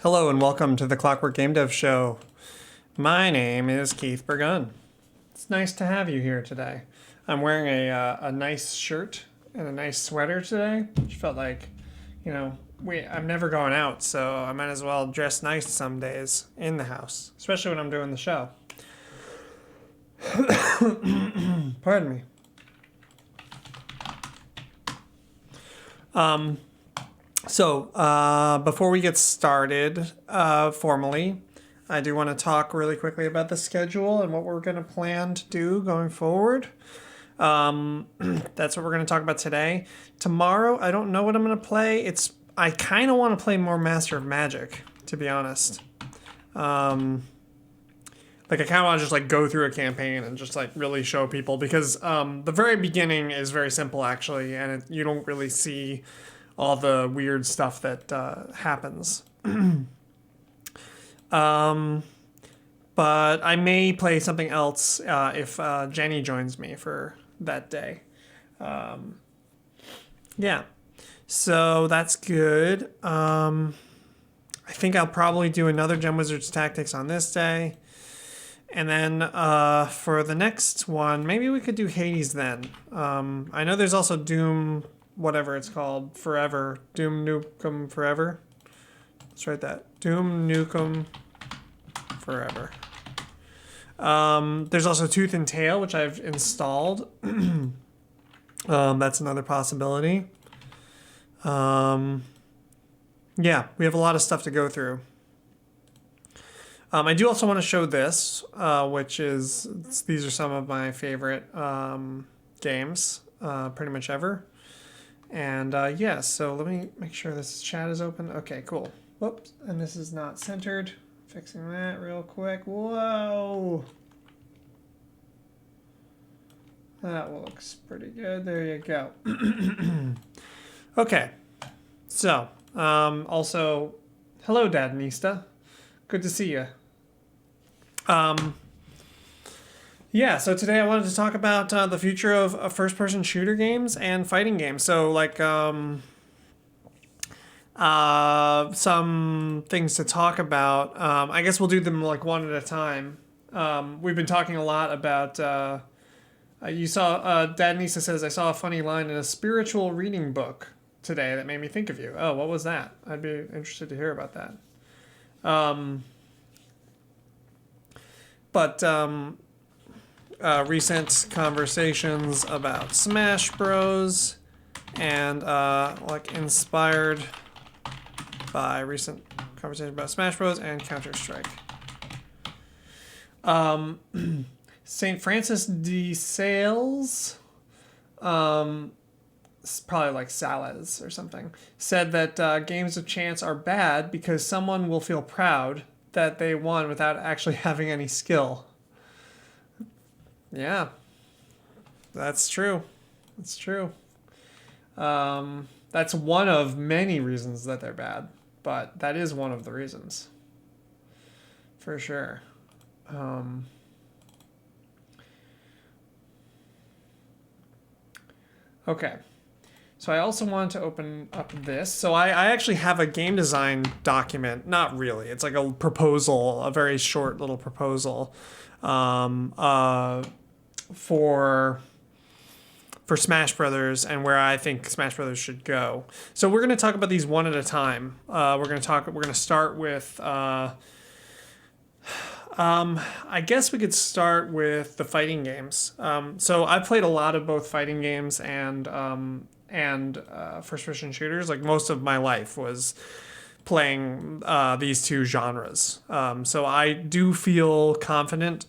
Hello and welcome to the Clockwork Game Dev Show. My name is Keith Burgun. It's nice to have you here today. I'm wearing a nice shirt and a nice sweater today, which felt like, I'm never going out, so I might as well dress nice some days in the house, especially when I'm doing the show. Pardon me. So, before we get started formally, I do want to talk really quickly about the schedule and what we're going to plan to do going forward. That's what we're going to talk about today. Tomorrow, I don't know what I'm going to play. I kind of want to play more Master of Magic, to be honest. I kind of want to just go through a campaign and just really show people, because the very beginning is very simple actually, and you don't really see all the weird stuff that happens. But I may play something else if Jenny joins me for that day. Yeah. So that's good. I think I'll probably do another Gem Wizards Tactics on this day. And then for the next one, maybe we could do Hades then. I know there's also Doom, whatever it's called, Forever. Doom Nukem Forever. Let's write that. Doom Nukem Forever. There's also Tooth and Tail, which I've installed. That's another possibility. Yeah, we have a lot of stuff to go through. I do also want to show this, these are some of my favorite games, pretty much ever. And yeah, so let me make sure this chat is open. Okay, cool. Whoops, and this is not centered. Fixing that real quick. Whoa! That looks pretty good. There you go. Okay, so also, hello, Dadnista. Good to see you. Yeah, so today I wanted to talk about the future of first-person shooter games and fighting games. So, some things to talk about. I guess we'll do them one at a time. We've been talking a lot about. You saw Dad Nisa says, I saw a funny line in a spiritual reading book today that made me think of you. Oh, what was that? I'd be interested to hear about that. But recent conversations about Smash Bros. And inspired by recent conversations about Smash Bros. And Counter-Strike. St. Francis de Sales, it's probably Sales or something, said that games of chance are bad because someone will feel proud that they won without actually having any skill. Yeah, that's true. That's true. That's one of many reasons that they're bad, but that is one of the reasons. For sure. Okay. So I also wanted to open up this. So I actually have a game design document. Not really. It's like a proposal, a very short little proposal for Smash Brothers and where I think Smash Brothers should go. So we're going to talk about these one at a time. We're going to start with I guess we could start with the fighting games. So I've played a lot of both fighting games and first-person shooters. Most of my life was playing these two genres. So I do feel confident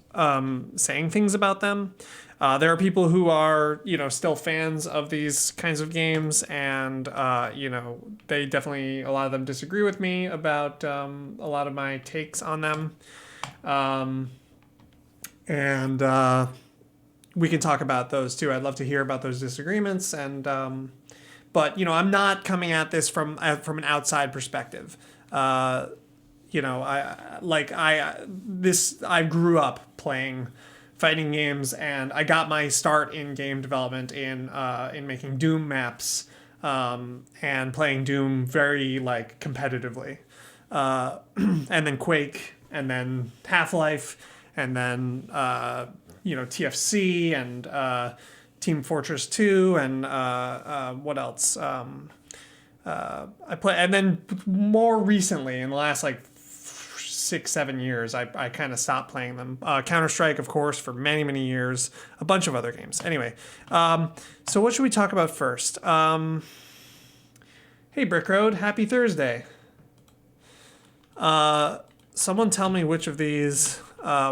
saying things about them. There are people who are, still fans of these kinds of games, and, they definitely, a lot of them disagree with me about a lot of my takes on them. We can talk about those too. I'd love to hear about those disagreements, and but I'm not coming at this from an outside perspective. I grew up playing fighting games, and I got my start in game development in making Doom maps and playing Doom very like competitively, and then Quake, and then Half-Life, and then TFC and Team Fortress 2, and what else? I play, and then more recently, in the last like 6-7 years, I kind of stopped playing them. Counter-Strike, of course, for many, many years. A bunch of other games. Anyway, so what should we talk about first? Hey, Brick Road, happy Thursday. Someone tell me which of these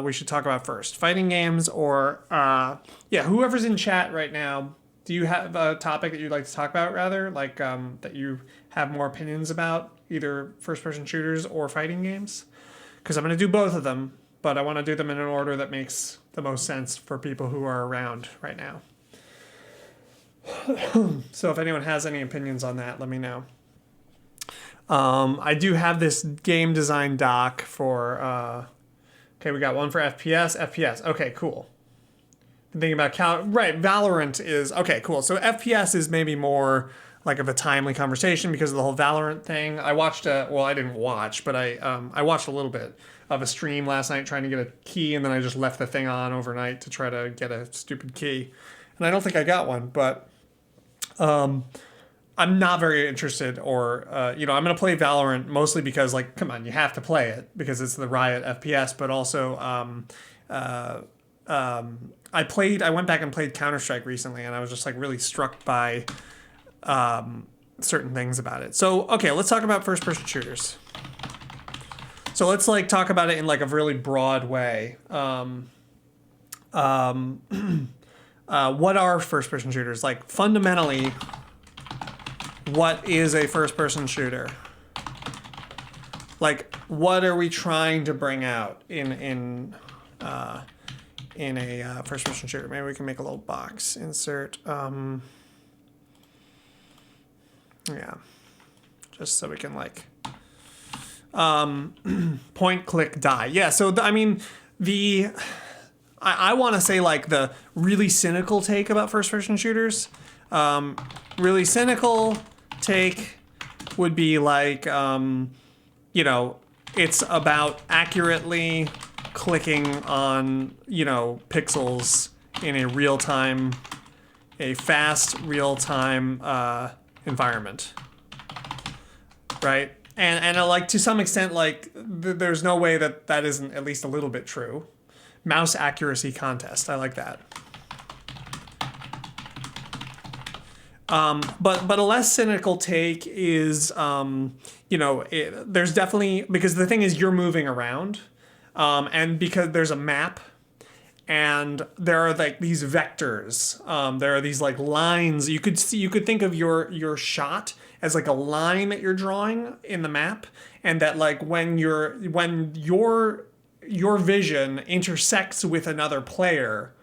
we should talk about first. Fighting games or, whoever's in chat right now. Do you have a topic that you'd like to talk about, rather? Like, that you have more opinions about, either first-person shooters or fighting games? Because I'm going to do both of them, but I want to do them in an order that makes the most sense for people who are around right now. So if anyone has any opinions on that, let me know. I do have this game design doc for... okay, we got one for FPS. Okay, cool. I'm thinking about Valorant is... Okay, cool. So FPS is maybe more like of a timely conversation because of the whole Valorant thing. I watched I didn't watch, but I watched a little bit of a stream last night trying to get a key, and then I just left the thing on overnight to try to get a stupid key. And I don't think I got one, but I'm not very interested, or I'm going to play Valorant mostly because, like, come on, you have to play it because it's the Riot FPS, but also I went back and played Counter-Strike recently, and I was just like really struck by certain things about it. So, okay, let's talk about first-person shooters. So let's like talk about it in like a really broad way. What are first-person shooters? Like, fundamentally, what is a first-person shooter? Like, what are we trying to bring out in a first-person shooter? Maybe we can make a little box. Insert. Just so we can like point, click, die. Yeah. So I want to say like the really cynical take about first-person shooters. Really cynical take would be like, it's about accurately clicking on, pixels in a fast real-time environment, right? And like to some extent, like there's no way that isn't at least a little bit true. Mouse accuracy contest, I like that. But a less cynical take is, there's definitely, because the thing is you're moving around, and because there's a map, and there are like these vectors, there are these like lines. You could think of your shot as like a line that you're drawing in the map, and that like when your vision intersects with another player.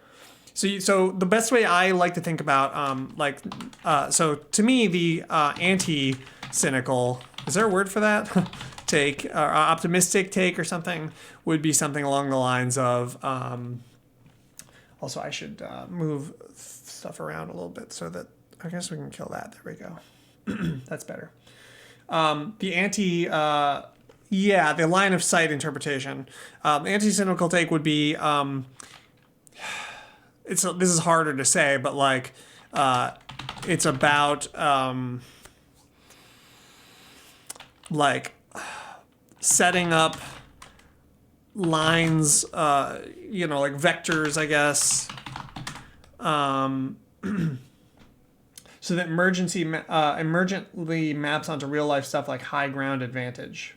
So the best way I like to think about, so to me, the anti-cynical, is there a word for that? Take, or optimistic take or something, would be something along the lines of, also I should move stuff around a little bit so that, I guess we can kill that. There we go. That's better. The line of sight interpretation. The anti-cynical take would be, this is harder to say, but like it's about like setting up lines, like vectors, I guess, so that emergently maps onto real life stuff like high ground advantage.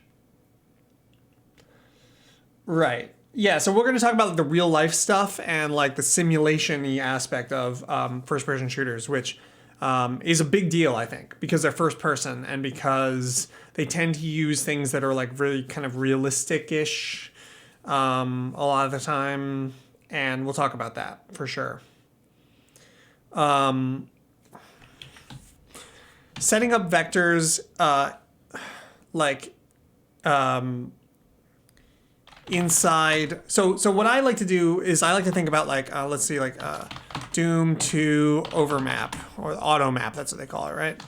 Right. Yeah, so we're going to talk about the real life stuff and like the simulation-y aspect of first-person shooters, which is a big deal, I think, because they're first person and because they tend to use things that are like really kind of realistic-ish a lot of the time, and we'll talk about that for sure. Setting up vectors inside, so what I like to do is I like to think about like let's see, like Doom 2 overmap or auto map, that's what they call it, right?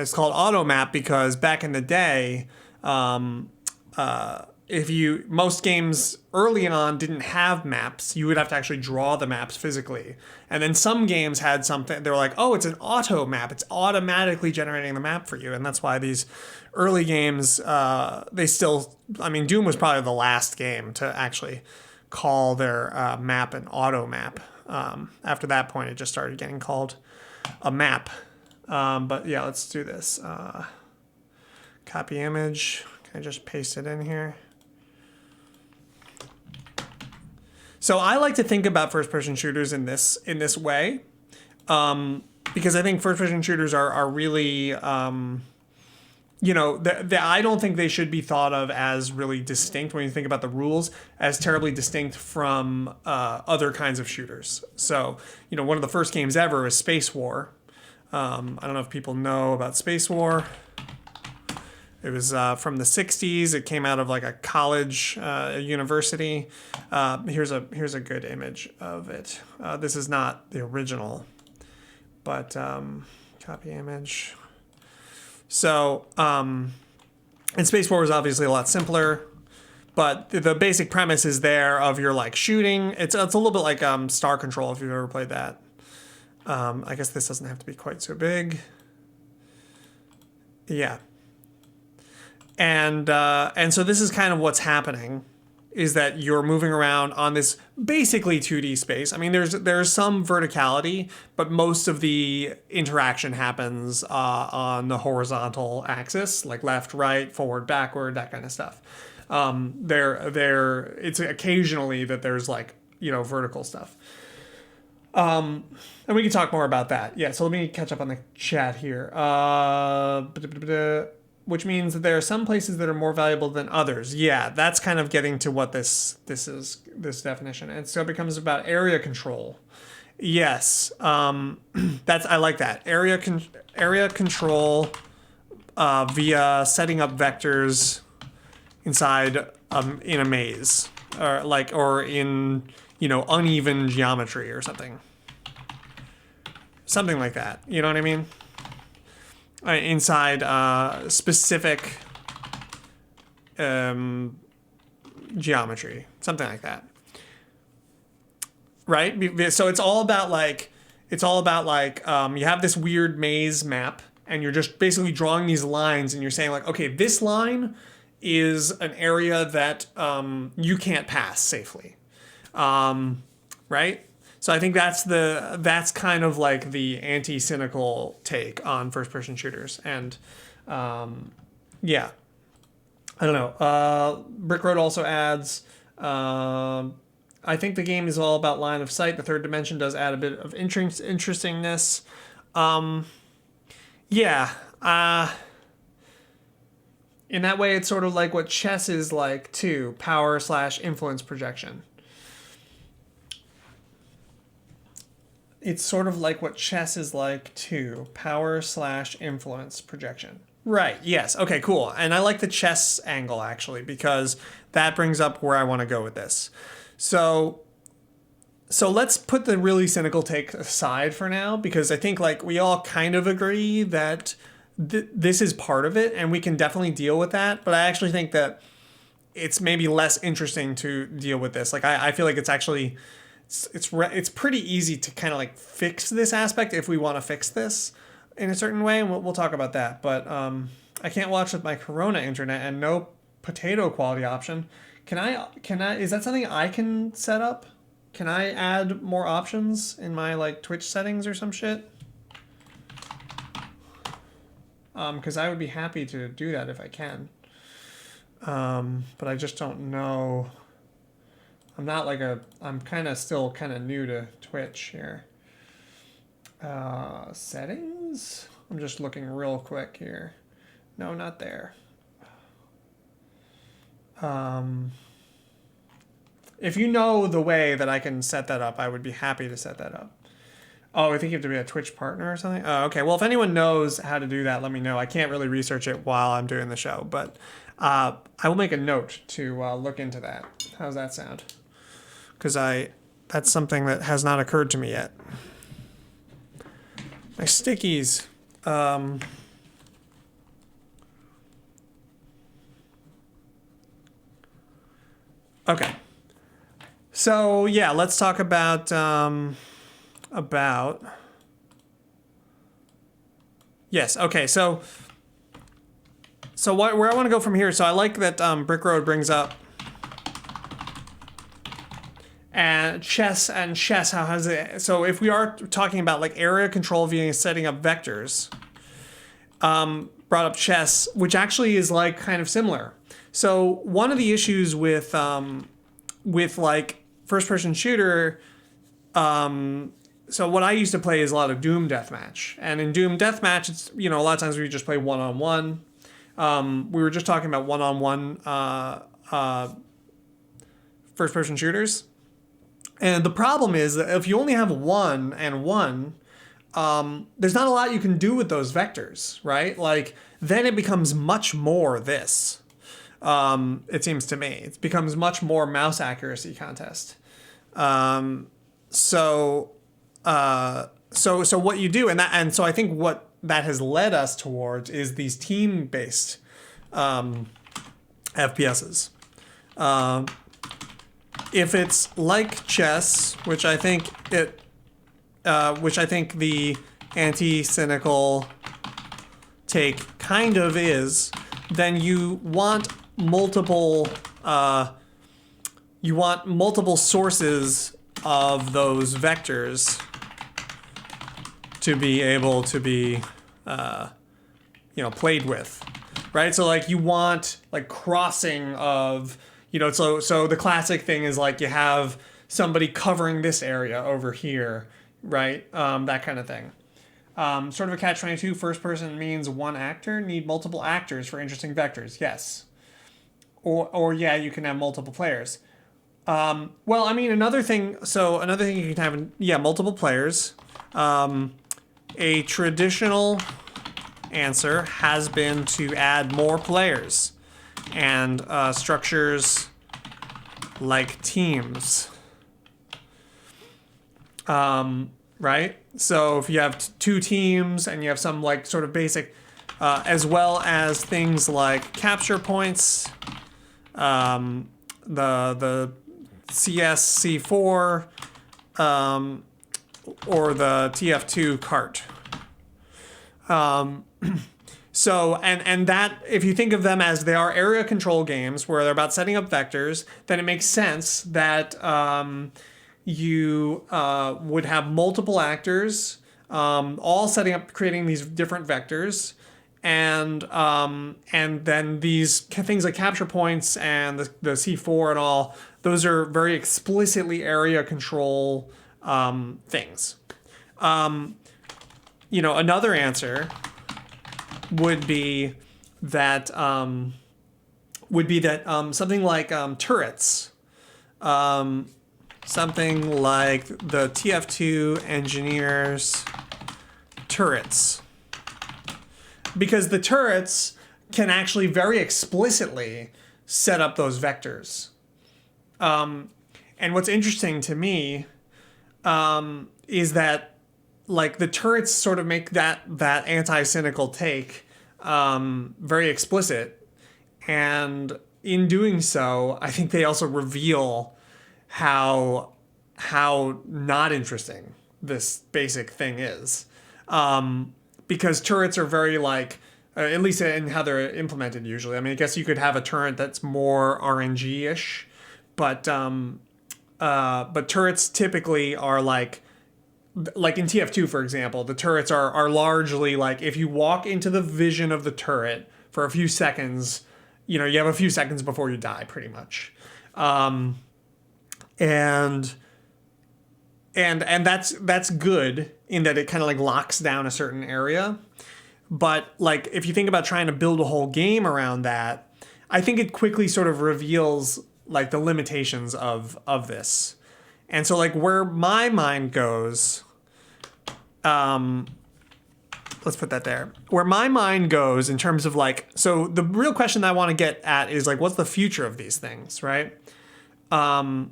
It's called auto map because back in the day, most games early on didn't have maps. You would have to actually draw the maps physically. And then some games had something, they were like, oh, it's an auto map. It's automatically generating the map for you. And that's why these early games, Doom was probably the last game to actually call their map an auto map. After that point, it just started getting called a map. But yeah, let's do this. Copy image. Can I just paste it in here? So I like to think about first-person shooters in this way, because I think first-person shooters are really, I don't think they should be thought of as really distinct when you think about the rules as terribly distinct from other kinds of shooters. So, one of the first games ever is Space War. I don't know if people know about Space War. It was from the 60s. It came out of like a college, a university. Here's a good image of it. This is not the original, but copy image. So, and Space War was obviously a lot simpler, but the basic premise is there of you're like shooting. It's a little bit like Star Control if you've ever played that. I guess this doesn't have to be quite so big. Yeah. And so this is kind of what's happening, is that you're moving around on this basically 2D space. I mean, there's some verticality, but most of the interaction happens on the horizontal axis, like left, right, forward, backward, that kind of stuff. It's occasionally that there's like, vertical stuff. And we can talk more about that. Yeah, so let me catch up on the chat here. Which means that there are some places that are more valuable than others. Yeah, that's kind of getting to what this definition. And so it becomes about area control. Yes, I like that. Area control via setting up vectors inside in a maze, or in uneven geometry or something. Something like that. You know what I mean? Inside specific geometry, something like that, right? So it's all about you have this weird maze map, and you're just basically drawing these lines, and you're saying like, okay, this line is an area that you can't pass safely, right? So I think that's kind of like the anti-cynical take on first-person shooters. And yeah, I don't know. Brick Road also adds, I think the game is all about line of sight. The third dimension does add a bit of interestingness. Yeah. In that way, it's sort of like what chess is like too, power/influence projection. It's sort of like what chess is like too, power/influence projection. Right, yes, okay, cool. And I like the chess angle actually, because that brings up where I want to go with this. So let's put the really cynical take aside for now, because I think like we all kind of agree that this is part of it, and we can definitely deal with that. But I actually think that it's maybe less interesting to deal with this. Like I feel like it's actually... It's pretty easy to kind of like fix this aspect if we want to fix this in a certain way, and we'll talk about that. But I can't watch with my Corona internet and no potato quality option. Can I? Is that something I can set up? Can I add more options in my like Twitch settings or some shit? Because I would be happy to do that if I can. But I just don't know. I'm kind of still kind of new to Twitch here. Settings? I'm just looking real quick here. No, not there. If you know the way that I can set that up, I would be happy to set that up. Oh, I think you have to be a Twitch partner or something? Oh, okay. Well, if anyone knows how to do that, let me know. I can't really research it while I'm doing the show, but I will make a note to look into that. How's that sound? Because that's something that has not occurred to me yet. My stickies. Okay. So yeah, let's talk about yes. Okay. So where I want to go from here. So I like that Brick Road brings up and chess. How has it? So if we are talking about like area control via setting up vectors, brought up chess, which actually is like kind of similar. So one of the issues with like first-person shooter, so what I used to play is a lot of Doom Deathmatch, and in Doom Deathmatch, it's a lot of times we just play one-on-one. We were just talking about one-on-one first-person shooters, and the problem is that if you only have one and one, there's not a lot you can do with those vectors, right? Like then it becomes much more this. It seems to me it becomes much more mouse accuracy contest. So what you do, and so I think what that has led us towards is these team-based FPSs. If it's like chess, which I think the anti-cynical take kind of is, then you want multiple sources of those vectors to be able to be played with, right? So like you want like crossing of so the classic thing is like you have somebody covering this area over here, right? That kind of thing. Sort of a catch-22. First person means one actor. Need multiple actors for interesting vectors. Yes. Or yeah, you can have multiple players. Well, I mean, another thing you can have, multiple players. A traditional answer has been to add more players and structures like teams. Right? So if you have two teams and you have some like sort of basic, as well as things like capture points, the CSC4, or the TF2 cart. So, and that, if you think of them as they are area control games where they're about setting up vectors, then it makes sense that you would have multiple actors, all setting up, creating these different vectors, and then these things like capture points and the C4 and all, those are very explicitly area control things. Another answer would be that something like turrets, something like the TF2 engineers turrets, because the turrets can actually very explicitly set up those vectors. And what's interesting to me is that like the turrets sort of make that anti-cynical take very explicit, and in doing so, I think they also reveal how not interesting this basic thing is, because turrets are very like, at least in how they're implemented usually. I mean, I guess you could have a turret that's more RNG-ish, but turrets typically are like in TF2, for example, the turrets are largely like, if you walk into the vision of the turret for a few seconds, you have a few seconds before you die, pretty much. And that's good in that it kind of like locks down a certain area. But like, if you think about trying to build a whole game around that, I think it quickly sort of reveals like the limitations of this. And so like where my mind goes, let's put that there. Where my mind goes in terms of like, so the real question that I want to get at is like, what's the future of these things, right? So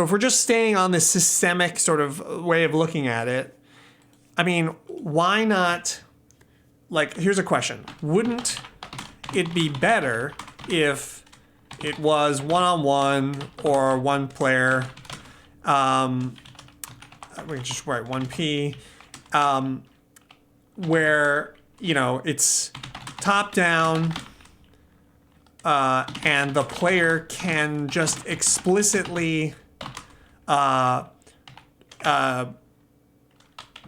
if we're just staying on this systemic sort of way of looking at it, I mean, why not, like, here's a question. Wouldn't it'd be better if it was one-on-one or one player. We can just write 1P, where, you know, it's top down, and the player can just explicitly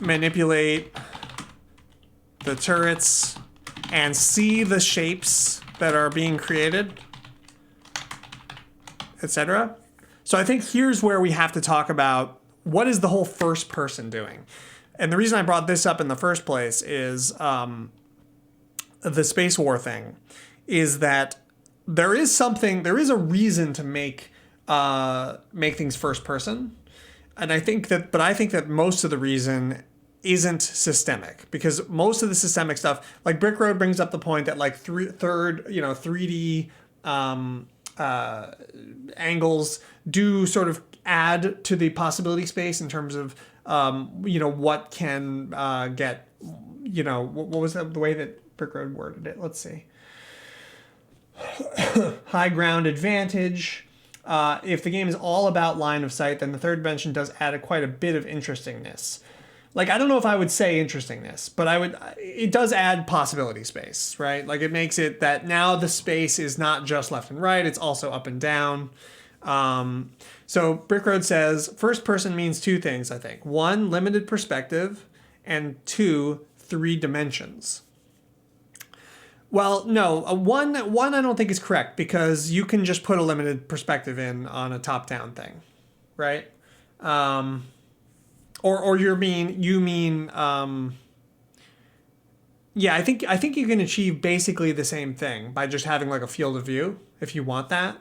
manipulate the turrets and see the shapes that are being created, etc. So I think here's where we have to talk about what is the whole first person doing. And the reason I brought this up in the first place is the space war thing, is that there is a reason to make things first person. And I think that most of the reason isn't systemic, because most of the systemic stuff, like Brick Road brings up the point that like 3D angles do sort of add to the possibility space in terms of what can get, what was the way that Brick Road worded it? Let's see. High ground advantage. If the game is all about line of sight, then the third dimension does add quite a bit of interestingness. Like, I don't know if I would say interestingness, but it does add possibility space, right? Like, it makes it that now the space is not just left and right, it's also up and down. So Brick Road says, first person means two things, I think. One, limited perspective, and two, 3 dimensions. Well, no, one I don't think is correct, because you can just put a limited perspective in on a top-down thing, right? Or you mean yeah, I think you can achieve basically the same thing by just having like a field of view if you want that.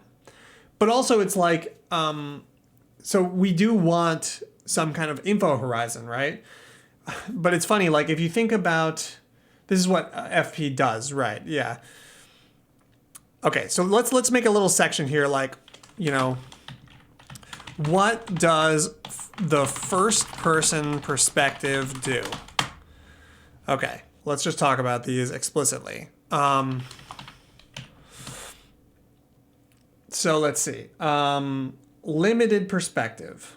But also it's like so we do want some kind of info horizon, right? But it's funny, like if you think about, this is what FP does, right? Yeah. Okay, so let's make a little section here, like, what does the first person perspective do? Okay, let's just talk about these explicitly. So let's see. Limited perspective.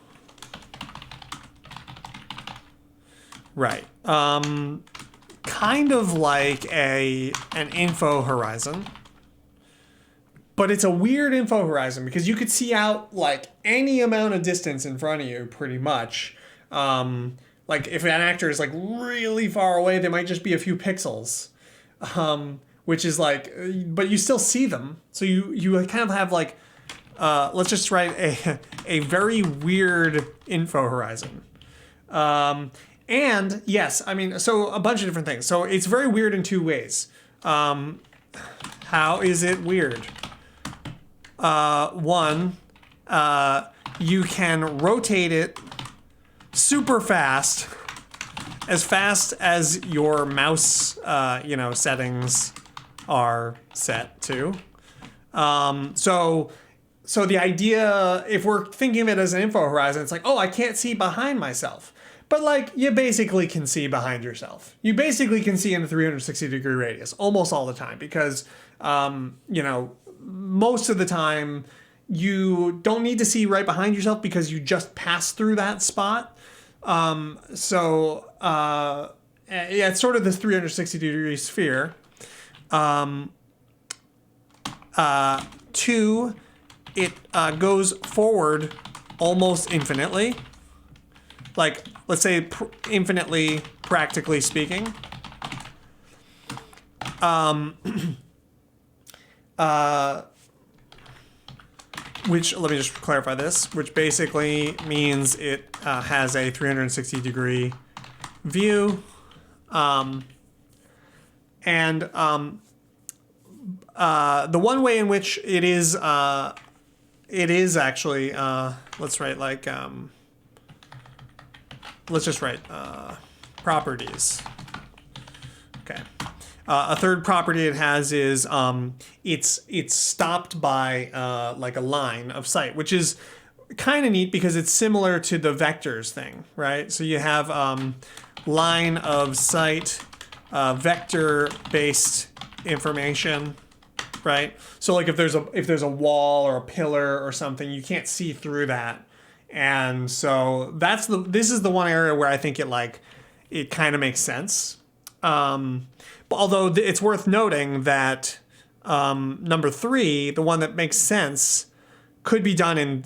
Right. Kind of like an info horizon. But it's a weird info horizon because you could see out like any amount of distance in front of you pretty much. Like if an actor is like really far away, they might just be a few pixels. Which is like, but you still see them. So you kind of have like, let's just write a very weird info horizon. And yes, I mean, so a bunch of different things. So it's very weird in 2 ways. How is it weird? One, you can rotate it super fast as your mouse, settings are set to. So the idea, if we're thinking of it as an info horizon, it's like, oh, I can't see behind myself. But like, you basically can see behind yourself. You basically can see in a 360-degree radius almost all the time because, most of the time you don't need to see right behind yourself because you just pass through that spot. Yeah, it's sort of this 360-degree sphere. 2, it goes forward almost infinitely. Like, let's say infinitely, practically speaking. Which, let me just clarify this, which basically means it has a 360-degree view. The one way in which it is actually, let's write like, let's just write properties. Okay. A third property it has is it's stopped by like a line of sight, which is kind of neat because it's similar to the vectors thing, right? So you have line of sight, vector-based information, right? So like if there's a wall or a pillar or something, you can't see through that. And so this is the one area where I think it kind of makes sense. But although it's worth noting that number 3, the one that makes sense, could be done in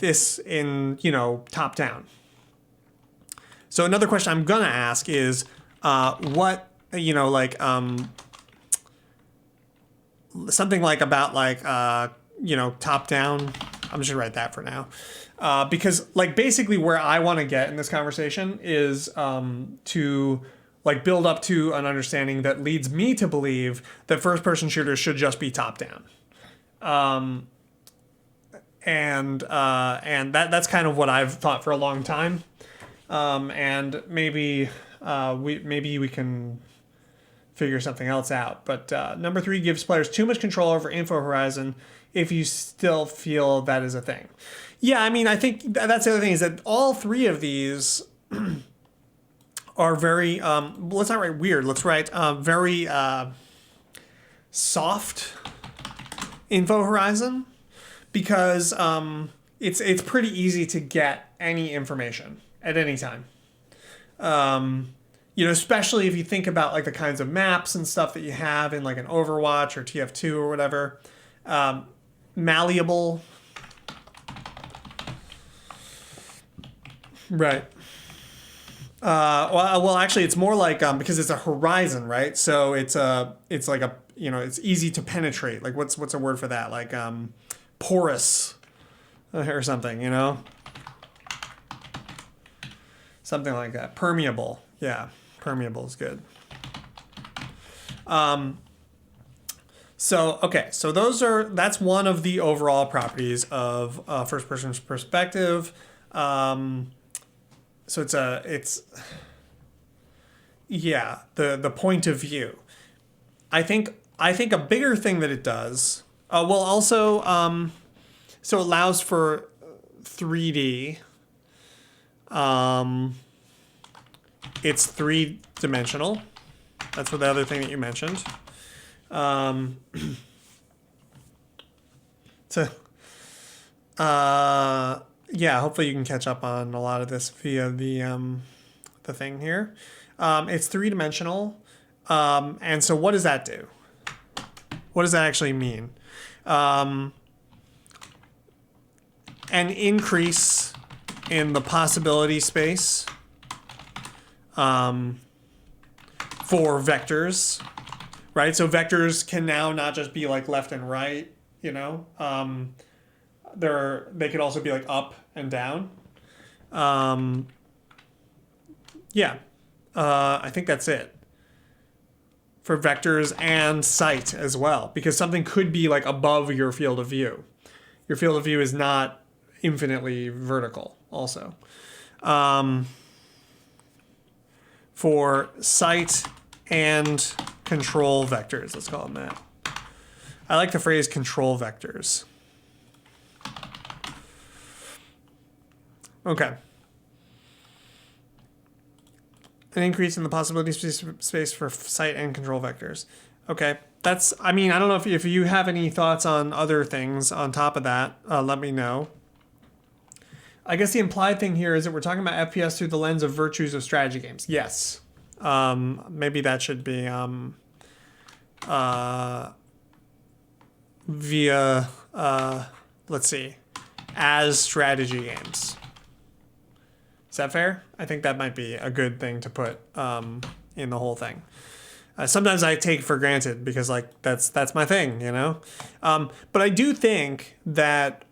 top down. So another question I'm gonna ask is what something like about top down. I'm just gonna write that for now. Because like basically where I want to get in this conversation is to like build up to an understanding that leads me to believe that first-person shooters should just be top-down, and that's kind of what I've thought for a long time, and maybe we can figure something else out. But number 3 gives players too much control over info horizon if you still feel that is a thing. Yeah, I mean, I think that's the other thing is that all 3 of these are very, let's not write weird, let's write very soft info horizon, because it's pretty easy to get any information at any time. Especially if you think about like the kinds of maps and stuff that you have in like an Overwatch or TF2 or whatever. Malleable. Right. Well, actually, it's more like because it's a horizon, right? So it's like a it's easy to penetrate. Like what's a word for that? Like porous or something, something like that. Permeable, yeah, permeable is good. So that's one of the overall properties of first person perspective. So it's the point of view. I think a bigger thing that it does, so it allows for 3D. It's 3-dimensional. That's what the other thing that you mentioned. Hopefully you can catch up on a lot of this via the thing here. It's 3-dimensional. And so what does that do? What does that actually mean? An increase in the possibility space for vectors, right? So vectors can now not just be like left and right, they could also be like up and down. I think that's it. For vectors and sight as well, because something could be like above your field of view. Your field of view is not infinitely vertical also. For sight and control vectors, let's call them that. I like the phrase control vectors. Okay. An increase in the possibility space for sight and control vectors. Okay. I don't know if you have any thoughts on other things on top of that, let me know. I guess the implied thing here is that we're talking about FPS through the lens of virtues of strategy games. Yes. Maybe that should be via, let's see, as strategy games. Is that fair? I think that might be a good thing to put in the whole thing. Sometimes I take for granted because like that's my thing, But I do think that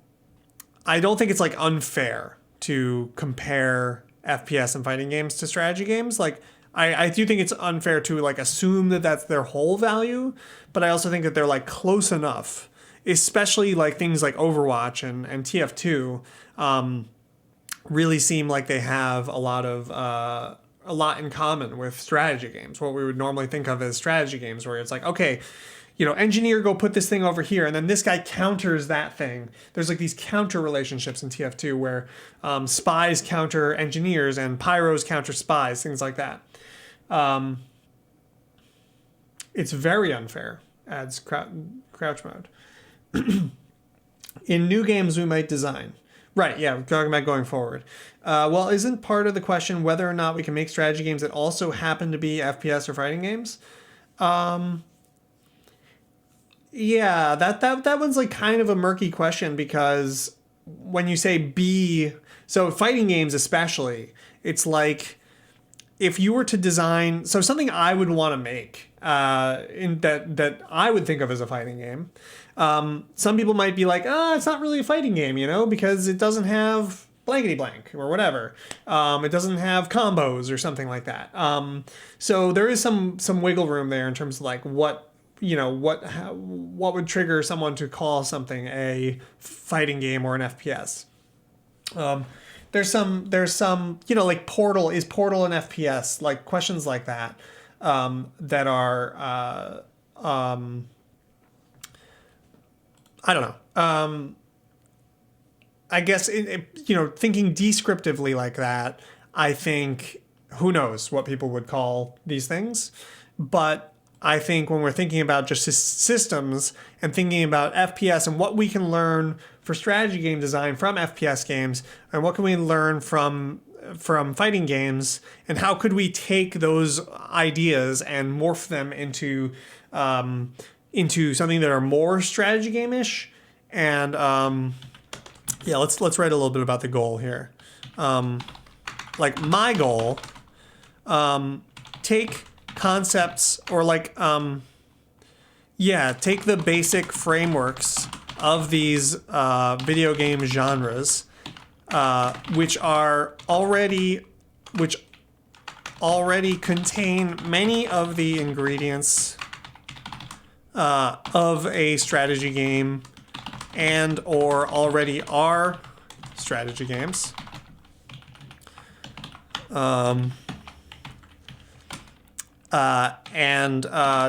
I don't think it's like unfair to compare FPS and fighting games to strategy games. Like I do think it's unfair to like assume that that's their whole value, but I also think that they're like close enough, especially like things like Overwatch and TF2. Really seem like they have a lot in common with strategy games, what we would normally think of as strategy games, where it's like, okay, engineer, go put this thing over here, and then this guy counters that thing. There's like these counter relationships in TF2 where spies counter engineers and pyros counter spies, things like that. It's very unfair, adds Crouch Mode. In new games we might design. Right, yeah, we're talking about going forward. Well, isn't part of the question whether or not we can make strategy games that also happen to be FPS or fighting games? Yeah, that one's like kind of a murky question because when you say be, so fighting games especially, it's like if you were to design, so something I would want to make in that I would think of as a fighting game. Some people might be like, it's not really a fighting game, because it doesn't have blankety blank or whatever. It doesn't have combos or something like that. So there is some wiggle room there in terms of like what would trigger someone to call something a fighting game or an FPS. There's some like Portal, is Portal an FPS, like questions like that that are I don't know. I guess thinking descriptively like that, I think who knows what people would call these things, but I think when we're thinking about just systems and thinking about FPS and what we can learn for strategy game design from FPS games and what can we learn from fighting games and how could we take those ideas and morph them into something that are more strategy game-ish. And let's write a little bit about the goal here. Like my goal, take concepts or like take the basic frameworks of these video game genres, which already contain many of the ingredients of a strategy game and or already are strategy games. And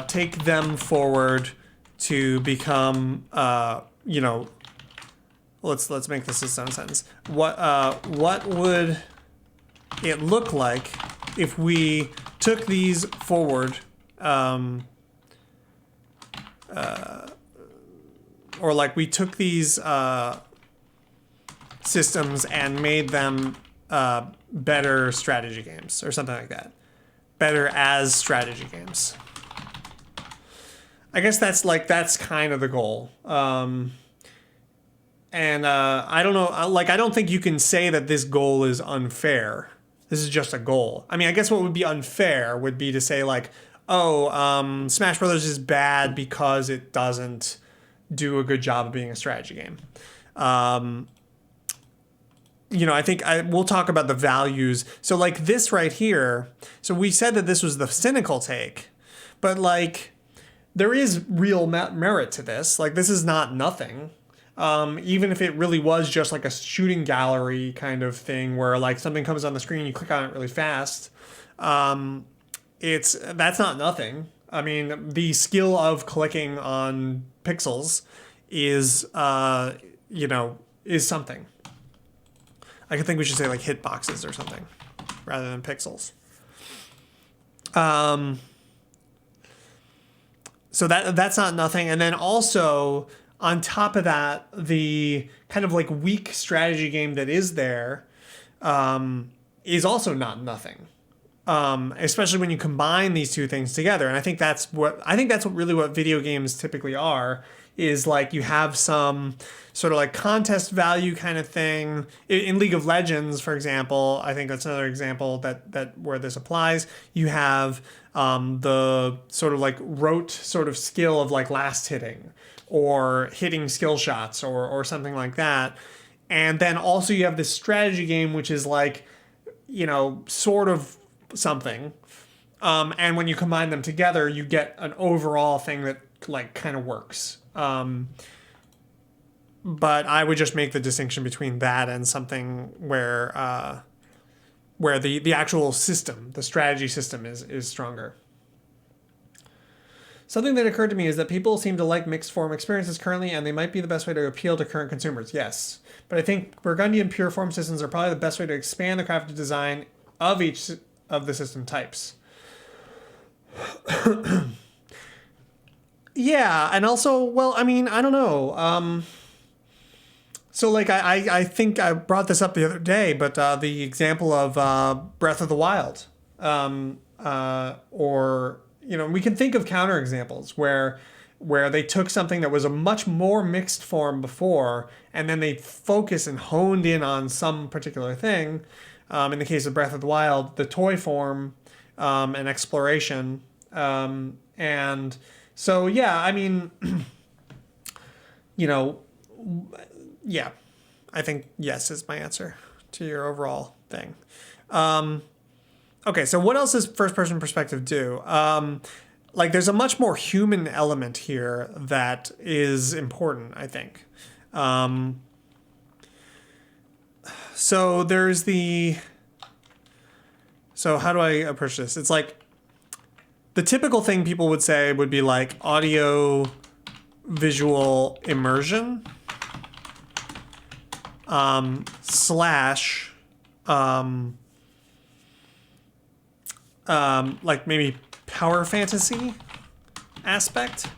take them forward to become, let's make this a sentence. What would it look like if we took these forward, or like we took these systems and made them better strategy games or something like that. Better as strategy games. I guess that's kind of the goal. And I don't know, I don't think you can say that this goal is unfair. This is just a goal. I mean, I guess what would be unfair would be to say like, Smash Brothers is bad because it doesn't do a good job of being a strategy game. I think we'll talk about the values. So like this right here, so we said that this was the cynical take, but like there is real merit to this. Like this is not nothing. Even if it really was just like a shooting gallery kind of thing where like something comes on the screen, you click on it really fast. That's not nothing. I mean, the skill of clicking on pixels is something. I think we should say like hitboxes or something rather than pixels. So that's not nothing. And then also on top of that, the kind of like weak strategy game that is there is also not nothing. Especially when you combine these two things together. And I think that's what video games typically are, is like you have some sort of like contest value kind of thing. In League of Legends, for example, I think that's another example that where this applies. You have the sort of like rote sort of skill of like last hitting or hitting skill shots or something like that. And then also you have this strategy game, which is like, sort of something. And when you combine them together, you get an overall thing that like kind of works. But I would just make the distinction between that and something where the actual system, the strategy system is stronger. Something that occurred to me is that people seem to like mixed form experiences currently, and they might be the best way to appeal to current consumers. Yes. But I think Burgundian pure form systems are probably the best way to expand the crafted design of each of the system types. Yeah, and also, well, I mean, I don't know. So like I think I brought this up the other day, but the example of Breath of the Wild, or we can think of counterexamples where they took something that was a much more mixed form before, and then they focus and honed in on some particular thing. In the case of Breath of the Wild, the toy form and exploration, and so yeah, I mean, you know yeah, I think yes is my answer to your overall thing. Okay, so what else does first person perspective do? Like, there's a much more human element here that is important, I think. So there's the. So, how do I approach this? It's like the typical thing people would say would be like audio visual immersion. Slash like maybe power fantasy aspect.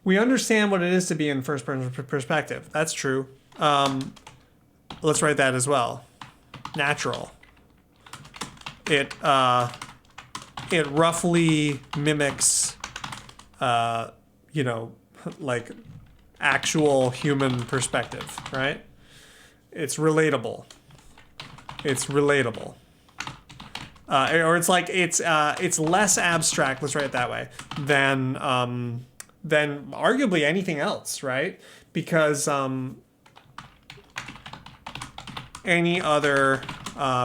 We understand what it is to be in first person perspective. That's true. Let's write that as well. Natural. It roughly mimics like actual human perspective, right? It's relatable. Or it's like it's less abstract. Let's write it that way than arguably anything else, right? Because any other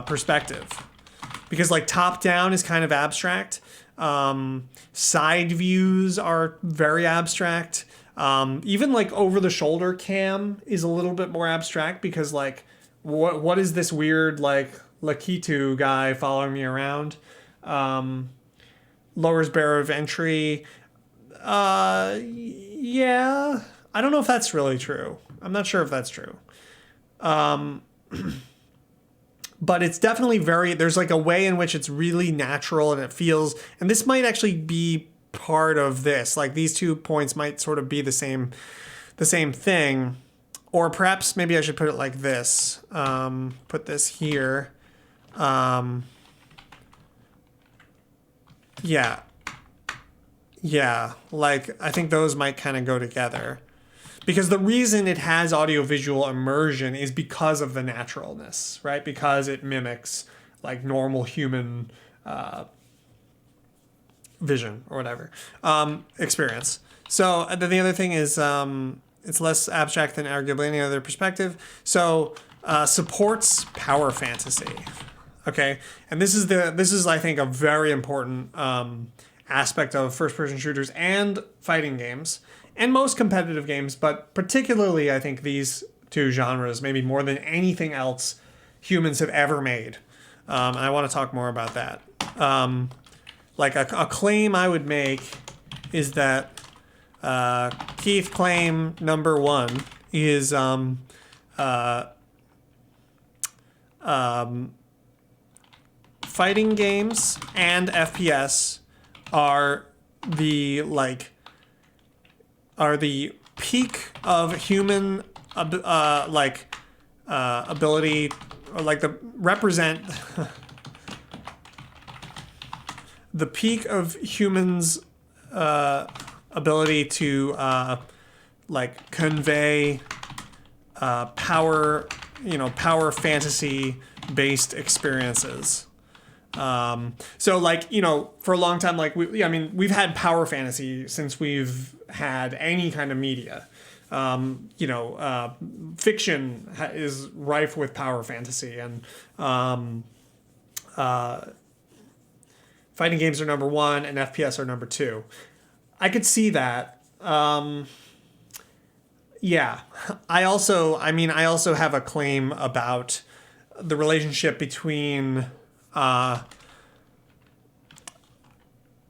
perspective. Because like top down is kind of abstract. Side views are very abstract. Even like over the shoulder cam is a little bit more abstract because like what is this weird like Lakitu guy following me around? Lowers barrier of entry. Yeah. I don't know if that's really true. I'm not sure if that's true. But it's definitely there's like a way in which it's really natural and it feels, and this might actually be part of this. Like these 2 points might sort of be the same thing. Or perhaps maybe I should put it like this. Put this here. Yeah. Yeah. Like I think those might kind of go together. Because the reason it has audiovisual immersion is because of the naturalness, right? Because it mimics like normal human vision or whatever experience. So then the other thing is it's less abstract than arguably any other perspective. So supports power fantasy. Okay, and this is I think a very important aspect of first person shooters and fighting games. And most competitive games, but particularly I think these 2 genres, maybe more than anything else humans have ever made. And I want to talk more about that. Like a claim I would make is that Keith claim number 1 is fighting games and FPS are the peak of human ability, or like represent the peak of humans ability to convey power fantasy based experiences. So for a long time, we've had power fantasy since we've had any kind of media. Fiction is rife with power fantasy, and fighting games are number 1 and FPS are number 2. I could see that. Yeah. I also have a claim about the relationship between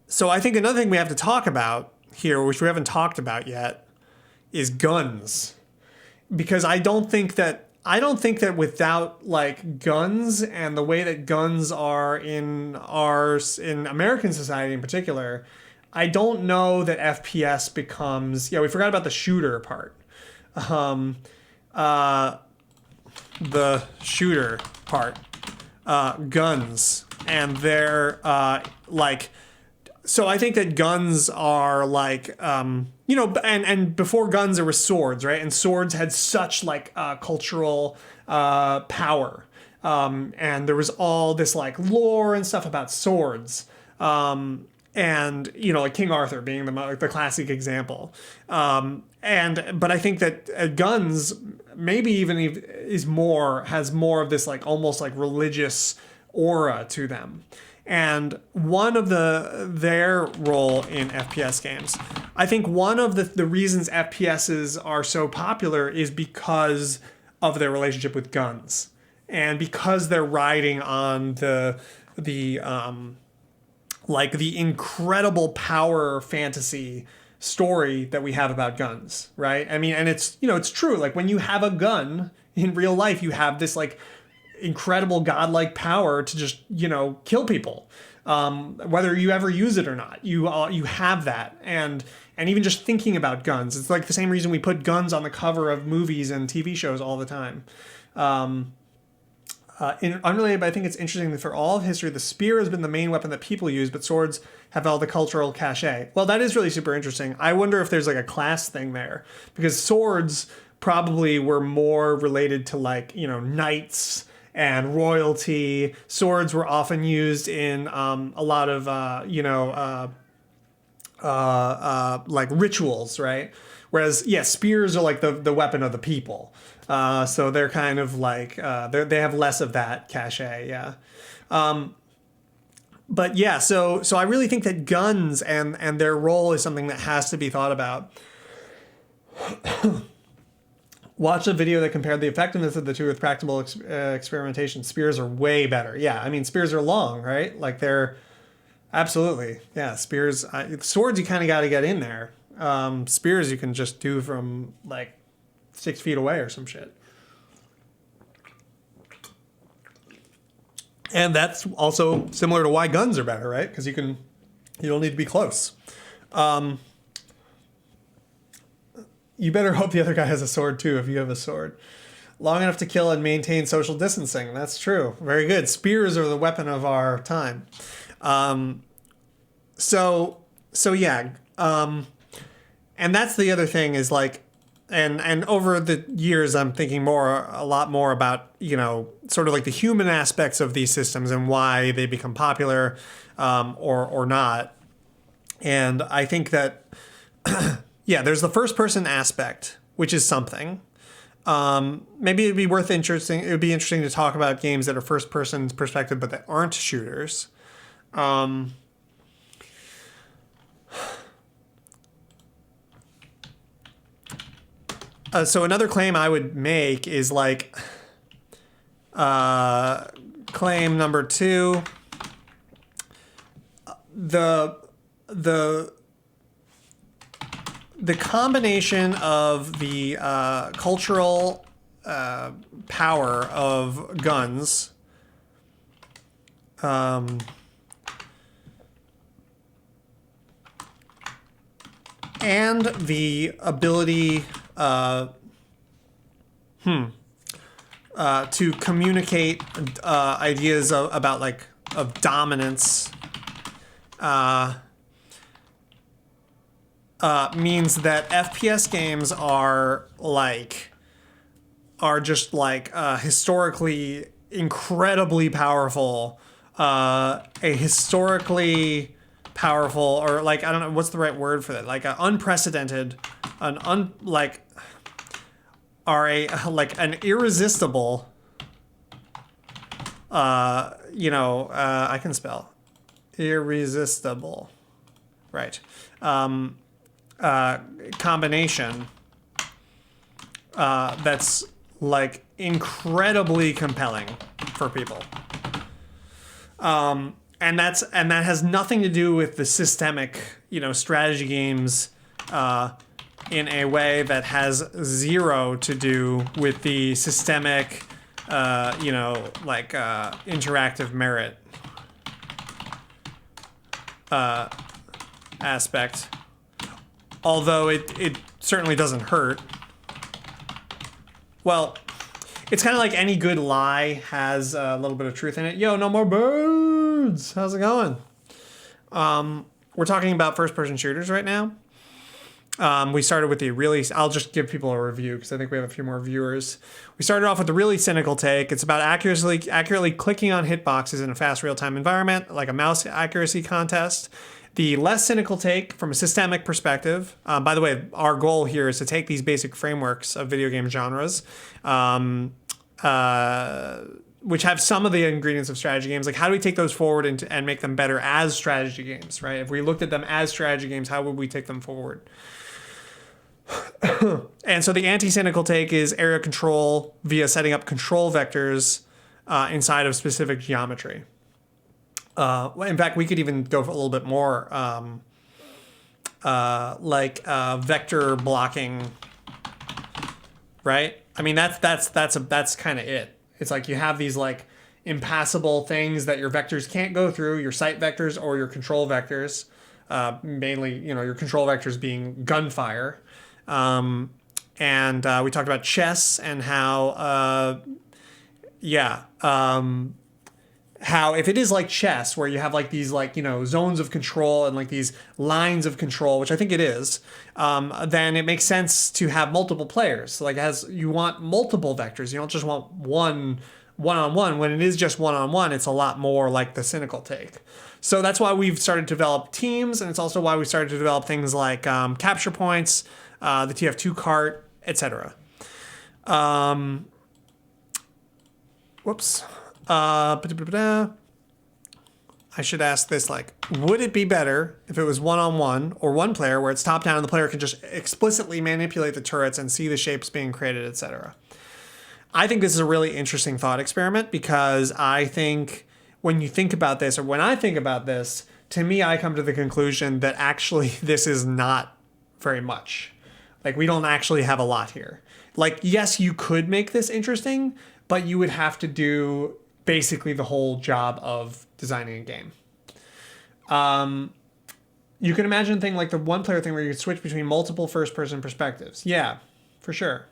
so I think another thing we have to talk about here, which we haven't talked about yet, is guns. Because I don't think that without like guns and the way that guns are in American society in particular, I don't know that FPS becomes, we forgot about the shooter part. Um, the shooter part, guns, and they're like, so I think that guns are like, and before guns there were swords, right? And swords had such like cultural power. And there was all this like lore and stuff about swords. And like King Arthur being the classic example. But I think that guns maybe even has more of this like almost like religious aura to them. And one of their role in FPS games, I think one of the reasons FPSs are so popular is because of their relationship with guns, and because they're riding on the incredible power fantasy story that we have about guns, right? I mean, and it's it's true. Like when you have a gun in real life, you have this like incredible godlike power to just kill people, whether you ever use it or not. You have that, and even just thinking about guns, it's like the same reason we put guns on the cover of movies and TV shows all the time. Unrelated, but I think it's interesting that for all of history, the spear has been the main weapon that people use, but swords have all the cultural cachet. Well, that is really super interesting. I wonder if there's like a class thing there, because swords probably were more related to like knights and royalty. Swords were often used in a lot of like rituals, right? Whereas spears are like the weapon of the people. So they're kind of like they have less of that cachet, yeah. But yeah, so I really think that guns and their role is something that has to be thought about. Watch a video that compared the effectiveness of the two with practical experimentation. Spears are way better. Yeah, I mean, spears are long, right? Like they're absolutely, yeah. Spears, swords, you kind of got to get in there. Spears you can just do from like 6 feet away or some shit. And that's also similar to why guns are better, right? Because you don't need to be close. You better hope the other guy has a sword too if you have a sword. Long enough to kill and maintain social distancing. That's true. Very good. Spears are the weapon of our time. So yeah. And that's the other thing is like, and over the years, I'm thinking a lot more about, sort of like the human aspects of these systems and why they become popular, or not. And I think that, there's the first person aspect, which is something. Maybe it would be interesting to talk about games that are first person perspective, but that aren't shooters. So another claim I would make is like, claim number 2, the combination of the cultural power of guns, and the ability to communicate ideas about dominance means that FPS games are just historically incredibly powerful, a historically powerful, or I don't know what's the right word for that, unprecedented, an irresistible, I can spell irresistible, right, combination that's incredibly compelling for people. And that has nothing to do with the systemic, strategy games, in a way that has zero to do with the systemic, interactive merit. aspect. Although it certainly doesn't hurt. Well, it's kind of like any good lie has a little bit of truth in it. Yo, no more birds! How's it going? We're talking about first-person shooters right now. We started with the really... I'll just give people a review because I think we have a few more viewers. We started off with the really cynical take. It's about accurately clicking on hitboxes in a fast real-time environment, like a mouse accuracy contest. The less cynical take from a systemic perspective. By the way, our goal here is to take these basic frameworks of video game genres, which have some of the ingredients of strategy games. Like, how do we take those forward and make them better as strategy games, right? If we looked at them as strategy games, how would we take them forward? And so the anti-cynical take is area control via setting up control vectors inside of specific geometry. In fact, we could even go for a little bit more like vector blocking, right? I mean, that's kind of it. It's like you have these like impassable things that your vectors can't go through, your sight vectors or your control vectors, mainly, your control vectors being gunfire. And we talked about chess and how, how if it is like chess where you have like these like, zones of control and like these lines of control, which I think it is, then it makes sense to have multiple players. So like you want multiple vectors. You don't just want one-on-one. When it is just one-on-one, it's a lot more like the cynical take. So that's why we've started to develop teams, and it's also why we started to develop things like capture points, the TF2 cart, etc. Whoops. I should ask this, like, would it be better if it was one-on-one or one player where it's top-down and the player can just explicitly manipulate the turrets and see the shapes being created, etc.? I think this is a really interesting thought experiment because I think when you think about this, or when I think about this, to me, I come to the conclusion that actually this is not very much. Like, we don't actually have a lot here. Like, yes, you could make this interesting, but you would have to do basically the whole job of designing a game. You can imagine a thing like the one-player thing where you could switch between multiple first-person perspectives. Yeah, for sure.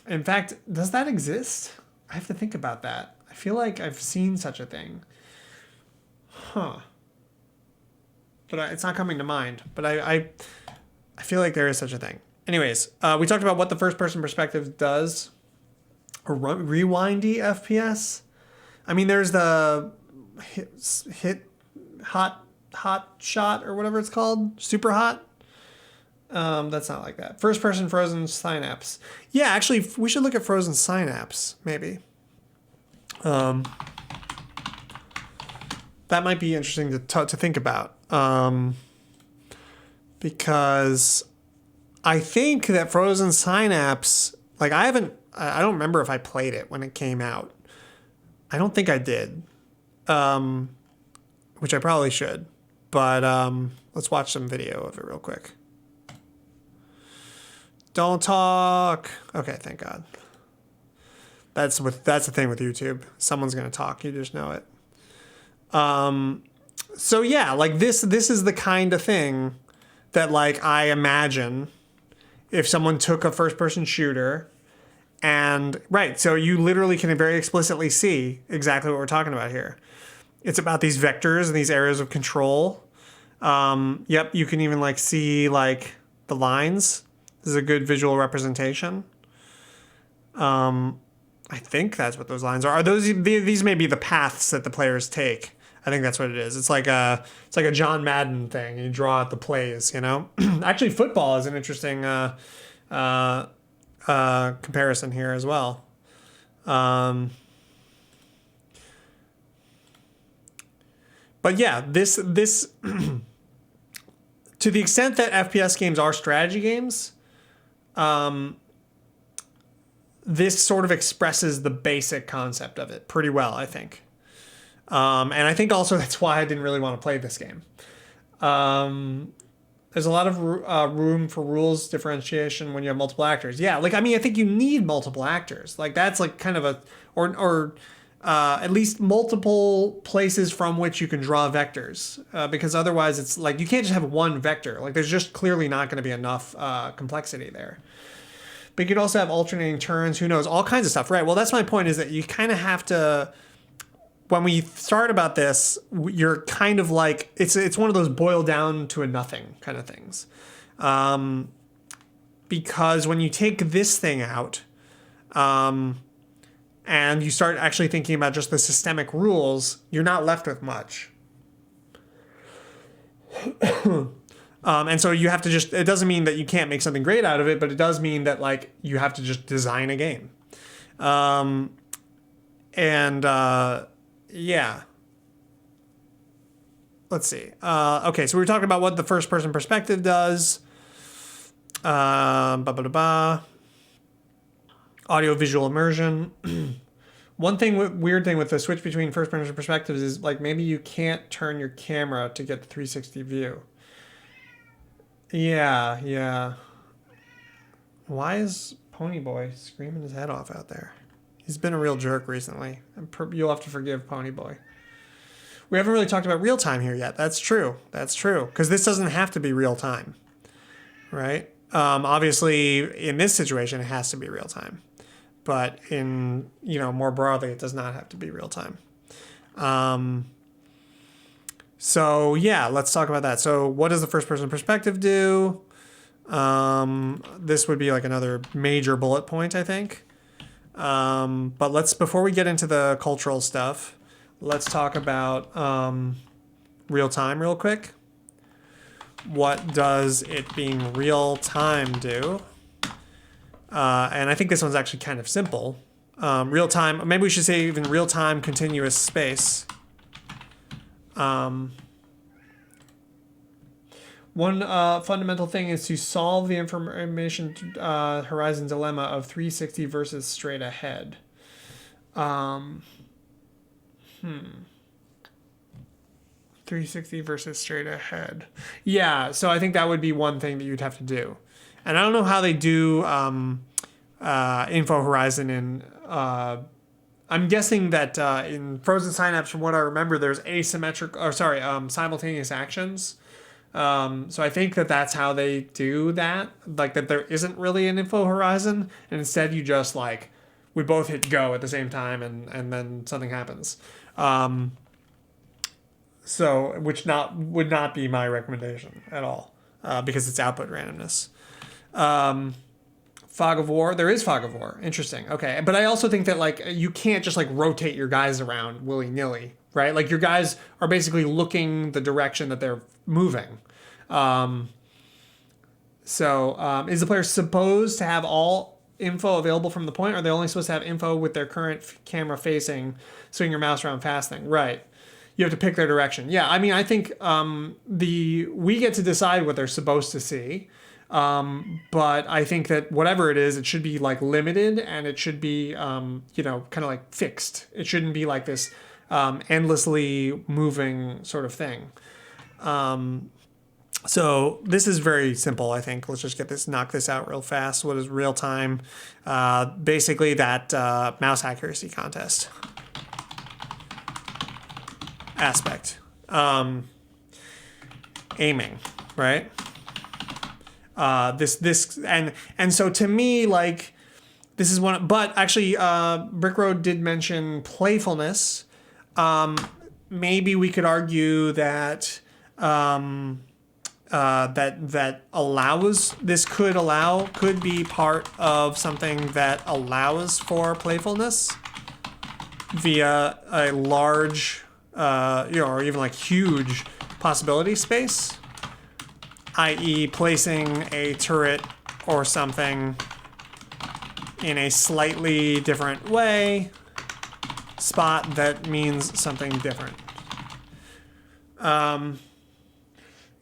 In fact, does that exist? I have to think about that. I feel like I've seen such a thing. Huh. But it's not coming to mind. But I feel like there is such a thing. Anyways, we talked about what the first-person perspective does. Or rewindy FPS. I mean, there's the hot shot or whatever it's called. Super hot. That's not like that. First person frozen Synapse. Yeah, actually, we should look at frozen Synapse, maybe. That might be interesting to think about. Because I think that frozen Synapse, like I don't remember if I played it when it came out. I don't think I did. Which I probably should. But let's watch some video of it real quick. Don't talk. Okay, thank God. That's the thing with YouTube. Someone's gonna talk. You just know it. So yeah, like this is the kind of thing that like I imagine if someone took a first-person shooter and right, so you literally can very explicitly see exactly what we're talking about here. It's about these vectors and these areas of control. Yep, you can even like see like the lines. This is a good visual representation. I think that's what those lines are. These may be the paths that the players take. I think that's what it is. It's like a John Madden thing. You draw out the plays, Actually, football is an interesting comparison here as well. But yeah, this to the extent that FPS games are strategy games, this sort of expresses the basic concept of it pretty well, I think. And I think also that's why I didn't really want to play this game. There's a lot of room for rules differentiation when you have multiple actors. Yeah, like, I mean, I think you need multiple actors. Like, that's like kind of a... at least multiple places from which you can draw vectors, because otherwise it's like you can't just have one vector. Like there's just clearly not going to be enough complexity there. But you could also have alternating turns, who knows, all kinds of stuff, right? Well, that's my point, is that you kind of have to, when we start about this, you're kind of like, it's one of those boil down to a nothing kind of things. Because when you take this thing out, and you start actually thinking about just the systemic rules, you're not left with much. And so you have to just, it doesn't mean that you can't make something great out of it, but it does mean that like you have to just design a game. Yeah. Let's see. Okay, so we were talking about what the first person perspective does. Audio visual immersion. One thing, weird thing with the switch between first person perspectives is like maybe you can't turn your camera to get the 360 view. Yeah. Why is Ponyboy screaming his head off out there? He's been a real jerk recently. You'll have to forgive Ponyboy. We haven't really talked about real time here yet. That's true. Because this doesn't have to be real time, right? Obviously, in this situation, it has to be real time. But in, more broadly, it does not have to be real time. So yeah, let's talk about that. So what does the first person perspective do? This would be like another major bullet point, I think. But before we get into the cultural stuff, let's talk about real time real quick. What does it being real time do? And I think this one's actually kind of simple. Real time, maybe we should say even real time continuous space. One fundamental thing is to solve the information horizon dilemma of 360 versus straight ahead. 360 versus straight ahead. Yeah, so I think that would be one thing that you'd have to do. And I don't know how they do info horizon in... I'm guessing that in Frozen Synapse, from what I remember, there's simultaneous actions. So I think that's how they do that. Like that there isn't really an info horizon, and instead you just like, we both hit go at the same time and then something happens. So which would not be my recommendation at all, because it's output randomness. Fog of War. There is Fog of War. Interesting. Okay. But I also think that like you can't just like rotate your guys around willy-nilly, right? Like your guys are basically looking the direction that they're moving. So is the player supposed to have all info available from the point, or are they only supposed to have info with their current camera facing, swing your mouse around fast thing? Right. You have to pick their direction. Yeah, I mean, I think we get to decide what they're supposed to see. But I think that whatever it is, it should be like limited, and it should be, kind of like fixed. It shouldn't be like this endlessly moving sort of thing. So this is very simple, I think. Let's just knock this out real fast. What is real time? Basically that mouse accuracy contest aspect. Aiming, right? And so to me, like, this is one, but actually, Brick Road did mention playfulness. Maybe we could argue that, that could be part of something that allows for playfulness via a large, or even like huge possibility space. I.e. placing a turret or something in a slightly different spot that means something different.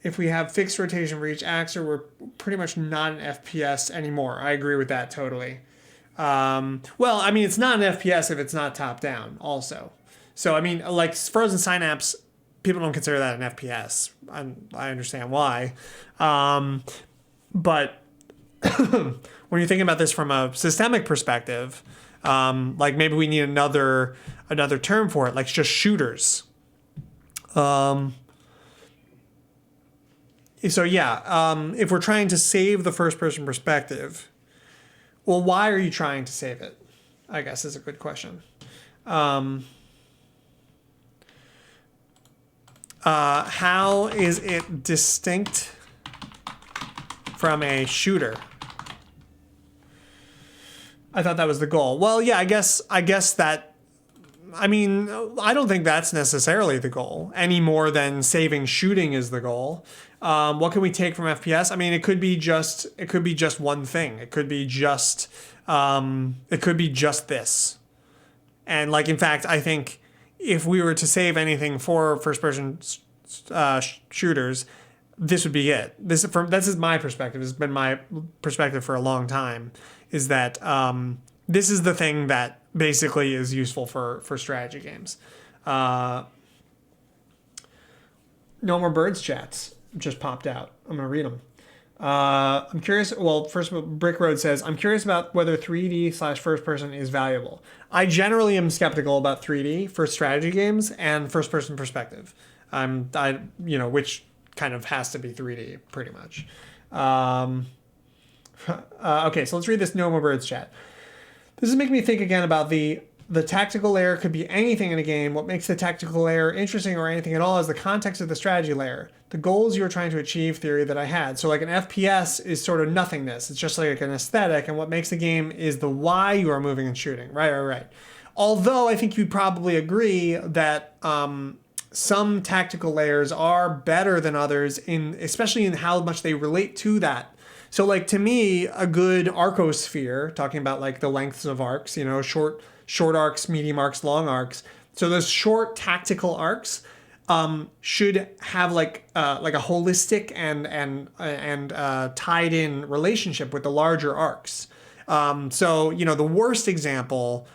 If we have fixed rotation for each axis, we're pretty much not an FPS anymore. I agree with that totally. Well, I mean, it's not an FPS if it's not top down also. So, I mean, like Frozen Synapse, people don't consider that an FPS. I understand why. But when you're thinking about this from a systemic perspective, Like maybe we need another term for it, like just shooters. So yeah, if we're trying to save the first person perspective, well, why are you trying to save it? I guess is a good question. How is it distinct from a shooter? I thought that was the goal. Well, yeah, I guess that. I mean, I don't think that's necessarily the goal any more than saving shooting is the goal. What can we take from FPS? I mean, it could be just one thing. It could be just this. And like, in fact, I think if we were to save anything for first-person shooters, this would be it. This is my perspective. It's been my perspective for a long time. Is that this is the thing that basically is useful for strategy games. No more birds chats just popped out. I'm gonna read them. I'm curious. Well, first of all, Brick Road says, I'm curious about whether 3D/first person is valuable. I generally am skeptical about 3D for strategy games and first person perspective. Which kind of has to be 3D pretty much. Okay, so let's read this No More Birds chat. This is making me think again about the tactical layer could be anything in a game. What makes the tactical layer interesting or anything at all is the context of the strategy layer. The goals you're trying to achieve theory that I had. So like an FPS is sort of nothingness. It's just like an aesthetic, and what makes the game is the why you are moving and shooting. Right. Although I think you'd probably agree that some tactical layers are better than others, especially in how much they relate to that. So like to me, a good arcosphere, talking about like the lengths of arcs, short arcs, medium arcs, long arcs. So those short tactical arcs should have like a holistic and tied in relationship with the larger arcs. So the worst example,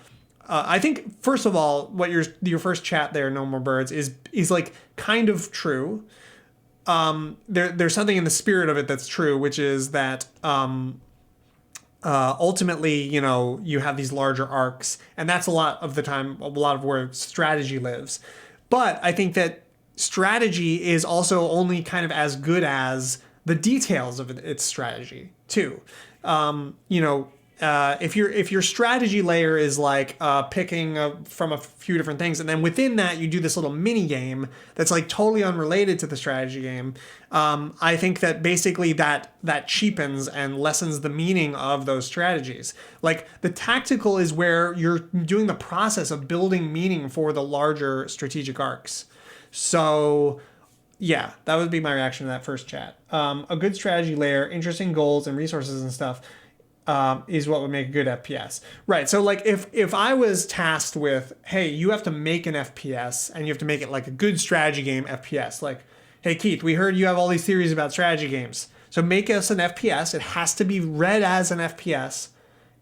I think first of all, what your first chat there, No More Birds, is like kind of true. There's something in the spirit of it that's true, which is that ultimately, you have these larger arcs, and that's a lot of the time, a lot of where strategy lives. But I think that strategy is also only kind of as good as the details of its strategy too. If your strategy layer is like picking from a few different things, and then within that you do this little mini game that's like totally unrelated to the strategy game, I think that basically that cheapens and lessens the meaning of those strategies. Like the tactical is where you're doing the process of building meaning for the larger strategic arcs. So yeah, that would be my reaction to that first chat. A good strategy layer, interesting goals and resources and stuff, is what would make a good FPS. Right, so like if I was tasked with, hey, you have to make an FPS and you have to make it like a good strategy game FPS, like, hey Keith, we heard you have all these theories about strategy games, so make us an FPS, it has to be read as an FPS,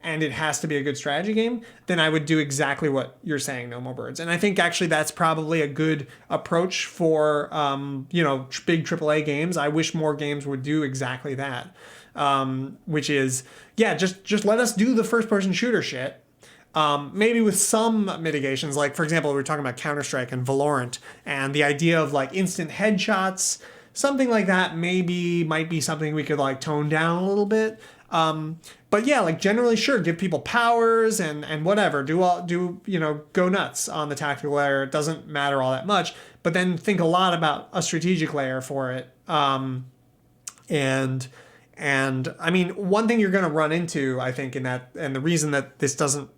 and it has to be a good strategy game, then I would do exactly what you're saying, No More Birds. And I think actually that's probably a good approach for big AAA games. I wish more games would do exactly that. Which is, yeah, just let us do the first-person shooter shit. Maybe with some mitigations, like, for example, we were talking about Counter-Strike and Valorant, and the idea of, like, instant headshots, something like that might be something we could, like, tone down a little bit. But yeah, like, generally, sure, give people powers and whatever. Go nuts on the tactical layer. It doesn't matter all that much. But then think a lot about a strategic layer for it. And I mean, one thing you're going to run into, I think, and the reason that this doesn't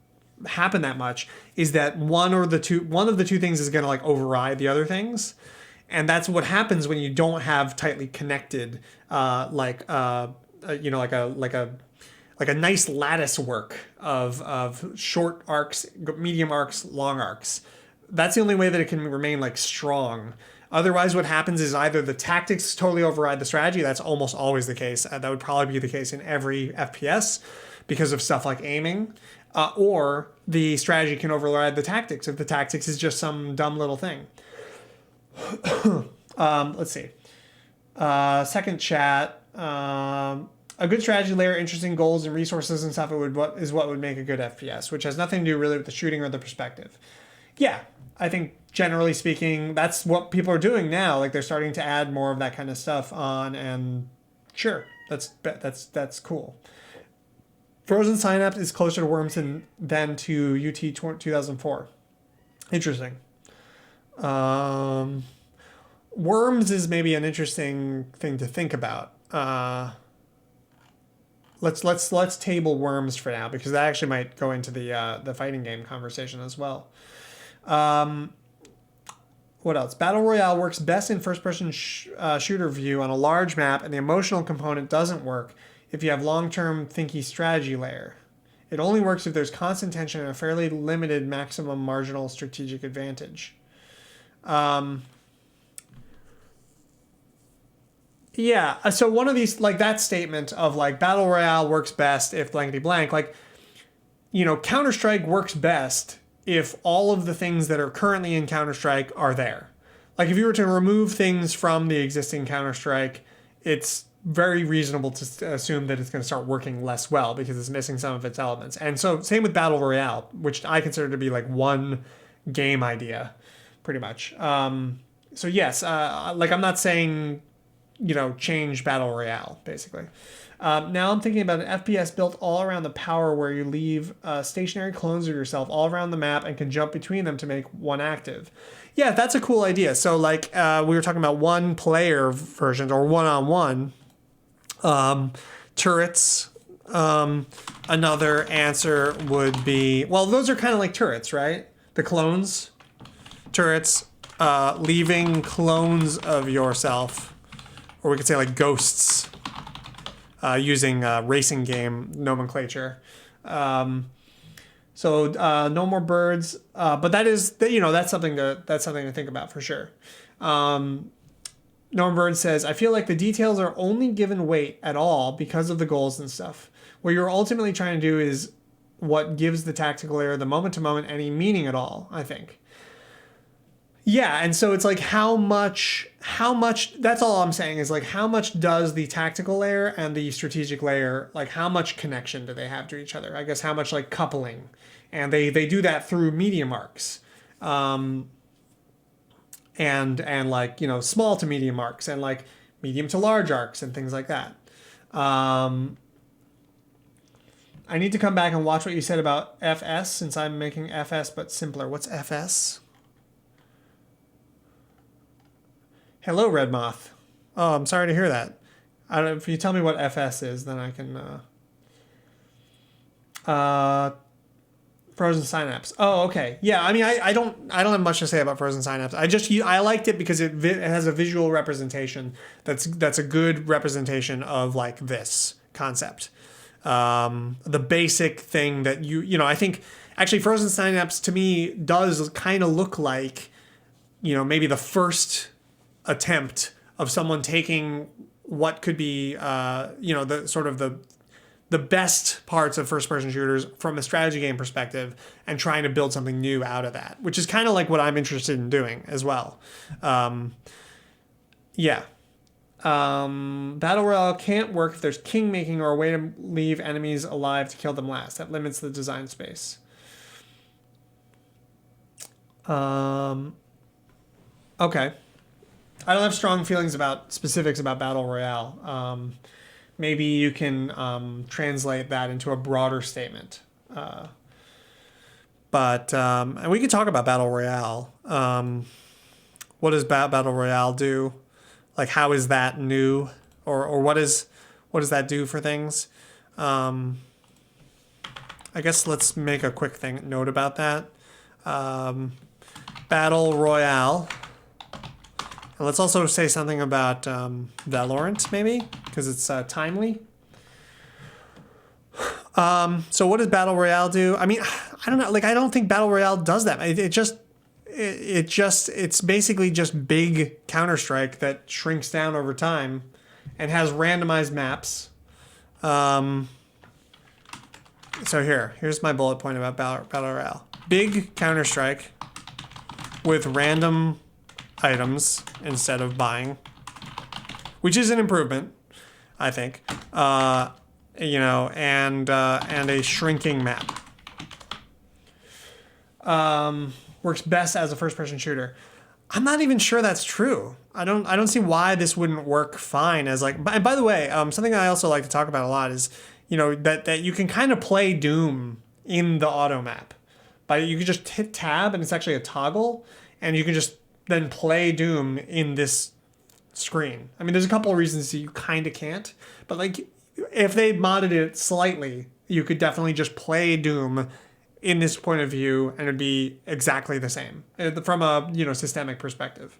happen that much is that one of the two things is going to like override the other things, and that's what happens when you don't have tightly connected, like a nice lattice work of short arcs, medium arcs, long arcs. That's the only way that it can remain like strong. Otherwise, what happens is either the tactics totally override the strategy. That's almost always the case. That would probably be the case in every FPS because of stuff like aiming. Or the strategy can override the tactics if the tactics is just some dumb little thing. Let's see. Second chat. A good strategy layer, interesting goals and resources and stuff is what would make a good FPS, which has nothing to do really with the shooting or the perspective. Yeah, I think generally speaking, that's what people are doing now. Like they're starting to add more of that kind of stuff on, and sure, that's cool. Frozen Synapse is closer to Worms than to UT 2004. Interesting. Worms is maybe an interesting thing to think about. Let's table Worms for now, because that actually might go into the fighting game conversation as well. What else? Battle Royale works best in first-person shooter view on a large map, and the emotional component doesn't work if you have long-term thinky strategy layer. It only works if there's constant tension and a fairly limited maximum marginal strategic advantage. Yeah, so one of these, like that statement of like Battle Royale works best if blankety blank, like, you know, Counter-Strike works best if all of the things that are currently in Counter-Strike are there. Like if you were to remove things from the existing Counter-Strike, it's very reasonable to assume that it's going to start working less well because it's missing some of its elements. And so same with Battle Royale, which I consider to be like one game idea, pretty much. So yes, like I'm not saying, you know, change Battle Royale, basically. Now I'm thinking about an FPS built all around the power where you leave stationary clones of yourself all around the map and can jump between them to make one active. Yeah, that's a cool idea. So like we were talking about one player versions or one-on-one turrets. Another answer would be, well, those are kind of like turrets, right? The clones, turrets, leaving clones of yourself, or we could say like ghosts, using racing game nomenclature. So no more birds, but that is, you know, that's something to think about for sure. Norm Bird says, I feel like the details are only given weight at all because of the goals and stuff. What you're ultimately trying to do is what gives the tactical layer the moment-to-moment any meaning at all, I think. Yeah, and so it's like how much, that's all I'm saying is like how much does the tactical layer and the strategic layer, like how much connection do they have to each other? I guess how much like coupling. And they do that through medium arcs. And like, you know, small to medium arcs and like medium to large arcs and things like that. I need to come back and watch what you said about FS since I'm making FS but simpler. What's FS? Hello, Red Moth. Oh, I'm sorry to hear that. I don't. If you tell me what FS is, then I can. Frozen Synapse. Oh, okay. Yeah, I mean, I don't have much to say about Frozen Synapse. I liked it because it has a visual representation that's a good representation of like this concept. The basic thing that you know, I think actually Frozen Synapse to me does kind of look like, you know, maybe the first attempt of someone taking what could be, you know, the sort of the best parts of first-person shooters from a strategy game perspective and trying to build something new out of that, which is kind of like what I'm interested in doing as well. Yeah. Battle Royale can't work if there's king making or a way to leave enemies alive to kill them last. That limits the design space. Okay. I don't have strong feelings about specifics about Battle Royale. Maybe you can translate that into a broader statement. And we could talk about Battle Royale. What does Battle Royale do? Like, how is that new? Or what does that do for things? I guess let's make a quick note about that. Battle Royale. And let's also say something about Valorant, maybe, because it's timely. So what does Battle Royale do? I mean, I don't know. Like, I don't think Battle Royale does that. It's basically just big Counter-Strike that shrinks down over time and has randomized maps. So here's my bullet point about Battle Royale. Big Counter-Strike with random items instead of buying, which is an improvement, I think. and a shrinking map. Works best as a first-person shooter. I'm not even sure that's true. I don't see why this wouldn't work fine as like. By the way, something I also like to talk about a lot is that you can kind of play Doom in the auto map. But you can just hit tab and it's actually a toggle, and you can just then play Doom in this screen. I mean, there's a couple of reasons you kind of can't, but like if they modded it slightly, you could definitely just play Doom in this point of view and it'd be exactly the same from a systemic perspective.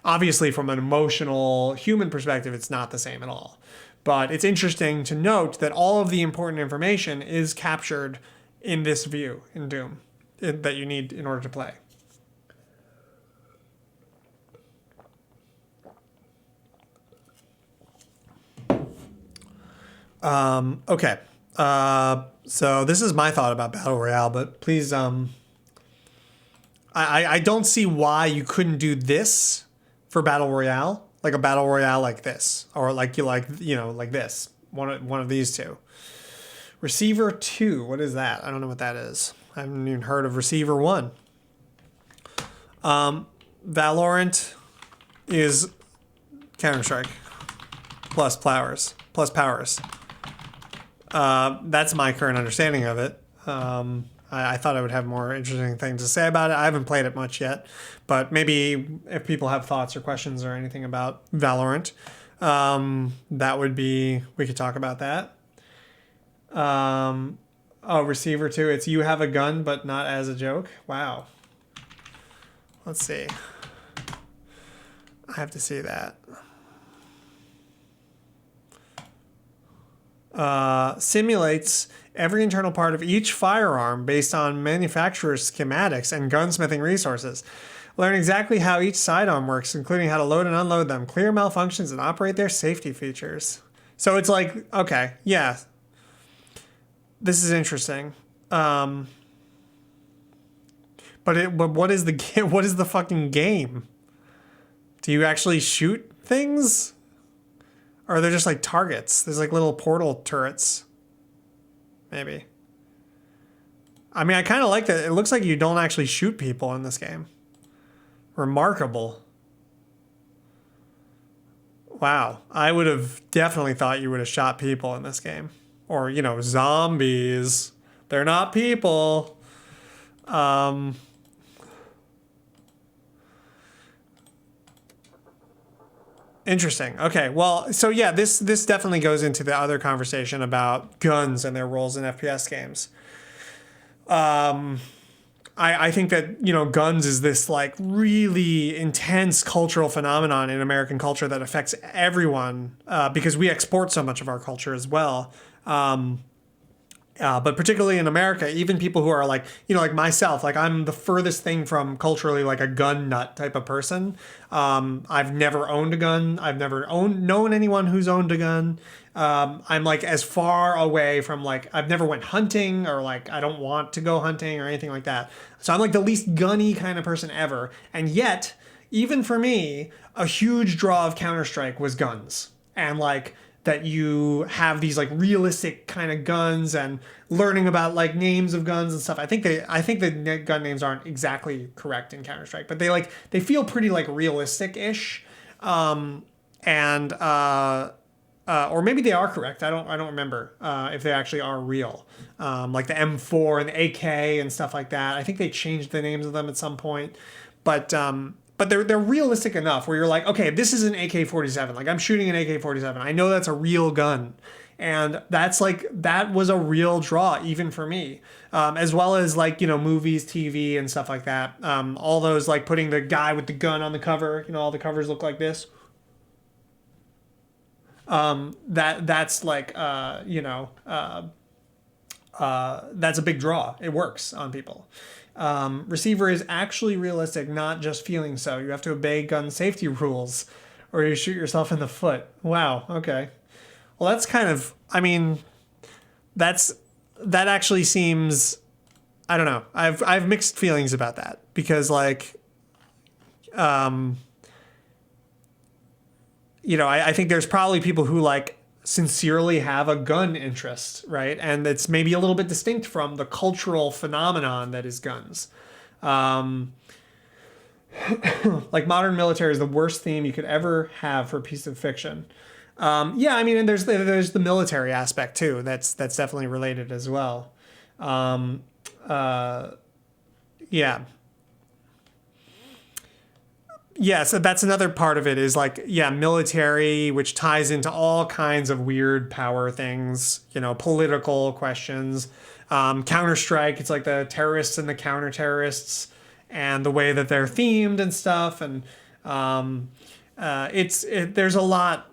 Obviously, from an emotional human perspective, it's not the same at all. But it's interesting to note that all of the important information is captured in this view in Doom that you need in order to play. Okay. So this is my thought about Battle Royale, but please, I don't see why you couldn't do this for Battle Royale, like a Battle Royale like this, or like this, one of these two. Receiver 2, what is that? I don't know what that is. I haven't even heard of Receiver 1. Valorant is Counter-Strike plus powers. That's my current understanding of it. I thought I would have more interesting things to say about it. I haven't played it much yet, but maybe if people have thoughts or questions or anything about Valorant, that would be, we could talk about that. Receiver 2, it's you have a gun, but not as a joke. Wow. Let's see. I have to see that. Simulates every internal part of each firearm based on manufacturer's schematics and gunsmithing resources. Learn exactly how each sidearm works, including how to load and unload them, clear malfunctions, and operate their safety features. So it's like, okay, yeah, this is interesting. But what is the fucking game? Do you actually shoot things? Or are they just like targets? There's like little portal turrets. Maybe. I mean, I kind of like that. It looks like you don't actually shoot people in this game. Remarkable. Wow. I would have definitely thought you would have shot people in this game. Or, zombies. They're not people. Interesting. Okay. Well, so yeah, this definitely goes into the other conversation about guns and their roles in FPS games. I think that, guns is this like really intense cultural phenomenon in American culture that affects everyone because we export so much of our culture as well. But particularly in America, even people who are like, like myself, like I'm the furthest thing from culturally like a gun nut type of person. I've never owned a gun. I've never known anyone who's owned a gun. I'm like as far away from like, I've never went hunting or like, I don't want to go hunting or anything like that. So I'm like the least gunny kind of person ever. And yet, even for me, a huge draw of Counter-Strike was guns. And like, that you have these like realistic kind of guns and learning about like names of guns and stuff. I think the gun names aren't exactly correct in Counter-Strike, but they feel pretty like realistic-ish. Or maybe they are correct. I don't remember if they actually are real. Like the M4 and the AK and stuff like that. I think they changed the names of them at some point, but they're realistic enough where you're like, okay, this is an AK-47. Like I'm shooting an AK-47. I know that's a real gun. And that was a real draw even for me. As well as like, movies, TV and stuff like that. All those like putting the guy with the gun on the cover, all the covers look like this. That's like, that's a big draw. It works on people. Receiver is actually realistic, not just feeling so. You have to obey gun safety rules or you shoot yourself in the foot. Wow. Okay. Well, that's kind of, I mean, that actually seems, I don't know. I've mixed feelings about that because like, I think there's probably people who like sincerely have a gun interest, right? And it's maybe a little bit distinct from the cultural phenomenon that is guns. Like modern military is the worst theme you could ever have for a piece of fiction. Yeah, I mean, and there's the military aspect too. That's definitely related as well. Yeah. Yeah, so that's another part of it is like, yeah, military, which ties into all kinds of weird power things, political questions. Counter-Strike, it's like the terrorists and the counter-terrorists and the way that they're themed and stuff. And there's a lot,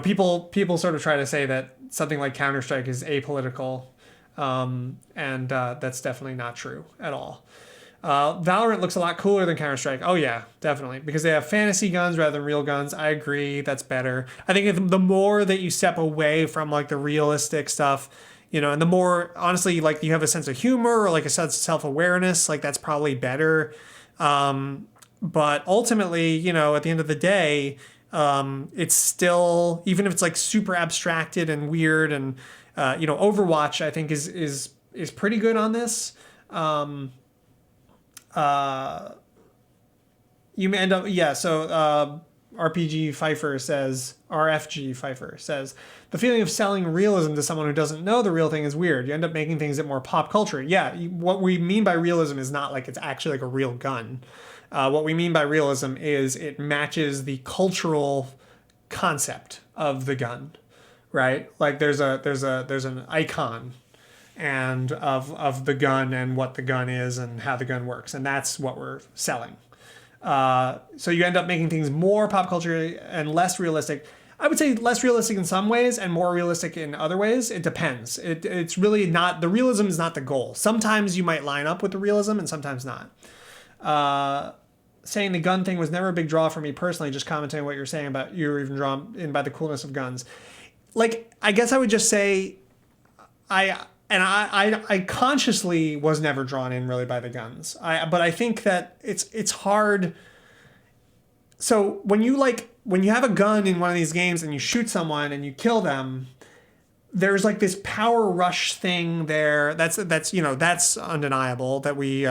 people sort of try to say that something like Counter-Strike is apolitical. And that's definitely not true at all. Valorant looks a lot cooler than Counter-Strike. Oh yeah, definitely. Because they have fantasy guns rather than real guns. I agree, that's better. I think the more that you step away from like the realistic stuff, and the more, honestly, like you have a sense of humor or like a sense of self-awareness, like that's probably better. But ultimately, at the end of the day, it's still, even if it's like super abstracted and weird and, Overwatch, I think is pretty good on this. You may end up, yeah, so RFG Pfeiffer says, the feeling of selling realism to someone who doesn't know the real thing is weird. You end up making things that more pop culture. Yeah, what we mean by realism is not like it's actually like a real gun. What we mean by realism is it matches the cultural concept of the gun, right? Like there's an icon and of the gun and what the gun is and how the gun works, and that's what we're selling. So you end up making things more pop culture and less realistic. I would say less realistic in some ways and more realistic in other ways. It depends. It's really not, the realism is not the goal. Sometimes you might line up with the realism and sometimes not. Saying the gun thing was never a big draw for me personally, just commenting on what you're saying about you were even drawn in by the coolness of guns. Like, I guess I would just say I consciously was never drawn in really by the guns. But I think that it's hard. So when you have a gun in one of these games and you shoot someone and you kill them, there's like this power rush thing there. That's undeniable that we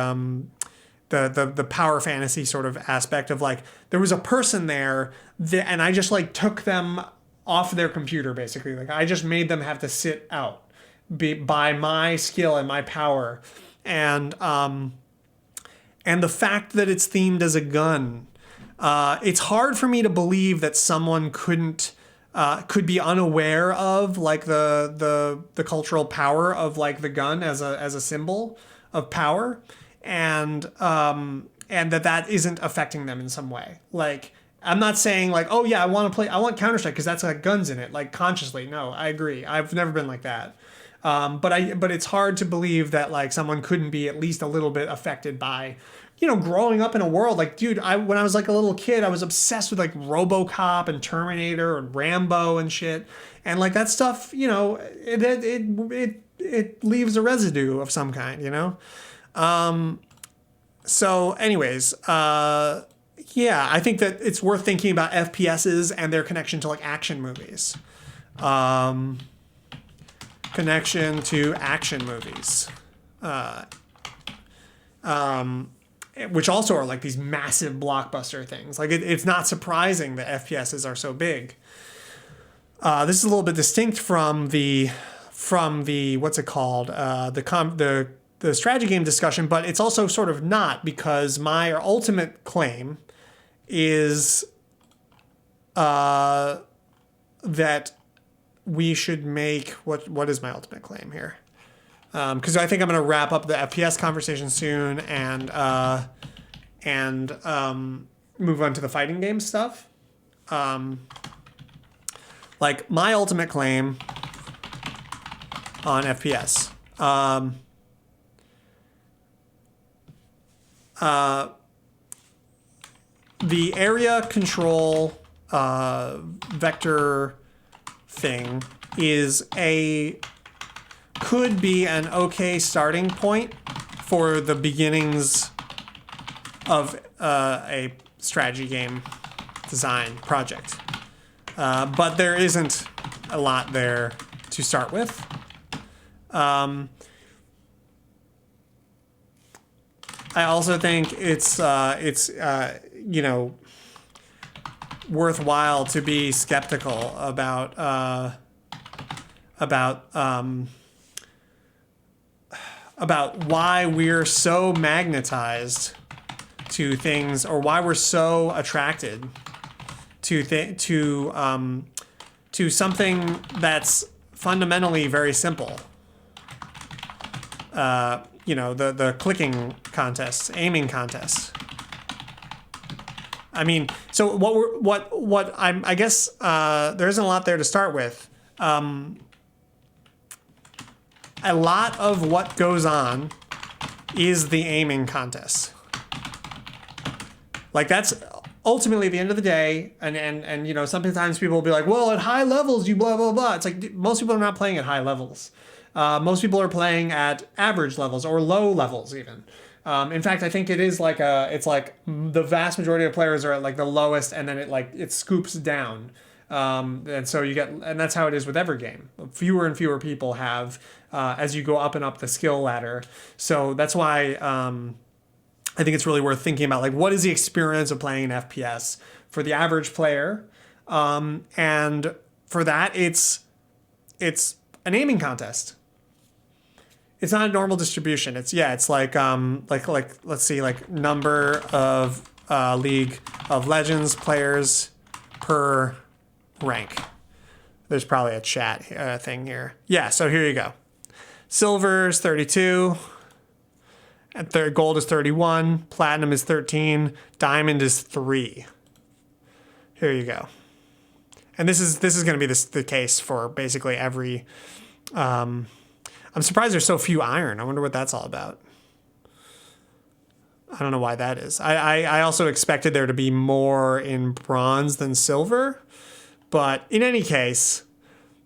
the power fantasy sort of aspect of like there was a person there and I just like took them off their computer basically. Like I just made them have to sit out. By my skill and my power, and the fact that it's themed as a gun, it's hard for me to believe that someone could be unaware of like the cultural power of like the gun as a symbol of power, and that isn't affecting them in some way. Like I'm not saying like, oh yeah, I want Counter-Strike because that's got guns in it. Like consciously, no, I agree. I've never been like that. But it's hard to believe that like someone couldn't be at least a little bit affected by, growing up in a world like, dude, when I was like a little kid, I was obsessed with like RoboCop and Terminator and Rambo and shit, and like that stuff, it leaves a residue of some kind, So, anyways, yeah, I think that it's worth thinking about FPSs and their connection to like action movies. Connection to action movies, which also are like these massive blockbuster things. Like it's not surprising that FPSs are so big. This is a little bit distinct from the what's it called, the strategy game discussion, but it's also sort of not, because my ultimate claim is that we should make what is my ultimate claim here? Because I think I'm going to wrap up the FPS conversation soon and move on to the fighting game stuff. Like my ultimate claim on FPS. The area control vector thing could be an okay starting point for the beginnings of a strategy game design project, but there isn't a lot there to start with. I also think it's you know, worthwhile to be skeptical about why we're so magnetized to things, or why we're so attracted to something that's fundamentally very simple. You know, the clicking contests, aiming contests. I mean, so I guess there isn't a lot there to start with. A lot of what goes on is the aiming contest. Like, that's ultimately the end of the day. And you know, sometimes people will be like, well, at high levels, you blah, blah, blah. It's like, most people are not playing at high levels. Most people are playing at average levels or low levels even. In fact, I think it's like the vast majority of players are at like the lowest, and then it scoops down. And so and that's how it is with every game. Fewer and fewer people have, as you go up and up the skill ladder. So that's why I think it's really worth thinking about, like, what is the experience of playing an FPS for the average player? And for that, it's an aiming contest. It's not a normal distribution. It's like let's see, like number of League of Legends players per rank. There's probably a chat thing here. Yeah, so here you go. Silver is 32. And gold is 31. Platinum is 13. Diamond is 3. Here you go. And this is going to be the case for basically every. I'm surprised there's so few iron. I wonder what that's all about. I don't know why that is. I also expected there to be more in bronze than silver, but in any case,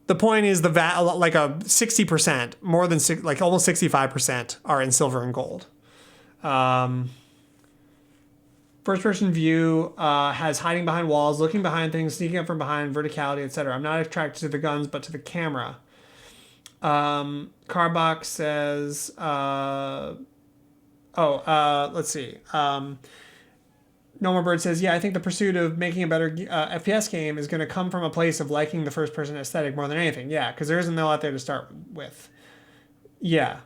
the point is like a 60%, more than like almost 65% are in silver and gold. First person view has hiding behind walls, looking behind things, sneaking up from behind, verticality, etc. I'm not attracted to the guns, but to the camera. Carbach says, let's see. No More Bird says, yeah, I think the pursuit of making a better FPS game is going to come from a place of liking the first person aesthetic more than anything. Yeah, because there isn't a lot there to start with. Yeah.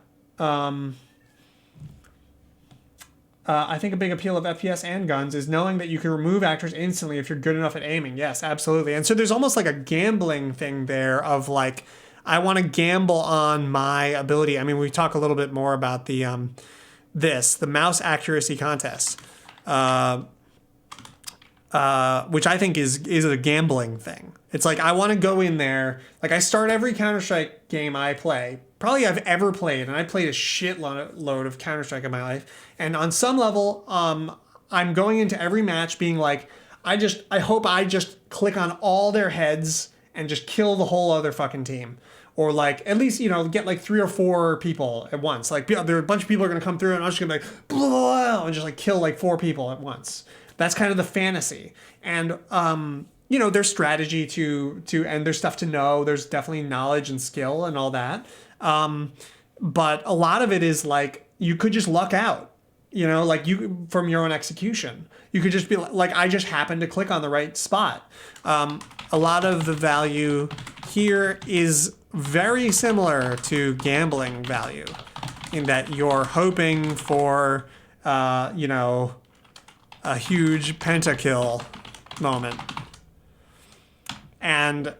I think a big appeal of FPS and guns is knowing that you can remove actors instantly if you're good enough at aiming. Yes, absolutely. And so there's almost like a gambling thing there of like, I want to gamble on my ability. I mean, we talk a little bit more about the mouse accuracy contest, which I think is a gambling thing. It's like, I want to go in there. Like, I start every Counter-Strike game I play, probably I've ever played, and I played a shitload of Counter-Strike in my life. And on some level, I'm going into every match being like, I hope I just click on all their heads and just kill the whole other fucking team. Or like, at least, you know, get like 3 or 4 people at once. Like, there are a bunch of people are going to come through, and I'm just going to be like, blah, blah, blah, and just like kill like 4 people at once. That's kind of the fantasy. And, you know, there's strategy and there's stuff to know. There's definitely knowledge and skill and all that. But a lot of it is like, you could just luck out, you know, like from your own execution. You could just be like, I just happened to click on the right spot. A lot of the value here is very similar to gambling value in that you're hoping for, you know, a huge pentakill moment. And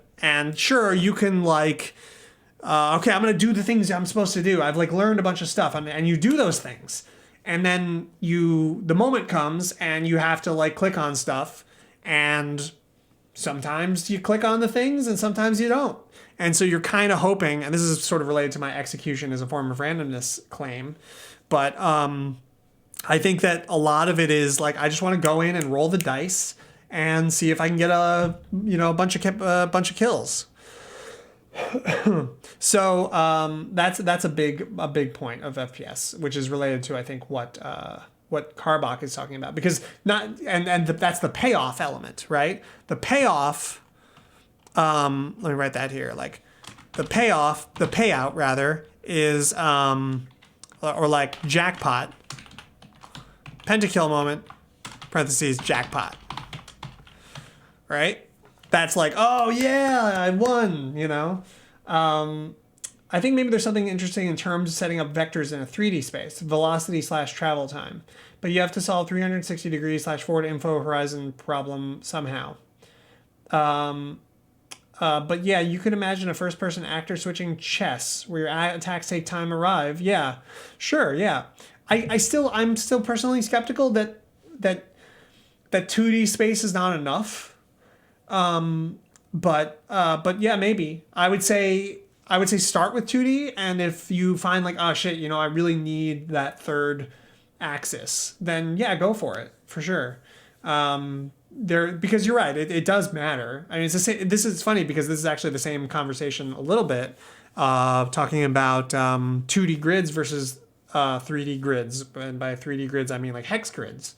sure, you can like, okay, I'm going to do the things I'm supposed to do. I've like learned a bunch of stuff, and you do those things. And then the moment comes and you have to like click on stuff, and sometimes you click on the things and sometimes you don't. And so you're kind of hoping, and this is sort of related to my execution as a form of randomness claim, but I think that a lot of it is like, I just want to go in and roll the dice and see if I can get a bunch of kills. So that's a big point of FPS, which is related to, I think, what Carbach is talking about, because that's the payoff element, right? The payoff let me write that here. Like the payout rather is, or like jackpot, pentakill moment, parentheses, jackpot, right? That's like, oh yeah, I won, you know? I think maybe there's something interesting in terms of setting up vectors in a 3D space, velocity / travel time. But you have to solve 360 degrees / forward info horizon problem somehow. But yeah, you could imagine a first-person actor switching chess where your attacks take time to arrive. Yeah, sure, yeah. I'm still personally skeptical that 2D space is not enough. But yeah, maybe I would say start with 2D, and if you find like, oh shit, I really need that third axis, then yeah, go for it for sure. Because you're right, it does matter. I mean, it's the same. This is funny because this is actually the same conversation a little bit, talking about 2D grids versus 3D grids, and by 3D grids I mean like hex grids,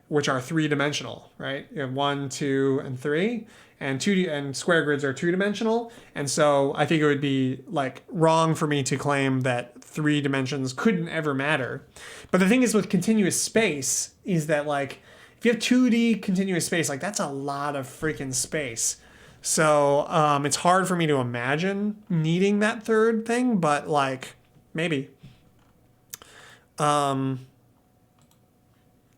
which are 3-dimensional, right? You have 1, 2, and 3, and 2D and square grids are 2-dimensional. And so I think it would be like wrong for me to claim that 3 dimensions couldn't ever matter. But the thing is with continuous space is that like if you have 2D continuous space, like that's a lot of freaking space. So it's hard for me to imagine needing that third thing, but like maybe.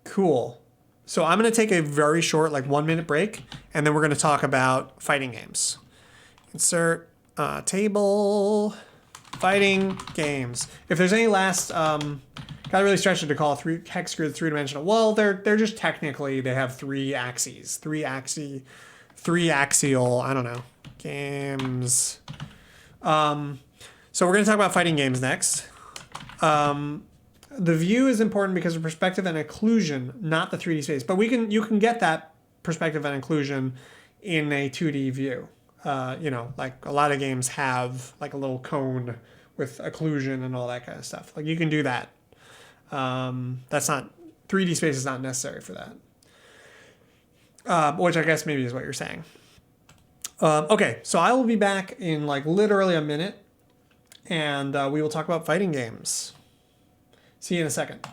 Cool. So I'm going to take a very short, like 1-minute break, and then we're going to talk about fighting games. Insert table, fighting games. If there's any last, gotta really stretch it to call hex grid 3-dimensional. Well, they're just technically, they have 3 axes, 3-axial, I don't know, games. So we're going to talk about fighting games next. The view is important because of perspective and occlusion, not the 3D space. But you can get that perspective and occlusion in a 2D view. Like a lot of games have like a little cone with occlusion and all that kind of stuff. Like you can do that. That's not 3D space is not necessary for that. Which I guess maybe is what you're saying. Okay, so I will be back in like literally a minute, and we will talk about fighting games. See you in a second.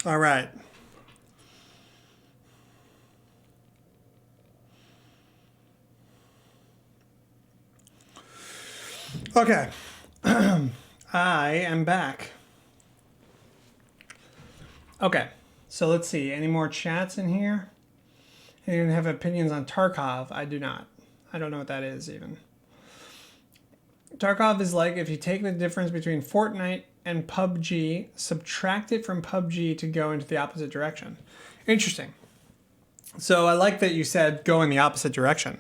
All right. Okay. I am back. Okay. So let's see. Any more chats in here? Anyone have opinions on Tarkov? I do not. I don't know what that is even. Tarkov is like if you take the difference between Fortnite and PUBG, subtract it from PUBG to go into the opposite direction. Interesting. So I like that you said go in the opposite direction,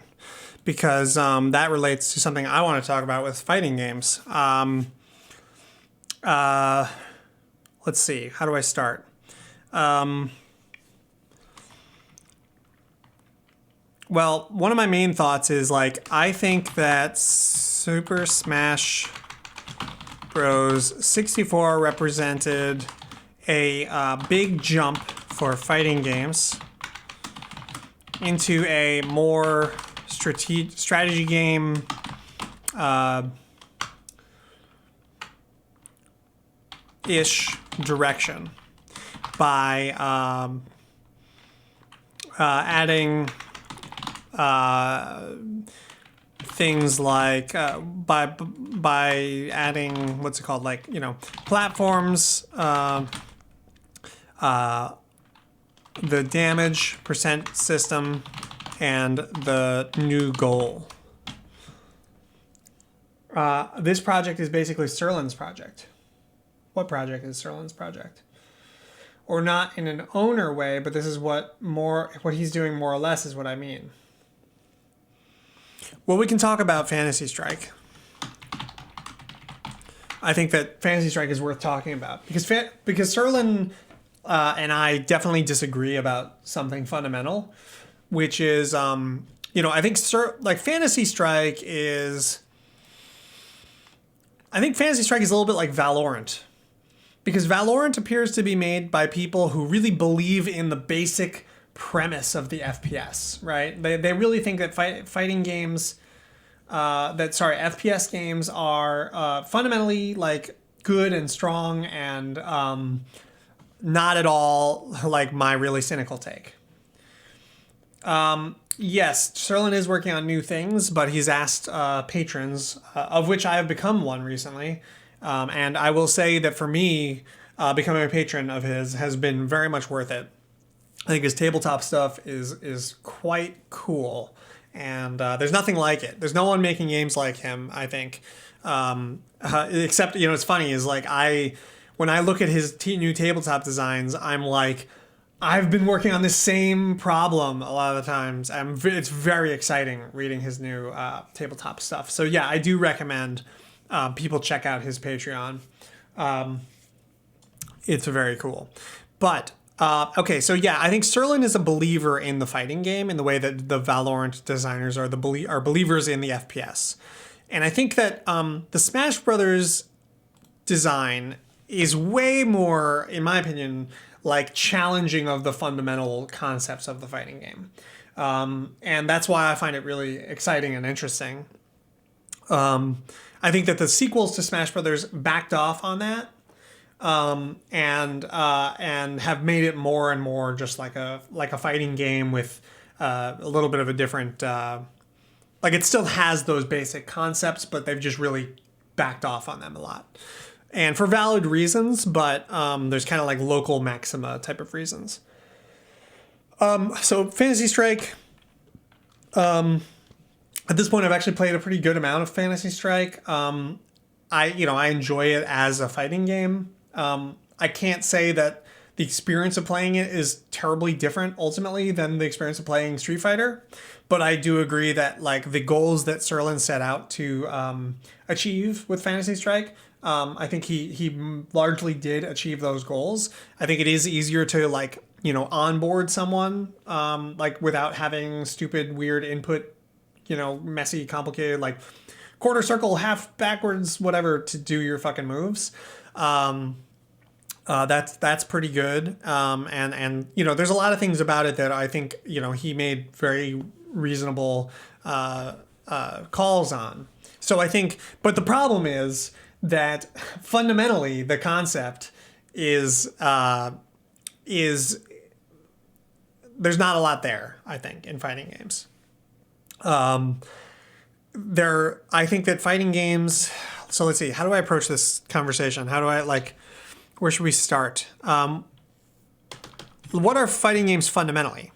because that relates to something I want to talk about with fighting games. Let's see. How do I start? Well, one of my main thoughts is like I think that Super Smash Bros. 64 represented a big jump for fighting games into a more strategy game ish direction by adding things like by adding what's it called, like, you know, platforms, the damage percent system, and the new goal. This project is basically Sterling's project. What project is Sterling's project? Or not in an owner way, but this is what he's doing more or less is what I mean. Well, we can talk about Fantasy Strike. I think that Fantasy Strike is worth talking about because Sterling and I definitely disagree about something fundamental, which is I think Fantasy Strike is a little bit like Valorant. Because Valorant appears to be made by people who really believe in the basic premise of the FPS, right? They really think that fighting games, FPS games are fundamentally like good and strong and not at all like my really cynical take. Yes, Sterling is working on new things, but he's asked patrons, of which I have become one recently. And I will say that for me, becoming a patron of his has been very much worth it. I think his tabletop stuff is quite cool, and there's nothing like it. There's no one making games like him, I think. Except, it's funny is like when I look at his new tabletop designs, I'm like, I've been working on this same problem a lot of the times. It's very exciting reading his new tabletop stuff. So yeah, I do recommend people check out his Patreon. It's very cool. But, okay, so yeah, I think Sterling is a believer in the fighting game in the way that the Valorant designers are believers in the FPS. And I think that the Smash Brothers design is way more, in my opinion, like challenging of the fundamental concepts of the fighting game. And that's why I find it really exciting and interesting. I think that the sequels to Smash Brothers backed off on that, and have made it more and more just like a fighting game with a little bit of a different. It still has those basic concepts, but they've just really backed off on them a lot, and for valid reasons. But there's kind of like local maxima type of reasons. So Fantasy Strike. At this point, I've actually played a pretty good amount of Fantasy Strike. I enjoy it as a fighting game. I can't say that the experience of playing it is terribly different ultimately than the experience of playing Street Fighter, but I do agree that like the goals that Sterling set out to achieve with Fantasy Strike, I think he largely did achieve those goals. I think it is easier to onboard someone without having stupid weird input, messy, complicated, like quarter circle, half backwards, whatever, to do your fucking moves. That's pretty good. And there's a lot of things about it that I think, he made very reasonable calls on. So I think, but the problem is that fundamentally the concept is there's not a lot there, I think, in fighting games. I think that fighting games, so let's see, how do I approach this conversation? How do I, where should we start? What are fighting games fundamentally?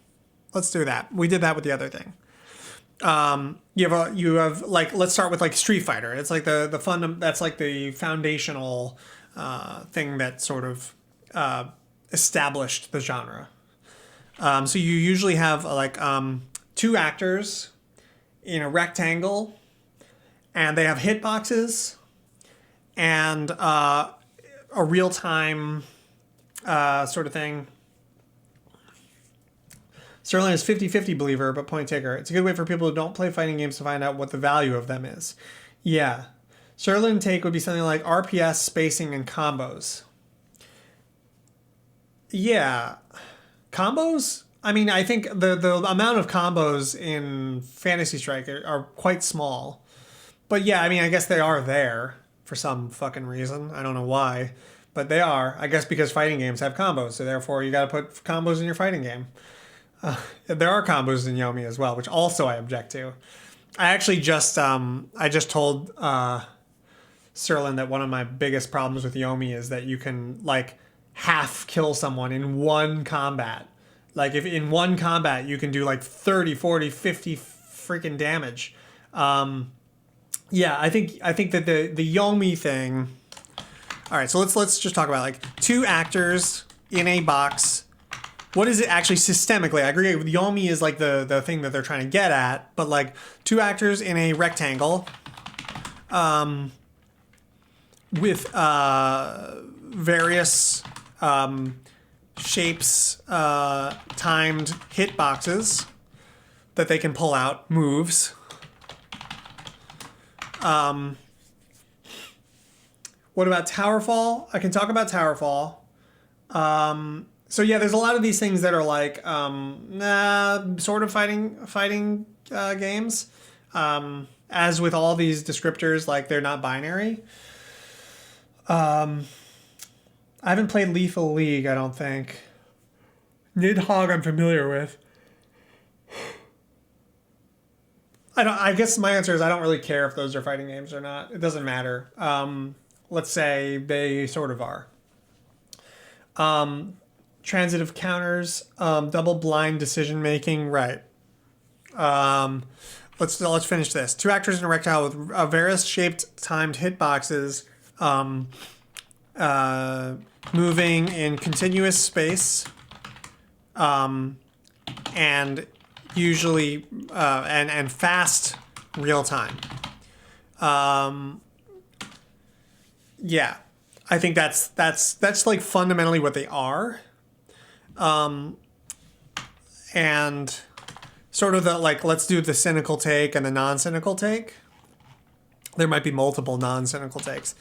Let's do that. We did that with the other thing. You have let's start with Street Fighter. It's like that's like the foundational thing that sort of established the genre. So you usually have two actors in a rectangle, and they have hitboxes and a real-time sort of thing. Sterling is 50-50 believer, but point taker. It's a good way for people who don't play fighting games to find out what the value of them is. Yeah. Sterling take would be something like RPS, spacing, and combos. Yeah. Combos? I mean, I think the amount of combos in Fantasy Strike are quite small. But yeah, I mean, I guess they are there for some fucking reason. I don't know why. But they are. I guess because fighting games have combos. So therefore, you got to put combos in your fighting game. There are combos in Yomi as well, which also I object to. I actually just told Serlin that one of my biggest problems with Yomi is that you can half kill someone in one combat. If in one combat you can do 30, 40, 50 freaking damage. Yeah, I think that the Yomi thing. All right, so let's just talk about two actors in a box. What is it actually systemically? I agree with Yomi is the thing that they're trying to get at, but two actors in a rectangle with various shapes, timed hitboxes that they can pull out, moves. What about Towerfall? I can talk about Towerfall. So yeah, there's a lot of these things that are sort of fighting games. As with all these descriptors, they're not binary. I haven't played Lethal League, I don't think. Nidhogg I'm familiar with. I guess my answer is I don't really care if those are fighting games or not. It doesn't matter. Let's say they sort of are. Transitive counters, double blind decision making, right? Let's finish this. Two actors in a rectangle with various shaped timed hitboxes, moving in continuous space, and usually and fast real time. Yeah, I think that's fundamentally what they are. And sort of let's do the cynical take and the non-cynical take. There might be multiple non-cynical takes.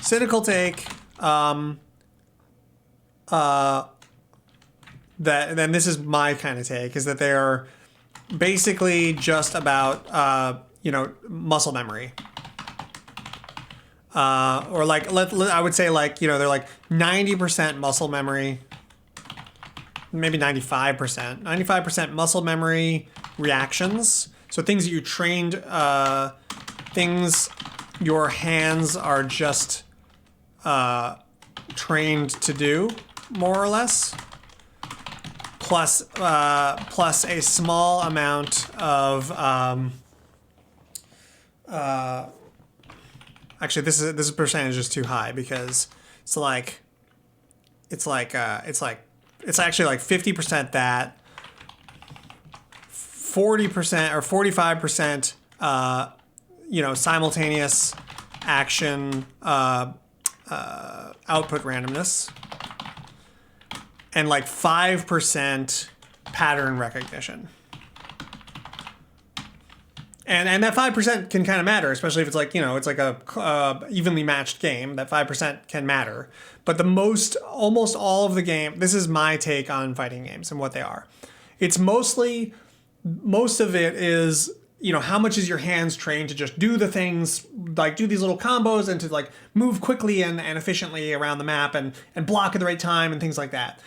Cynical take, then this is my kind of take, is that they are basically just about, muscle memory. Or I would say they're 90% muscle memory, maybe 95% muscle memory reactions. So things that you trained, things your hands are just trained to do, more or less. Plus a small amount of actually this percentage is too high because it's actually 50% that, 40% or 45% simultaneous action output randomness, and 5% pattern recognition. And that 5% can kind of matter, especially if it's it's a evenly matched game. That 5% can matter. But almost all of the game, this is my take on fighting games and what they are. It's most of it is how much is your hands trained to just do the things, like do these little combos and to like move quickly and efficiently around the map and block at the right time and things like that.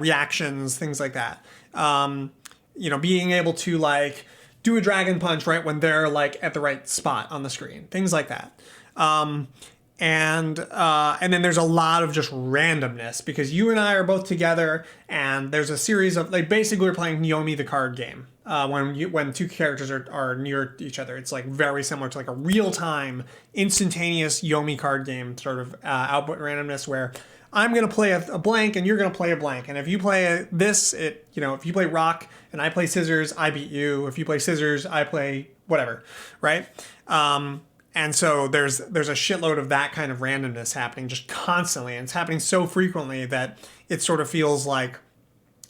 Reactions, things like that. Being able to like do a dragon punch right when they're like at the right spot on the screen, things like that. And then there's a lot of just randomness because you and I are both together, and there's a series of like basically we're playing Yomi the card game. When two characters are near each other, it's like very similar to like a real time, instantaneous Yomi card game sort of output randomness where I'm gonna play a blank and you're gonna play a blank, and if you play if you play rock and I play scissors, I beat you. If you play scissors, I play whatever, right? And so there's a shitload of that kind of randomness happening just constantly, and it's happening so frequently that it sort of feels like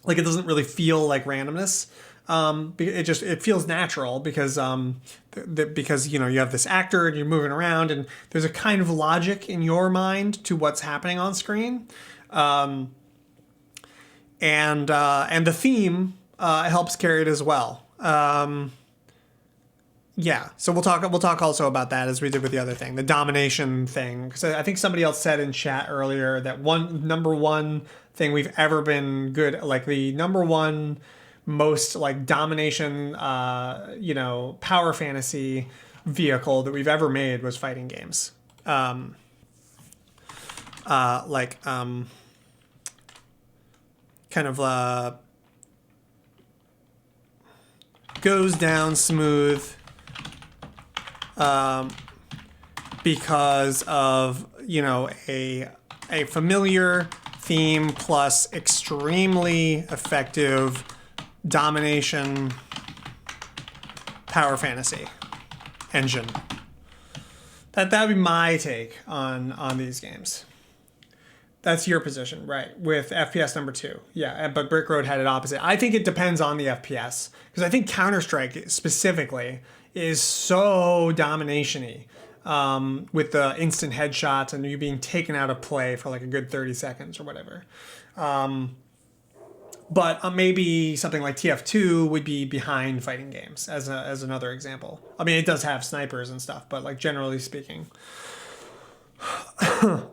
it doesn't really feel like randomness. It feels natural because you have this actor and you're moving around and there's a kind of logic in your mind to what's happening on screen, and the theme helps carry it as well. Yeah, so we'll talk also about that as we did with the other thing, the domination thing. Because I think somebody else said in chat earlier that number one thing we've ever been good, like the number one most like domination, power fantasy vehicle that we've ever made was fighting games. Goes down smooth. Because of a familiar theme plus extremely effective domination power fantasy engine. That would be my take on these games. That's your position, right? With FPS number 2, yeah. But Brick Road had it opposite. I think it depends on the FPS because I think Counter-Strike specifically is so domination-y, with the instant headshots and you being taken out of play for like a good 30 seconds or whatever. But maybe something like TF2 would be behind fighting games as another example. I mean, it does have snipers and stuff, but like generally speaking. So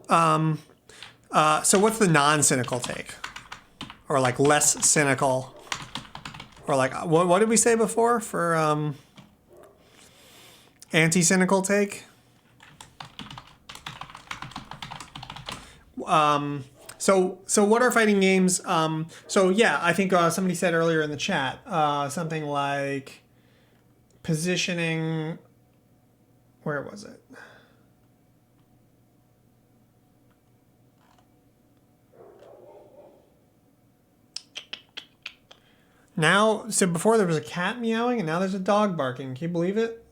what's the non-cynical take? Or like less cynical? Or like, what did we say before for anti-cynical take? So what are fighting games? So yeah, I think somebody said earlier in the chat something like positioning. Where was it? Now, so before there was a cat meowing and now there's a dog barking. Can you believe it?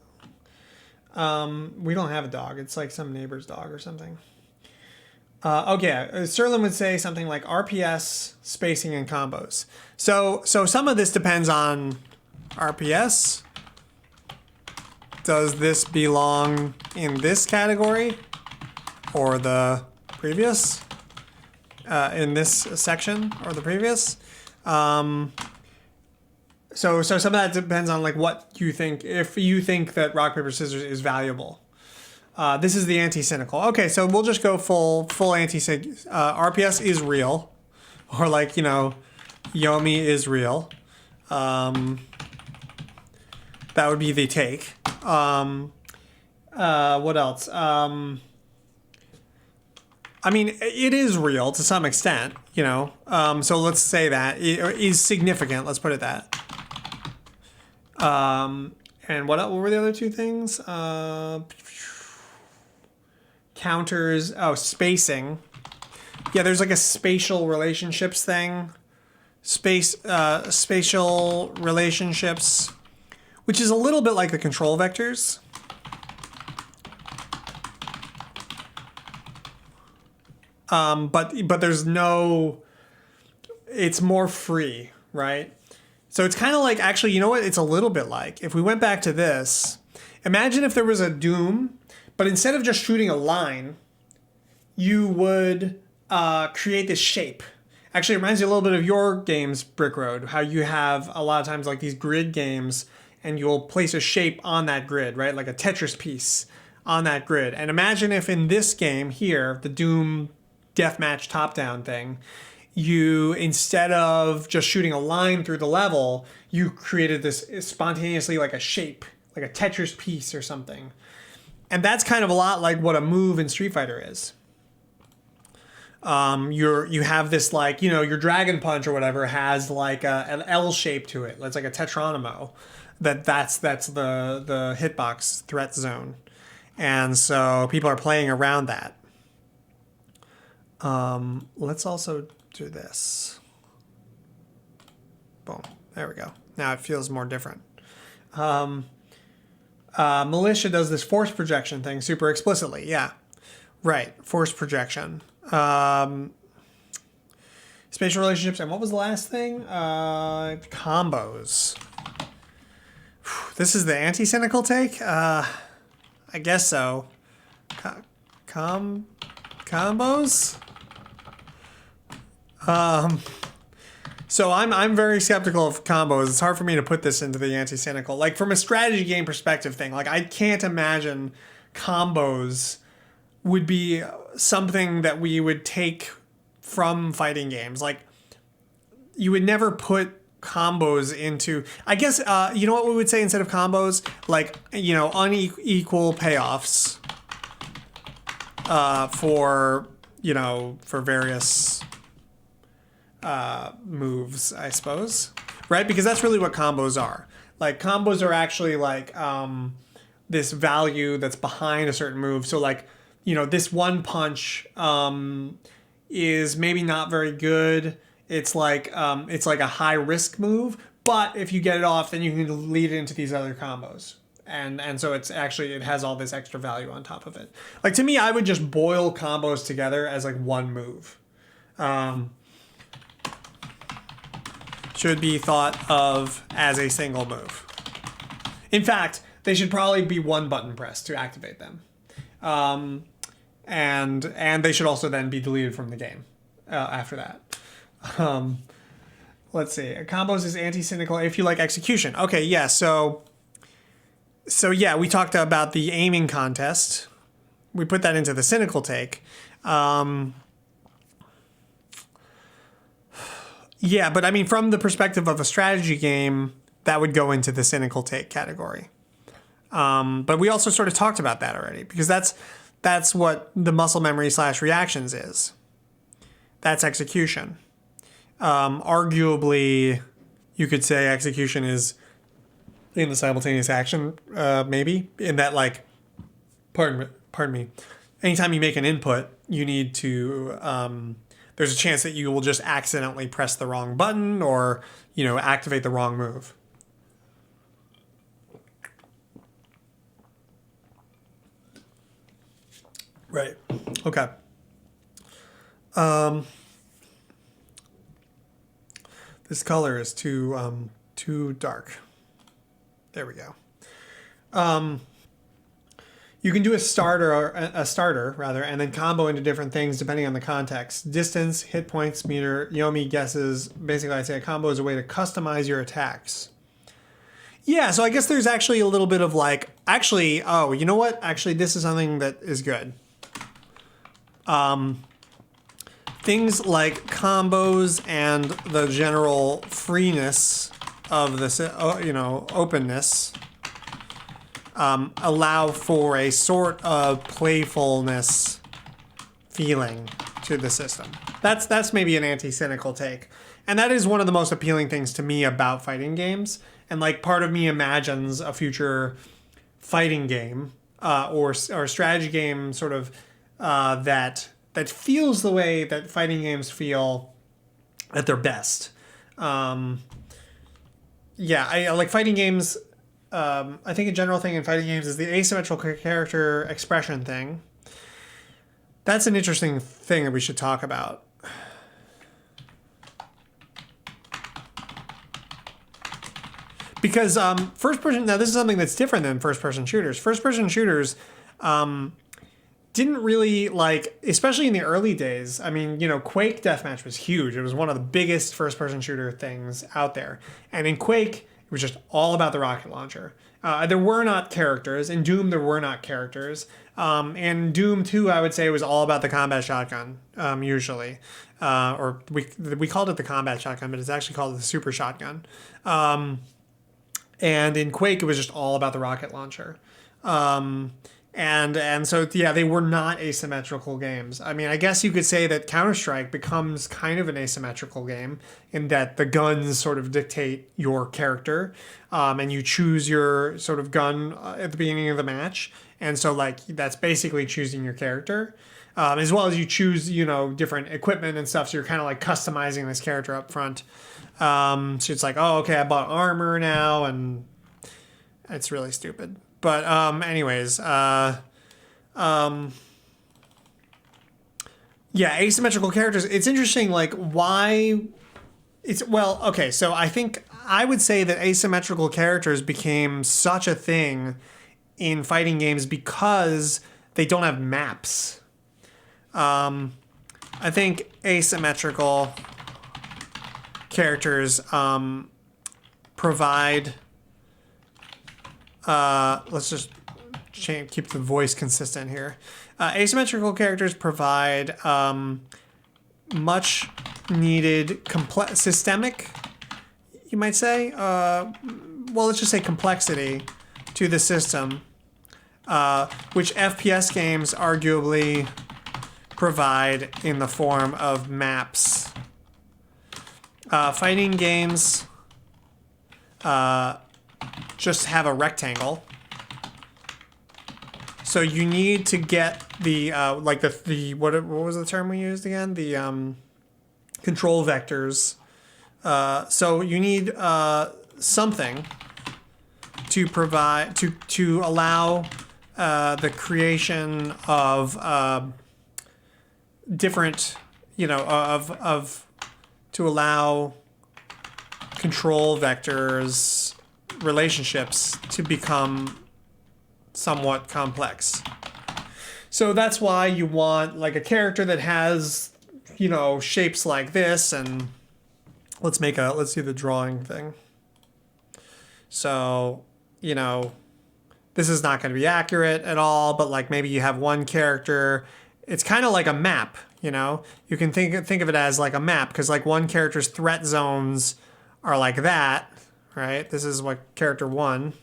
We don't have a dog. It's like some neighbor's dog or something. Okay, Serlin would say something like RPS, spacing, and combos. So some of this depends on RPS. Does this belong in this category or the previous? In this section or the previous? So some of that depends on like what you think. If you think that rock paper scissors is valuable, this is the anti-cynical. Okay, so we'll just go full anti-cynical. RPS is real, or like Yomi is real. That would be the take. What else? I mean, it is real to some extent, so let's say that it is significant. Let's put it that. And what were the other two things? Counters. Oh, spacing. Yeah, there's like a spatial relationships thing. Spatial relationships, which is a little bit like the control vectors. But there's no. It's more free, right? So it's kind of like, actually, you know what? It's a little bit like, if we went back to this, imagine if there was a Doom, but instead of just shooting a line, you would create this shape. Actually, it reminds me a little bit of your games, Brick Road, how you have a lot of times like these grid games, and you'll place a shape on that grid, right? Like a Tetris piece on that grid. And imagine if in this game here, the Doom deathmatch top-down thing, you, instead of just shooting a line through the level, you created this spontaneously like a shape, like a Tetris piece or something. And that's kind of a lot like what a move in Street Fighter is. You have this like, you know, your Dragon Punch or whatever has like an L shape to it. It's like a Tetronimo. That's the hitbox threat zone. And so people are playing around that. Let's also do this. Boom. There we go. Now it feels more different. Militia does this force projection thing super explicitly. Yeah. Right. Force projection. Spatial relationships. And what was the last thing? Combos. This is the anti-cynical take? I guess so. Combos? So I'm very skeptical of combos. It's hard for me to put this into the anti-cynical. Like from a strategy game perspective thing, like I can't imagine combos would be something that we would take from fighting games. Like you would never put combos into, I guess, you know what we would say instead of combos? Like, you know, unequal payoffs for, you know, for various moves, I suppose. Right? Because that's really what combos are. Like combos are actually like this value that's behind a certain move. So like, you know, this one punch is maybe not very good. It's like a high risk move, but if you get it off, then you can lead it into these other combos. And so it's actually, it has all this extra value on top of it. Like to me, I would just boil combos together as like one move. Should be thought of as a single move. In fact, they should probably be one button press to activate them. And they should also then be deleted from the game after that. Let's see. Combos is anti-cynical if you like execution. Okay, yeah. So yeah, we talked about the aiming contest. We put that into the cynical take. Yeah, but I mean, from the perspective of a strategy game, that would go into the cynical take category. But we also sort of talked about that already, because that's what the muscle memory / reactions is. That's execution. Arguably, you could say execution is in the simultaneous action, maybe, in that, like, pardon me, anytime you make an input, you need to, there's a chance that you will just accidentally press the wrong button or, you know, activate the wrong move. Right. Okay. This color is too dark. There we go. You can do a starter, and then combo into different things depending on the context. Distance, hit points, meter, Yomi guesses. Basically, I'd say a combo is a way to customize your attacks. Yeah, so I guess there's actually a little bit of like, actually, oh, you know what? Actually, this is something that is good. Things like combos and the general freeness of this, you know, openness allow for a sort of playfulness feeling to the system. That's maybe an anti-cynical take. And that is one of the most appealing things to me about fighting games. And like part of me imagines a future fighting game or strategy game sort of that feels the way that fighting games feel at their best. Yeah, I like fighting games. I think a general thing in fighting games is the asymmetrical character expression thing. That's an interesting thing that we should talk about. Because first person, now this is something that's different than first person shooters. First person shooters didn't really like, especially in the early days. I mean, you know, Quake Deathmatch was huge. It was one of the biggest first person shooter things out there. And in Quake, It was just all about the rocket launcher. There were not characters. In Doom, there were not characters. And Doom 2, I would say, was all about the combat shotgun, usually. Or we called it the combat shotgun, but it's actually called the super shotgun. And in Quake, it was just all about the rocket launcher. And so, yeah, they were not asymmetrical games. I mean, I guess you could say that Counter-Strike becomes kind of an asymmetrical game in that the guns sort of dictate your character, and you choose your sort of gun at the beginning of the match. And so, like, that's basically choosing your character, as well as you choose, different equipment and stuff. So you're kind of like customizing this character up front. So it's like, oh, okay, I bought armor now, and it's really stupid. But anyways, yeah, asymmetrical characters. It's interesting, like why okay, so I think I would say that asymmetrical characters became such a thing in fighting games because they don't have maps. I think asymmetrical characters provide... let's just keep the voice consistent here. Asymmetrical characters provide much needed systemic, you might say. Well, let's just say complexity to the system, which FPS games arguably provide in the form of maps. Fighting games just have a rectangle. So you need to get the what was the term we used again? The control vectors. So you need something to provide to allow the creation of different, to allow control vectors relationships to become somewhat complex. So that's why you want like a character that has, shapes like this, and let's do the drawing thing. So, this is not going to be accurate at all, but like maybe you have one character, it's kind of like a map, you can think of it as like a map, because like one character's threat zones are like that, right? This is what character 1.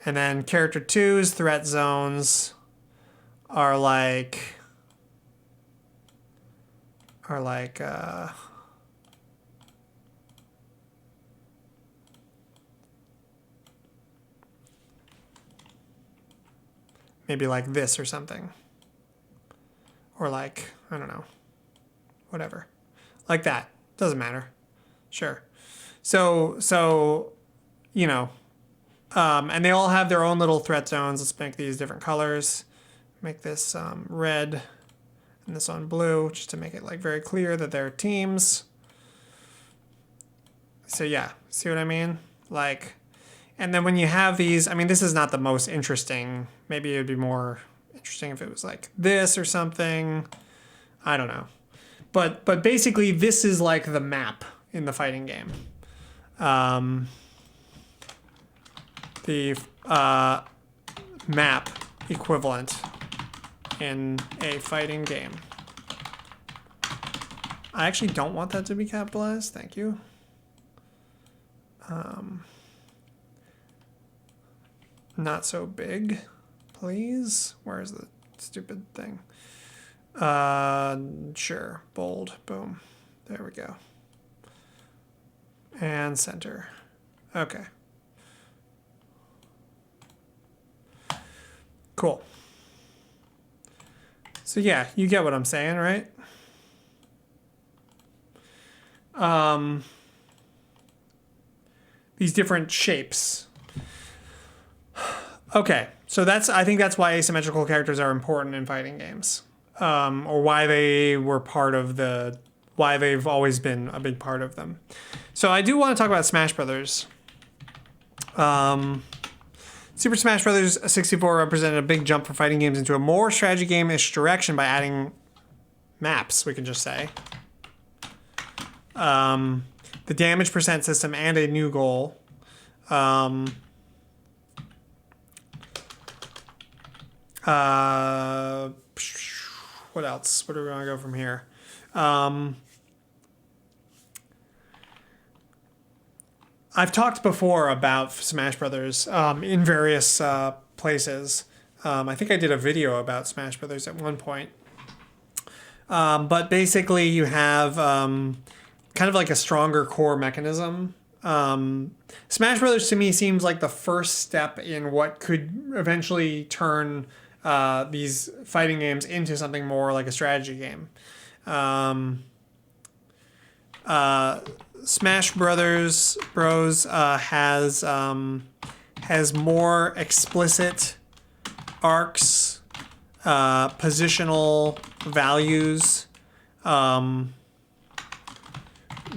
And then character 2's threat zones are like maybe like this or something. Or like, I don't know, whatever. Like that. Doesn't matter. Sure. So and they all have their own little threat zones. Let's make these different colors. Make this red and this one blue, just to make it like very clear that they're teams. So yeah, see what I mean? Like, and then when you have these, I mean, this is not the most interesting. Maybe it would be more interesting if it was like this or something. I don't know. But basically this is like the map in the fighting game. The map equivalent in a fighting game. I actually don't want that to be capitalized. Thank you. Not so big, please. Where's the stupid thing? Sure. Bold. Boom. There we go. And center. Okay. Cool. So yeah, you get what I'm saying, right? These different shapes. Okay, so I think that's why asymmetrical characters are important in fighting games, or why they've always been a big part of them. So I do want to talk about Smash Brothers. Super Smash Bros. 64 represented a big jump for fighting games into a more strategy game-ish direction by adding maps, we can just say. The damage percent system and a new goal. What else? Where do we want to go from here? I've talked before about Smash Brothers in various places. I think I did a video about Smash Brothers at one point. But basically, you have kind of like a stronger core mechanism. Smash Brothers to me seems like the first step in what could eventually turn these fighting games into something more like a strategy game. Smash Brothers Bros has more explicit arcs, positional values,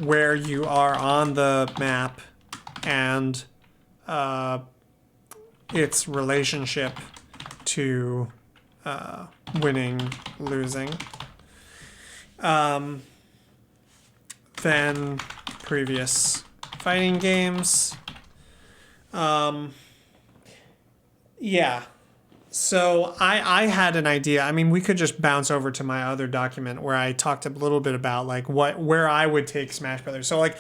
where you are on the map, and its relationship to winning, losing, than previous fighting games. Yeah. So I had an idea. I mean, we could just bounce over to my other document where I talked a little bit about like where I would take Smash Brothers. So like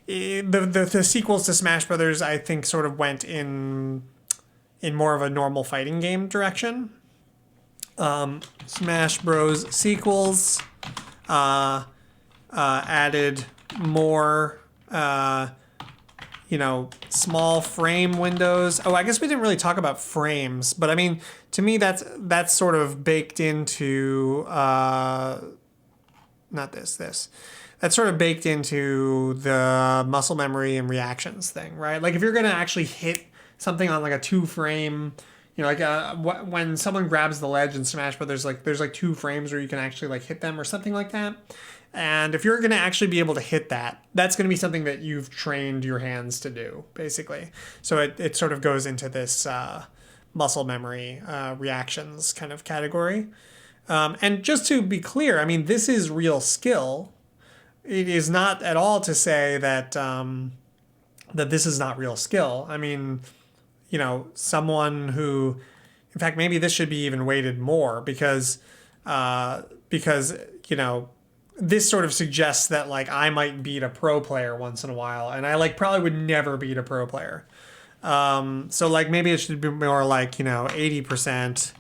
the sequels to Smash Brothers, I think sort of went in more of a normal fighting game direction. Smash Bros sequels added more small frame windows. Oh, I guess we didn't really talk about frames, but I mean, to me, that's sort of baked into not this. That's sort of baked into the muscle memory and reactions thing, right? Like if you're gonna actually hit something on like a 2-frame, when someone grabs the ledge in Smash Brothers, like there's like 2 frames where you can actually like hit them or something like that. And if you're going to actually be able to hit that, that's going to be something that you've trained your hands to do, basically. So it sort of goes into this muscle memory reactions kind of category. And just to be clear, I mean, this is real skill. It is not at all to say that that this is not real skill. I mean, someone who, in fact, maybe this should be even weighted more because this sort of suggests that like I might beat a pro player once in a while, and I like probably would never beat a pro player. So like maybe it should be more like 80%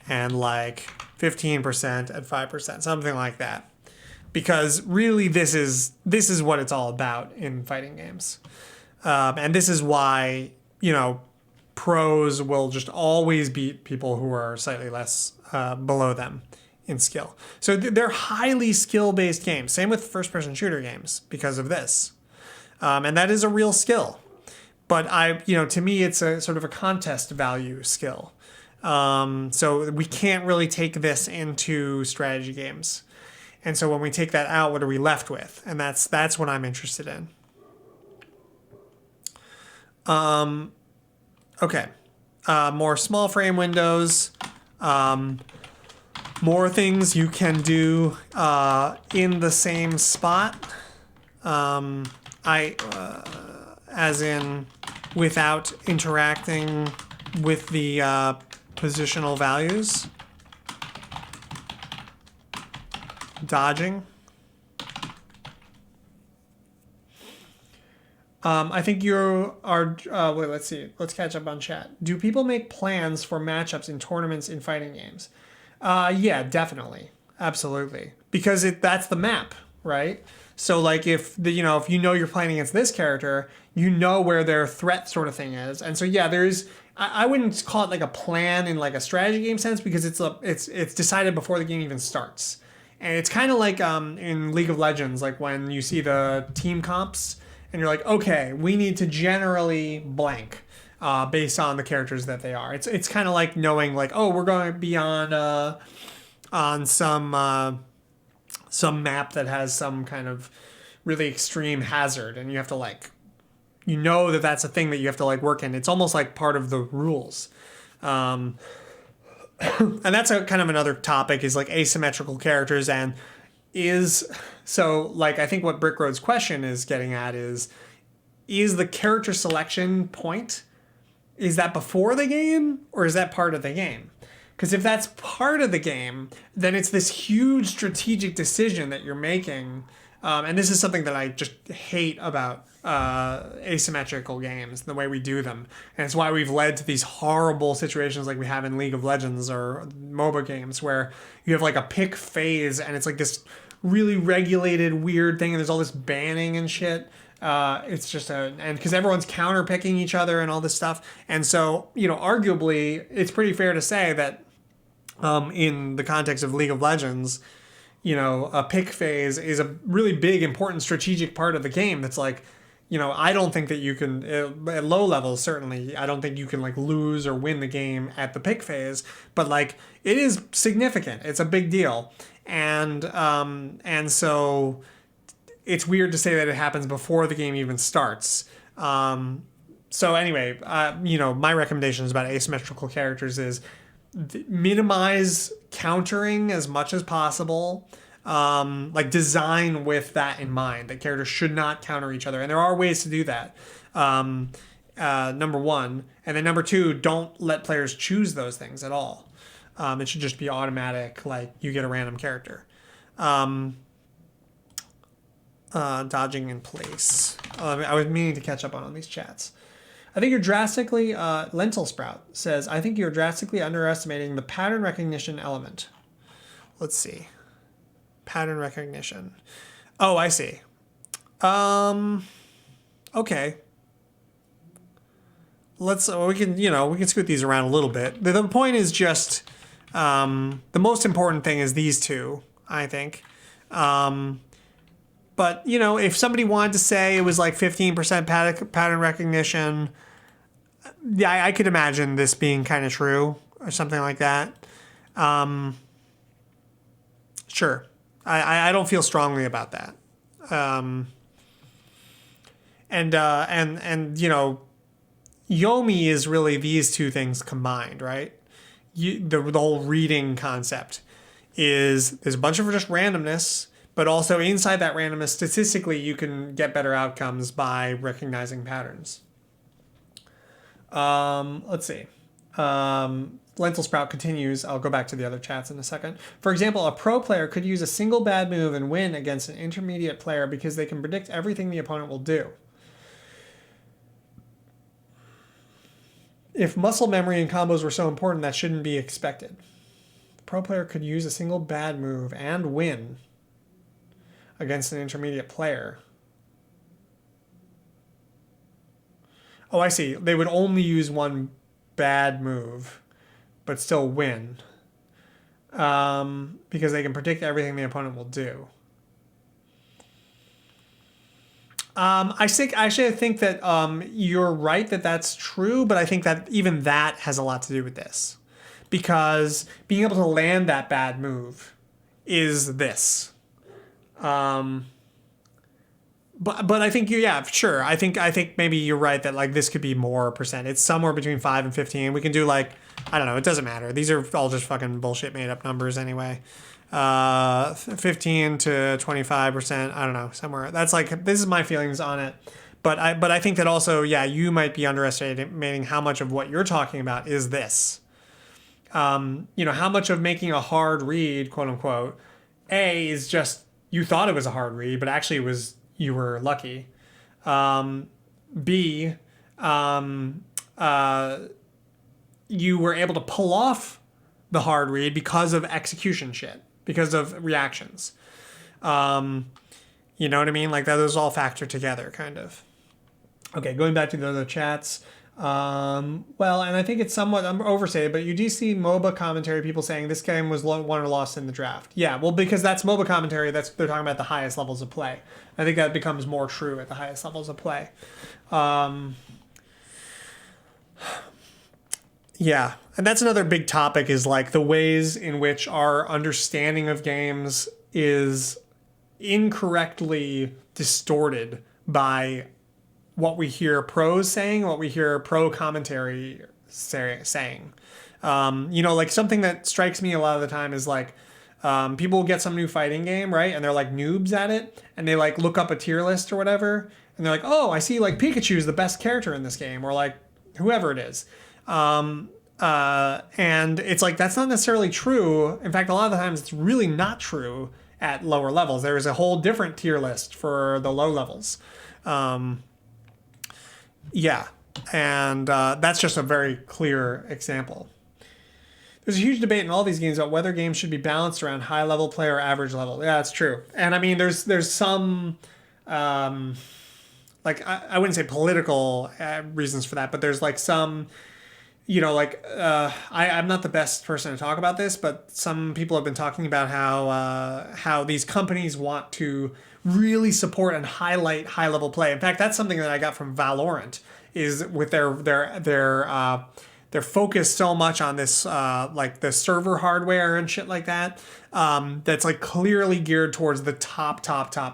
and like 15% at 5%, something like that, because really this is what it's all about in fighting games, and this is why pros will just always beat people who are slightly less below them in skill. So they're highly skill-based games. Same with first-person shooter games because of this. And that is a real skill. But to me, it's a sort of a contest value skill. So we can't really take this into strategy games. And so when we take that out, what are we left with? And that's what I'm interested in. Okay. More small frame windows. More things you can do in the same spot. As in without interacting with the positional values. Dodging. I think you are. Wait, let's see. Let's catch up on chat. Do people make plans for matchups in tournaments in fighting games? Yeah, definitely, absolutely, because that's the map, right? So like if you're playing against this character, where their threat sort of thing is, and so yeah, there's. I wouldn't call it like a plan in like a strategy game sense because it's decided before the game even starts, and it's kind of like in League of Legends, like when you see the team comps and you're like, okay, we need to generally blank. Based on the characters that they are. It's kind of like knowing like, oh, we're going to be on some map that has some kind of really extreme hazard, and you have to like, that's a thing that you have to like work in. It's almost like part of the rules. And that's a kind of another topic is like asymmetrical characters so like I think what Brick Road's question is getting at is is the character selection point, is that before the game or is that part of the game? Because if that's part of the game, then it's this huge strategic decision that you're making. And this is something that I just hate about asymmetrical games, the way we do them. And it's why we've led to these horrible situations like we have in League of Legends or MOBA games where you have like a pick phase and it's like this really regulated weird thing and there's all this banning and shit. It's just and because everyone's counter picking each other and all this stuff. And so, arguably, it's pretty fair to say that in the context of League of Legends, a pick phase is a really big, important strategic part of the game that's like, I don't think that you can, at low levels, certainly, I don't think you can like lose or win the game at the pick phase, but like it is significant. It's a big deal. And so it's weird to say that it happens before the game even starts. So anyway, my recommendations about asymmetrical characters is minimize countering as much as possible. Like design with that in mind, that characters should not counter each other. And there are ways to do that. Number one. And then number two, don't let players choose those things at all. It should just be automatic, like you get a random character. Dodging in place. I was meaning to catch up on these chats. I think you're drastically, Lentil Sprout says, I think you're drastically underestimating the pattern recognition element. Let's see. Pattern recognition. Oh, I see. Okay. We can scoot these around a little bit. The point is just, the most important thing is these two, I think. But, if somebody wanted to say it was like 15% pattern recognition, yeah, I could imagine this being kind of true or something like that. Sure. I don't feel strongly about that. And Yomi is really these two things combined, right? The whole reading concept is there's a bunch of just randomness, but also inside that randomness, statistically, you can get better outcomes by recognizing patterns. Let's see. Lentil Sprout continues. I'll go back to the other chats in a second. For example, a pro player could use a single bad move and win against an intermediate player because they can predict everything the opponent will do. If muscle memory and combos were so important, that shouldn't be expected. The pro player could use a single bad move and win against an intermediate player. Oh, I see. They would only use one bad move, but still win. Because they can predict everything the opponent will do. I think that you're right that that's true, but I think that even that has a lot to do with this. Because being able to land that bad move is this. But I think sure. I think maybe you're right that like this could be more percent. It's somewhere between 5 and 15. We can do like, I don't know, it doesn't matter. These are all just fucking bullshit made up numbers anyway. 15 to 25%, I don't know, somewhere. That's like, this is my feelings on it. But I think that also, you might be underestimating how much of what you're talking about is this. How much of making a hard read, quote unquote, A, is just you thought it was a hard read, but actually it was you were lucky. B, you were able to pull off the hard read because of execution shit, because of reactions. You know what I mean? Like that, those all factor together, kind of. Okay, going back to the other chats. And I think it's somewhat overstated, but you do see MOBA commentary, people saying this game was won or lost in the draft. Yeah, well, because that's MOBA commentary, they're talking about the highest levels of play. I think that becomes more true at the highest levels of play. Yeah, and that's another big topic, is like the ways in which our understanding of games is incorrectly distorted by what we hear pros saying, what we hear pro commentary saying. Like something that strikes me a lot of the time is like, people get some new fighting game, right? And they're like noobs at it, and they like look up a tier list or whatever, and they're like, oh, I see like Pikachu is the best character in this game, or like whoever it is. And it's like, that's not necessarily true. In fact, a lot of the times it's really not true at lower levels. There is a whole different tier list for the low levels. Yeah. And that's just a very clear example. There's a huge debate in all these games about whether games should be balanced around high level play or average level. Yeah, that's true. And I mean, there's some, like, I wouldn't say political reasons for that, but there's like some, you know, like, I'm not the best person to talk about this, but some people have been talking about how these companies want to really support and highlight high level play. In fact, that's something that I got from Valorant, is with they're focused so much on this, like the server hardware and shit like that. That's like clearly geared towards the top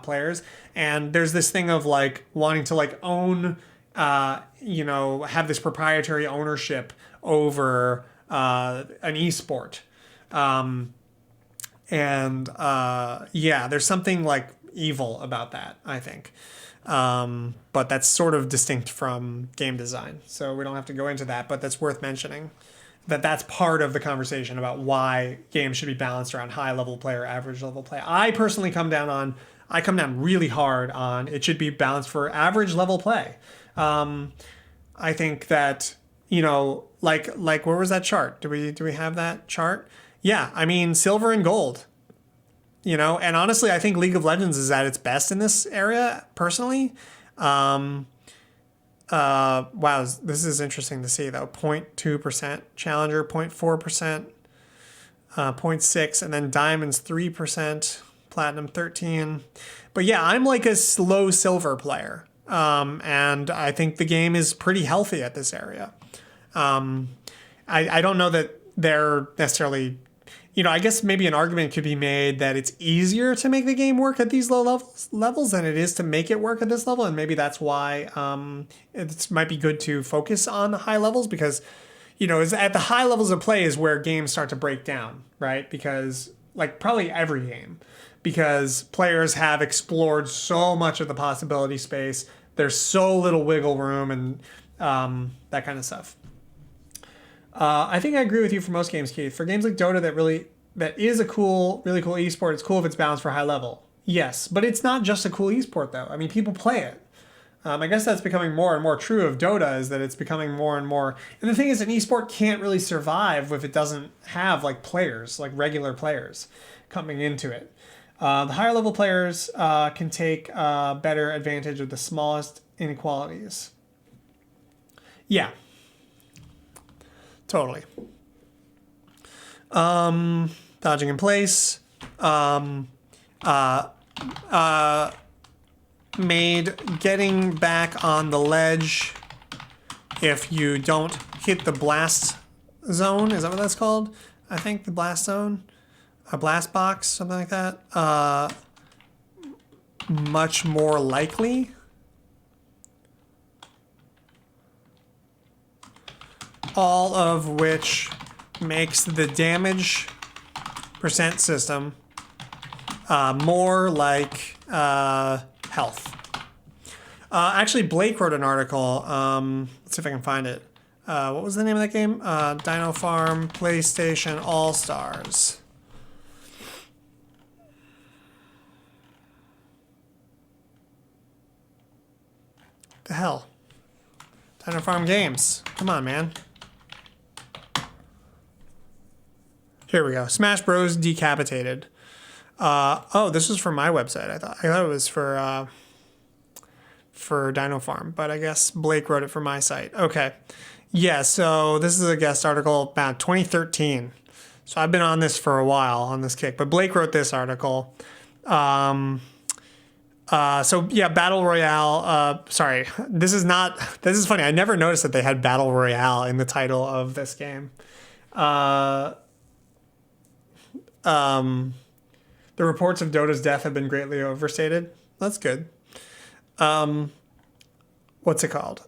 players. And there's this thing of like wanting to like own, you know, have this proprietary ownership over an esport. Yeah, there's something like evil about that, I think. But that's sort of distinct from game design. So we don't have to go into that, but that's worth mentioning. That's part of the conversation about why games should be balanced around high level play or average level play. I personally come down really hard on it should be balanced for average level play. I think that, you know, like where was that chart? Do we have that chart? Yeah, I mean, silver and gold. You know, and honestly, I think League of Legends is at its best in this area, personally. Wow, this is interesting to see, though. 0.2%, Challenger 0.4%, 0.6%, and then Diamonds 3%, Platinum 13%. But yeah, I'm like a low silver player. And I think the game is pretty healthy at this area. I don't know that they're necessarily... You know, I guess maybe an argument could be made that it's easier to make the game work at these low levels than it is to make it work at this level. And maybe that's why it might be good to focus on the high levels, because, you know, at the high levels of play is where games start to break down, right? Because, like, probably every game, because players have explored so much of the possibility space. There's so little wiggle room and that kind of stuff. I think I agree with you for most games, Keith. For games like Dota that is a really cool esport, it's cool if it's balanced for high level. Yes, but it's not just a cool esport, though. I mean, people play it. I guess that's becoming more and more true of Dota, is that it's becoming more and more... And the thing is, an esport can't really survive if it doesn't have, like, players, like regular players coming into it. The higher level players can take better advantage of the smallest inequalities. Yeah. Totally. Dodging in place. Made getting back on the ledge if you don't hit the blast zone. Is that what that's called? I think the blast zone. A blast box, something like that. Much more likely. All of which makes the damage percent system more like health. Actually, Blake wrote an article. Let's see if I can find it. What was the name of that game? Dino Farm PlayStation All-Stars. The hell? Dino Farm Games. Come on, man. Here we go. Smash Bros. Decapitated. Oh, this was for my website. I thought it was for Dino Farm, but I guess Blake wrote it for my site. Okay. Yeah, so this is a guest article about 2013. So I've been on this for a while, on this kick, but Blake wrote this article. So yeah, Battle Royale. Sorry, this is funny. I never noticed that they had Battle Royale in the title of this game. The reports of Dota's death have been greatly overstated. That's good. What's it called?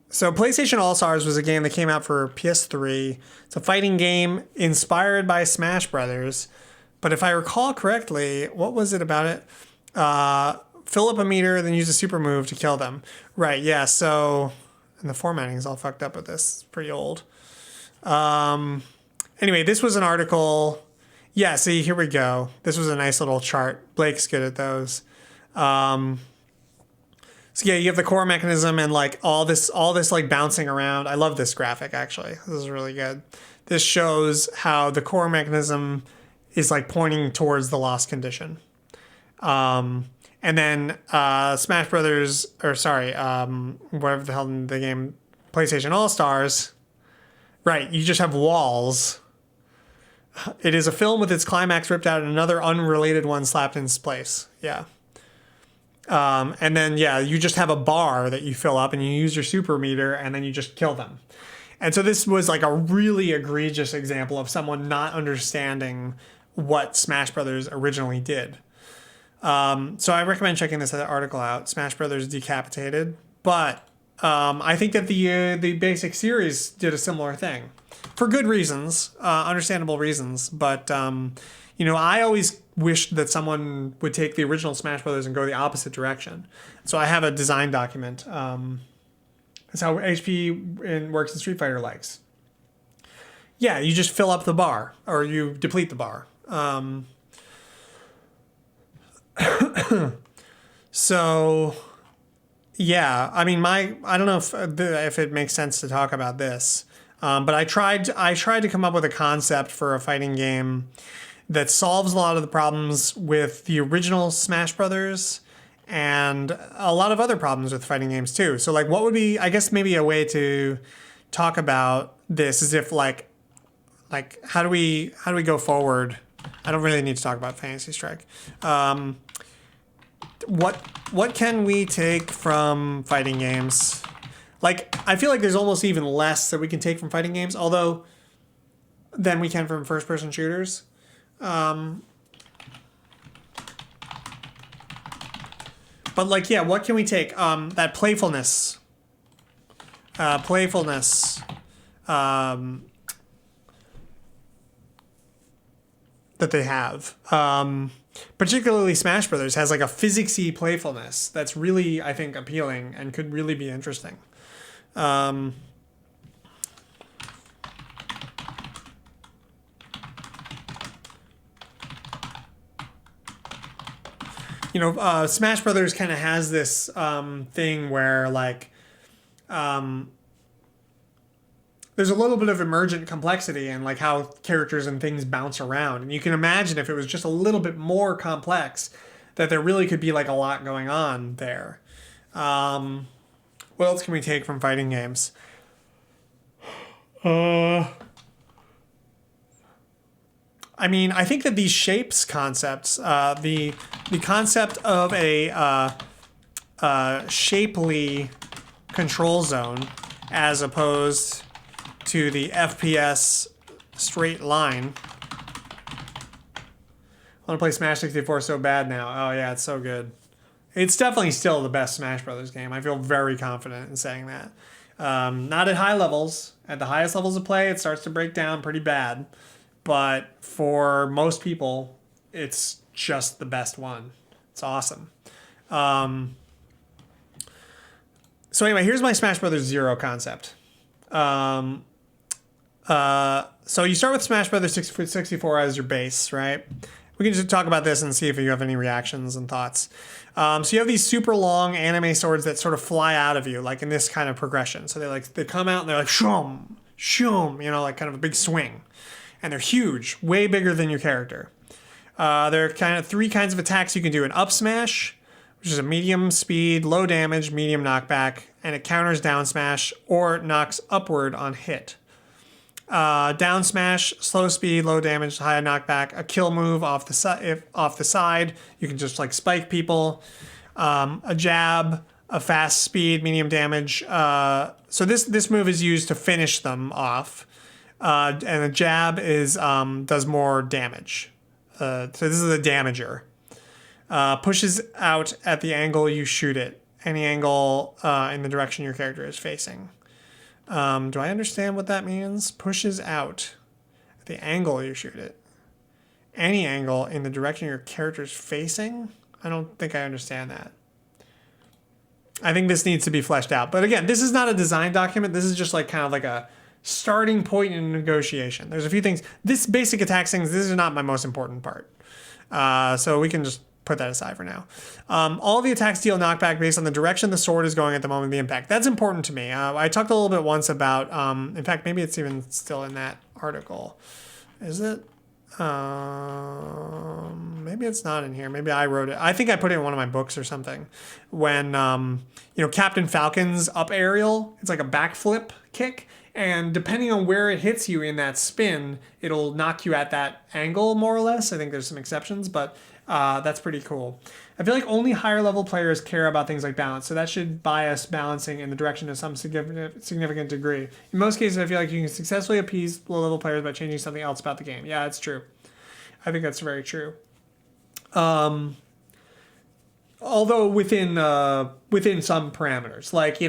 So PlayStation All-Stars was a game that came out for PS3. It's a fighting game inspired by Smash Brothers. But if I recall correctly, what was it about it? fill up a meter, then use a super move to kill them. Right, yeah, so... And the formatting is all fucked up with this. It's pretty old. Anyway, this was an article. Yeah, see, here we go. This was a nice little chart. Blake's good at those. So yeah, you have the core mechanism and like all this like bouncing around. I love this graphic actually. This is really good. This shows how the core mechanism is like pointing towards the lost condition. And then Smash Brothers, or sorry, whatever the hell in the game, PlayStation All-Stars, right, you just have walls. It is a film with its climax ripped out and another unrelated one slapped in its place. Yeah. And then, yeah, you just have a bar that you fill up and you use your super meter and then you just kill them. And so this was like a really egregious example of someone not understanding what Smash Brothers originally did. So I recommend checking this article out, Smash Brothers Decapitated. But I think that the basic series did a similar thing for good reasons, understandable reasons. But, you know, I always wished that someone would take the original Smash Brothers and go the opposite direction. So I have a design document. That's how HP works in Street Fighter likes. Yeah, you just fill up the bar or you deplete the bar. So, yeah, I mean, I don't know if it makes sense to talk about this, but I tried to come up with a concept for a fighting game that solves a lot of the problems with the original Smash Brothers and a lot of other problems with fighting games too. So, like, what would be, I guess, maybe a way to talk about this is if like how do we go forward? I don't really need to talk about Fantasy Strike. What can we take from fighting games? Like, I feel like there's almost even less that we can take from fighting games, although than we can from first-person shooters. But like, yeah, what can we take? That playfulness. That they have. Particularly Smash Brothers has like a physicsy playfulness that's really, I think, appealing and could really be interesting. You know, Smash Brothers kind of has this thing where like there's a little bit of emergent complexity in like how characters and things bounce around. And you can imagine if it was just a little bit more complex, that there really could be like a lot going on there. What else can we take from fighting games? I mean, I think that these shapes concepts, the concept of a shapely control zone as opposed to the FPS straight line. I want to play Smash 64 so bad now. Oh yeah, it's so good. It's definitely still the best Smash Brothers game. I feel very confident in saying that. Not at high levels. At the highest levels of play, it starts to break down pretty bad. But for most people, it's just the best one. It's awesome. So anyway, here's my Smash Brothers Zero concept. So you start with Smash Brothers 64 as your base, right? We can just talk about this and see if you have any reactions and thoughts. So you have these super long anime swords that sort of fly out of you, like in this kind of progression. So they come out and they're like shum, shum, you know, like kind of a big swing. And they're huge, way bigger than your character. There are kind of three kinds of attacks you can do. An up smash, which is a medium speed, low damage, medium knockback, and it counters down smash or it knocks upward on hit. Down smash, slow speed, low damage, high knockback, a kill move off the side. You can just like spike people. A jab, a fast speed, medium damage. So this move is used to finish them off. And a jab is does more damage. So this is a damager. Pushes out at the angle you shoot it. Any angle in the direction your character is facing. Do I understand what that means? Pushes out at the angle you shoot it. Any angle in the direction your character is facing? I don't think I understand that. I think this needs to be fleshed out. But again, this is not a design document. This is just like kind of like a starting point in negotiation. There's a few things. This basic attack things, this is not my most important part. So we can just put that aside for now. All of the attacks deal knockback based on the direction the sword is going at the moment of the impact. That's important to me. I talked a little bit once about, in fact, maybe it's even still in that article. Is it? Maybe it's not in here. Maybe I wrote it. I think I put it in one of my books or something. When, Captain Falcon's up aerial, it's like a backflip kick. And depending on where it hits you in that spin, it'll knock you at that angle, more or less. I think there's some exceptions, but that's pretty cool. I feel like only higher level players care about things like balance, so that should bias balancing in the direction to some significant degree. In most cases, I feel like you can successfully appease low level players by changing something else about the game. Yeah, that's true. I think that's very true. Although within some parameters, like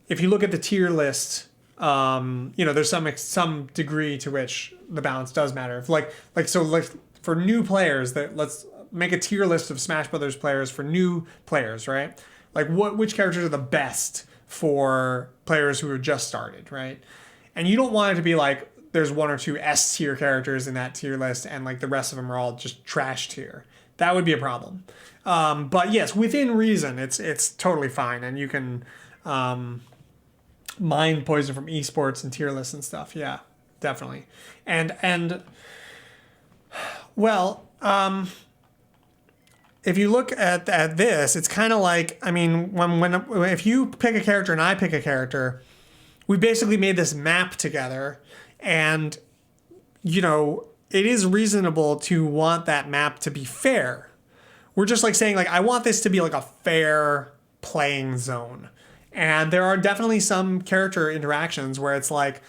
if you look at the tier list, there's some degree to which the balance does matter. If like for new players, let's make a tier list of Smash Brothers players for new players, right? Like which characters are the best for players who have just started, right? And you don't want it to be like there's one or two S tier characters in that tier list and like the rest of them are all just trash tier. That would be a problem. But yes, within reason, it's totally fine, and you can mine poison from esports and tier lists and stuff. Yeah, definitely. And well, if you look at this, it's kind of like, I mean, if you pick a character and I pick a character, we basically made this map together, and it is reasonable to want that map to be fair. We're just like saying, like, I want this to be like a fair playing zone. And there are definitely some character interactions where it's like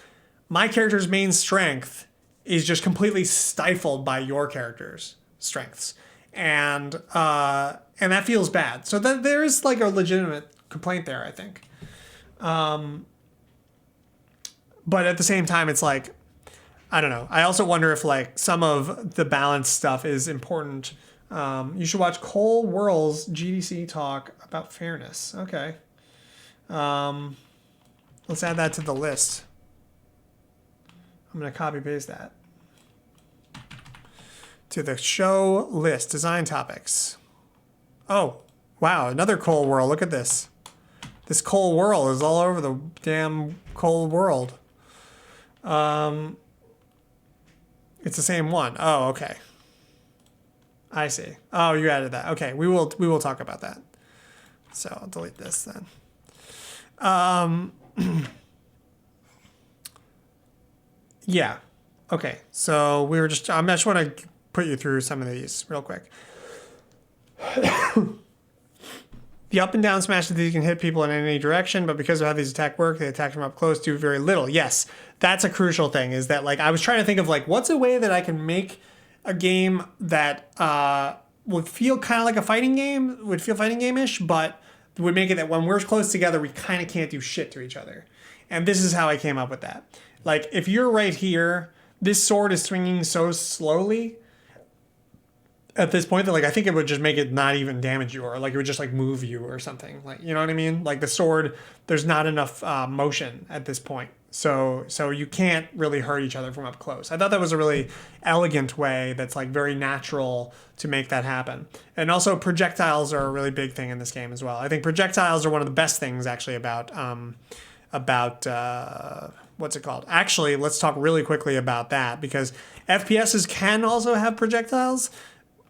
my character's main strength is just completely stifled by your character's strengths. And that feels bad. So there is like a legitimate complaint there, I think. But at the same time, it's like, I don't know. I also wonder if like some of the balance stuff is important. You should watch Cole Whirl's GDC talk about fairness. Okay. Let's add that to the list. I'm going to copy paste that to the show list, design topics. Oh, wow. Another Cole Whirl. Look at this. This Cole Whirl is all over the damn Cole world. It's the same one. Oh, okay. I see. Oh, you added that. Okay, we will talk about that. So I'll delete this then. Yeah. Okay. So I just want to put you through some of these real quick. The up and down smash that these can hit people in any direction, but because of how these attacks work, they attack from up close, do very little. Yes, that's a crucial thing, is that like I was trying to think of like what's a way that I can make a game that would feel kind of like a fighting game, would feel fighting game-ish, but would make it that when we're close together, we kind of can't do shit to each other. And this is how I came up with that. Like if you're right here, this sword is swinging so slowly at this point that like I think it would just make it not even damage you, or like it would just like move you or something, like, you know what I mean? Like the sword, there's not enough motion at this point, so you can't really hurt each other from up close. I thought that was a really elegant way that's like very natural to make that happen. And also projectiles are a really big thing in this game as well. I think projectiles are one of the best things actually about what's it called? Actually, let's talk really quickly about that, because FPSs can also have projectiles.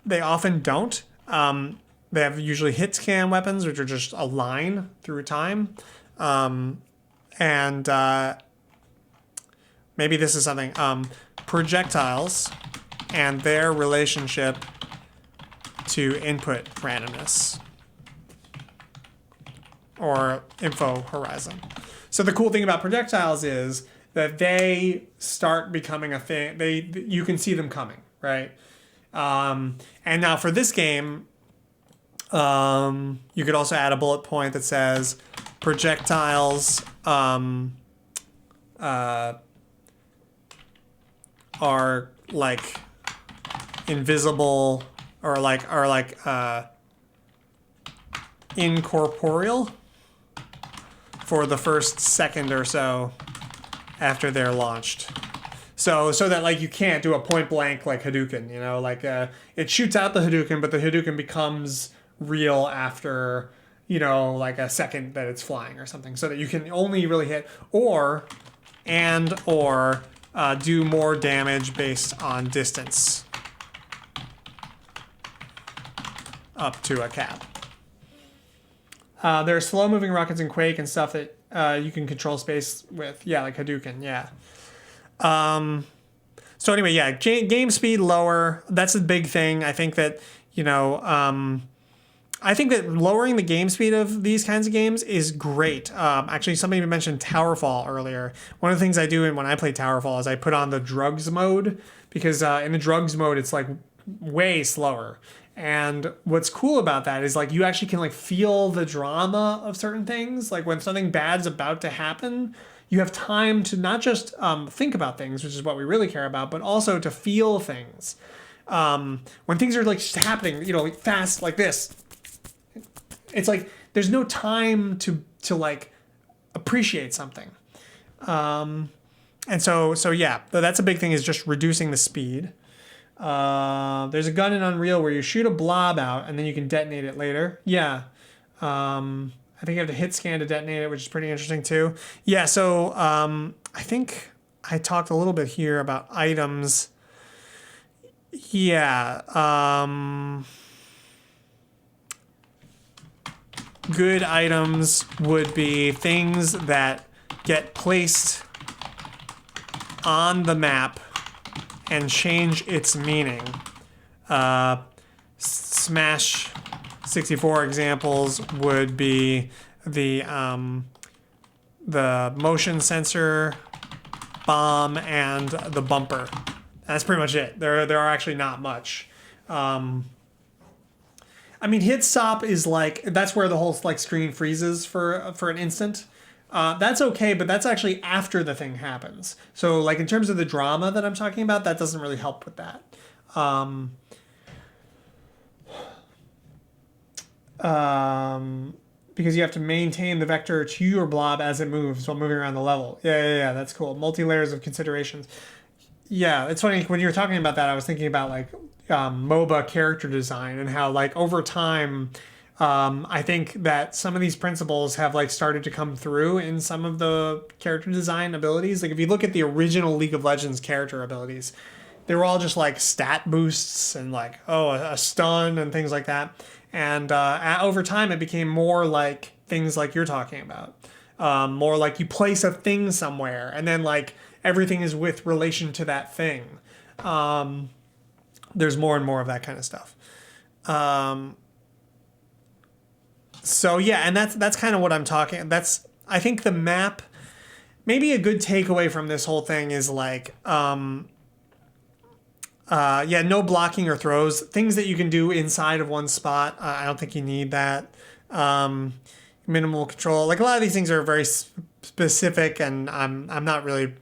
They often don't. They have usually hit scan weapons, which are just a line through time. And maybe this is something. Projectiles and their relationship to input randomness or info horizon. So the cool thing about projectiles is that they start becoming a thing. You can see them coming, right? And now for this game, you could also add a bullet point that says projectiles are like invisible, or incorporeal for the first second or so after they're launched. So that like you can't do a point blank like Hadouken, you know, like it shoots out the Hadouken, but the Hadouken becomes real after, you know, like a second that it's flying or something, so that you can only really hit or do more damage based on distance up to a cap. There are slow-moving rockets in Quake and stuff that you can control space with. Yeah, like Hadouken, yeah. So anyway, yeah, game speed lower. That's a big thing. I think that, you know, I think that lowering the game speed of these kinds of games is great. Actually, somebody mentioned Towerfall earlier. One of the things I do when I play Towerfall is I put on the drugs mode, because in the drugs mode, it's like way slower. And what's cool about that is like you actually can like feel the drama of certain things. Like when something bad's about to happen, you have time to not just think about things, which is what we really care about, but also to feel things. When things are like just happening, you know, like fast like this, it's like there's no time to like appreciate something. And so yeah, that's a big thing, is just reducing the speed. There's a gun in Unreal where you shoot a blob out and then you can detonate it later. Yeah. I think you have to hit scan to detonate it, which is pretty interesting too. Yeah, so I think I talked a little bit here about items. Yeah. Good items would be things that get placed on the map and change its meaning. Smash 64 examples would be the motion sensor, bomb, and the bumper. That's pretty much it. There are actually not much. I mean, hit stop is like, that's where the whole like screen freezes for an instant. That's okay, but that's actually after the thing happens. So like in terms of the drama that I'm talking about, that doesn't really help with that. Because you have to maintain the vector to your blob as it moves while moving around the level. Yeah, that's cool. Multi-layers of considerations. Yeah, it's funny, when you were talking about that, I was thinking about like MOBA character design and how like over time, I think that some of these principles have like started to come through in some of the character design abilities. Like if you look at the original League of Legends character abilities, they were all just like stat boosts and like, a stun and things like that. And over time, it became more like things like you're talking about. More like you place a thing somewhere and then like everything is with relation to that thing. There's more and more of that kind of stuff. So yeah, and that's kind of what I'm talking. I think the map, maybe a good takeaway from this whole thing is like, no blocking or throws. Things that you can do inside of one spot. I don't think you need that. Minimal control. Like a lot of these things are very specific, and I'm not really.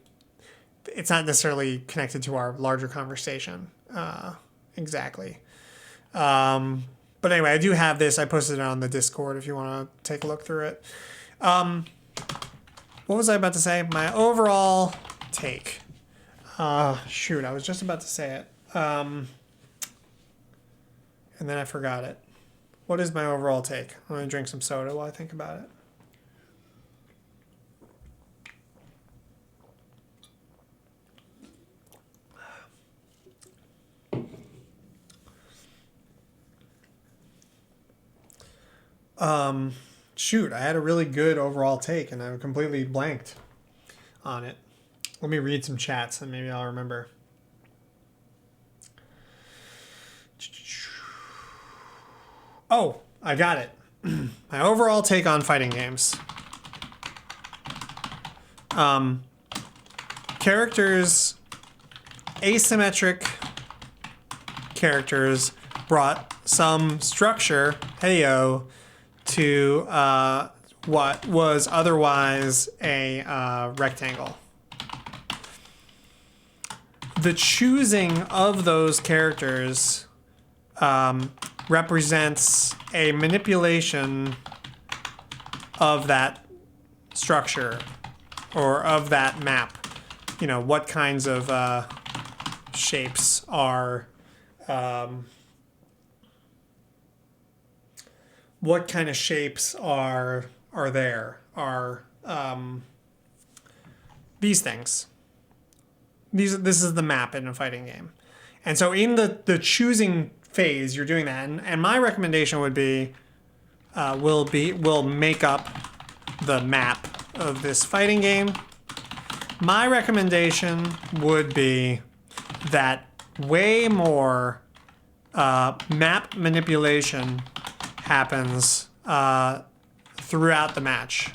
It's not necessarily connected to our larger conversation. Exactly. But anyway, I do have this. I posted it on the Discord if you want to take a look through it. What was I about to say? My overall take. Shoot, I was just about to say it. And then I forgot it. What is my overall take? I'm going to drink some soda while I think about it. Shoot, I had a really good overall take and I completely blanked on it. Let me read some chats and maybe I'll remember. Oh, I got it. My overall take on fighting games. Characters, asymmetric characters brought some structure, heyo, to what was otherwise a rectangle. The choosing of those characters represents a manipulation of that structure or of that map. You know, what kinds of shapes are what kind of shapes are there? Are these things. This is the map in a fighting game. And so in the choosing phase, you're doing that. And my recommendation would be, we'll make up the map of this fighting game. My recommendation would be that way more map manipulation happens throughout the match.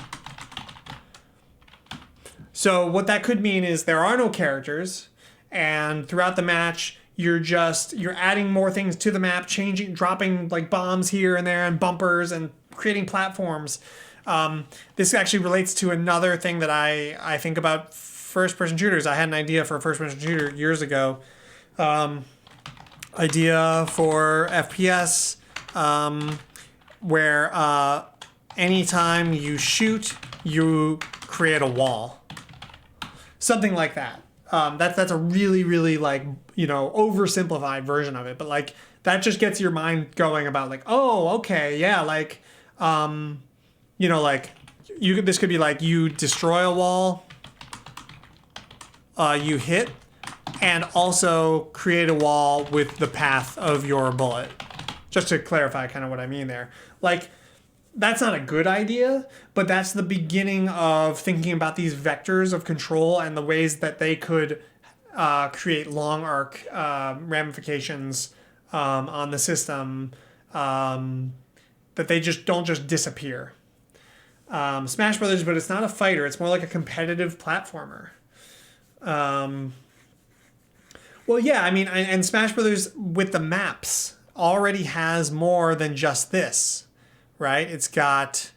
So what that could mean is there are no characters, and throughout the match you're adding more things to the map, dropping like bombs here and there and bumpers and creating platforms. This actually relates to another thing that I think about first-person shooters. I had an idea for a first-person shooter years ago. Idea for FPS, where anytime you shoot, you create a wall. Something like that. That's a really, really oversimplified version of it, but like that just gets your mind going about like, oh, okay, yeah, like, this could be like you destroy a wall, you hit, and also create a wall with the path of your bullet. Just to clarify kind of what I mean there. Like, that's not a good idea, but that's the beginning of thinking about these vectors of control and the ways that they could create long arc ramifications on the system, that they just don't just disappear. Smash Brothers, but it's not a fighter. It's more like a competitive platformer. Well, yeah, I mean, and Smash Brothers with the maps already has more than just this, right? It's got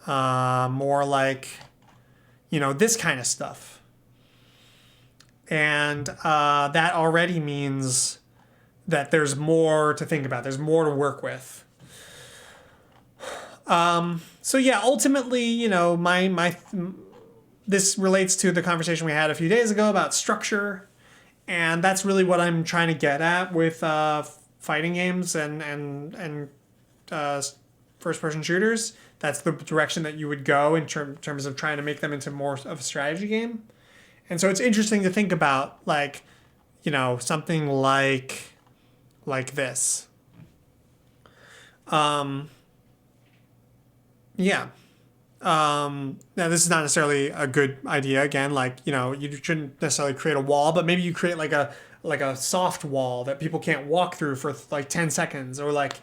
more like, this kind of stuff. And that already means that there's more to think about. There's more to work with. So yeah, ultimately, this relates to the conversation we had a few days ago about structure. And that's really what I'm trying to get at with fighting games and first-person shooters. That's the direction that you would go in terms of trying to make them into more of a strategy game. And so it's interesting to think about, like, something like this. Yeah. Now, this is not necessarily a good idea. Again, like, you shouldn't necessarily create a wall, but maybe you create like a soft wall that people can't walk through for like 10 seconds, or like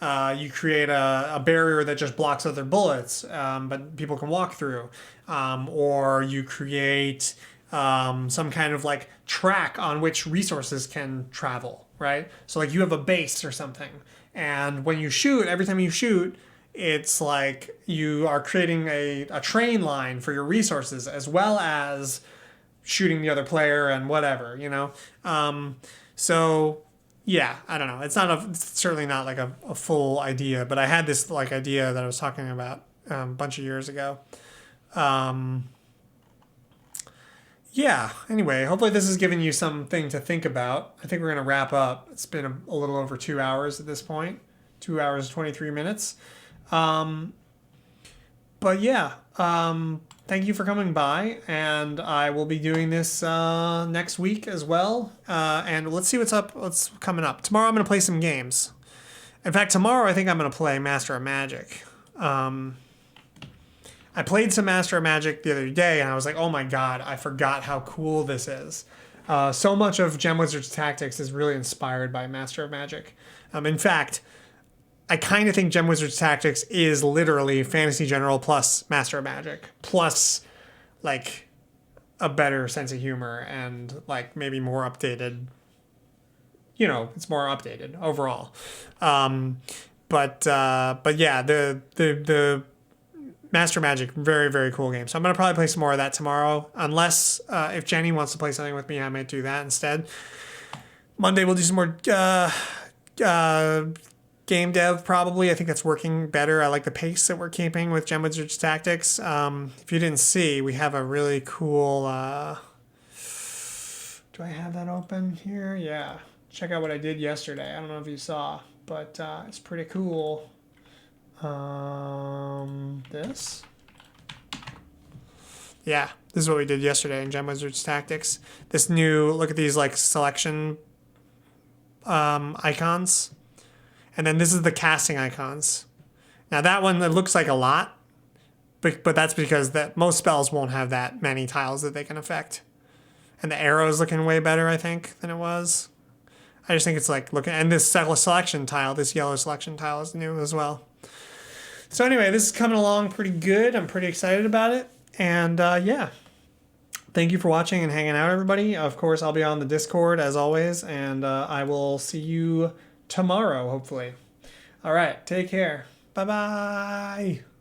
you create a barrier that just blocks other bullets, but people can walk through, or you create some kind of like track on which resources can travel, right? So like you have a base or something, and when you shoot, every time you shoot, it's like you are creating a train line for your resources as well as shooting the other player and whatever, So yeah, I don't know. It's certainly not like a full idea, but I had this like idea that I was talking about a bunch of years ago. Yeah, anyway, hopefully this has given you something to think about. I think we're going to wrap up. It's been a little over 2 hours at this point. 2 hours, 23 minutes. But yeah, thank you for coming by, and I will be doing this next week as well. And let's see what's coming up. Tomorrow I'm going to play some games. In fact, tomorrow I think I'm going to play Master of Magic. I played some Master of Magic the other day, and I was like, oh my god, I forgot how cool this is. So much of Gem Wizard's Tactics is really inspired by Master of Magic. In fact, I kind of think Gem Wizard's Tactics is literally Fantasy General plus Master of Magic, plus like a better sense of humor and like maybe more updated. It's more updated overall. But yeah, the Master Magic, very, very cool game. So I'm going to probably play some more of that tomorrow. Unless if Jenny wants to play something with me, I might do that instead. Monday we'll do some more game dev probably. I think that's working better. I like the pace that we're keeping with Gem Wizard's Tactics. If you didn't see, we have a really cool... do I have that open here? Yeah. Check out what I did yesterday. I don't know if you saw, but it's pretty cool. This? Yeah, this is what we did yesterday in Gem Wizard's Tactics. This new, look at these like selection icons. And then this is the casting icons. Now that one, it looks like a lot, but that's because that most spells won't have that many tiles that they can affect. And the arrow's looking way better, I think, than it was. I just think it's like looking, and this selection tile, this yellow selection tile is new as well. So anyway, this is coming along pretty good. I'm pretty excited about it. And yeah, thank you for watching and hanging out, everybody. Of course, I'll be on the Discord as always, and I will see you tomorrow, hopefully. All right, take care. Bye-bye.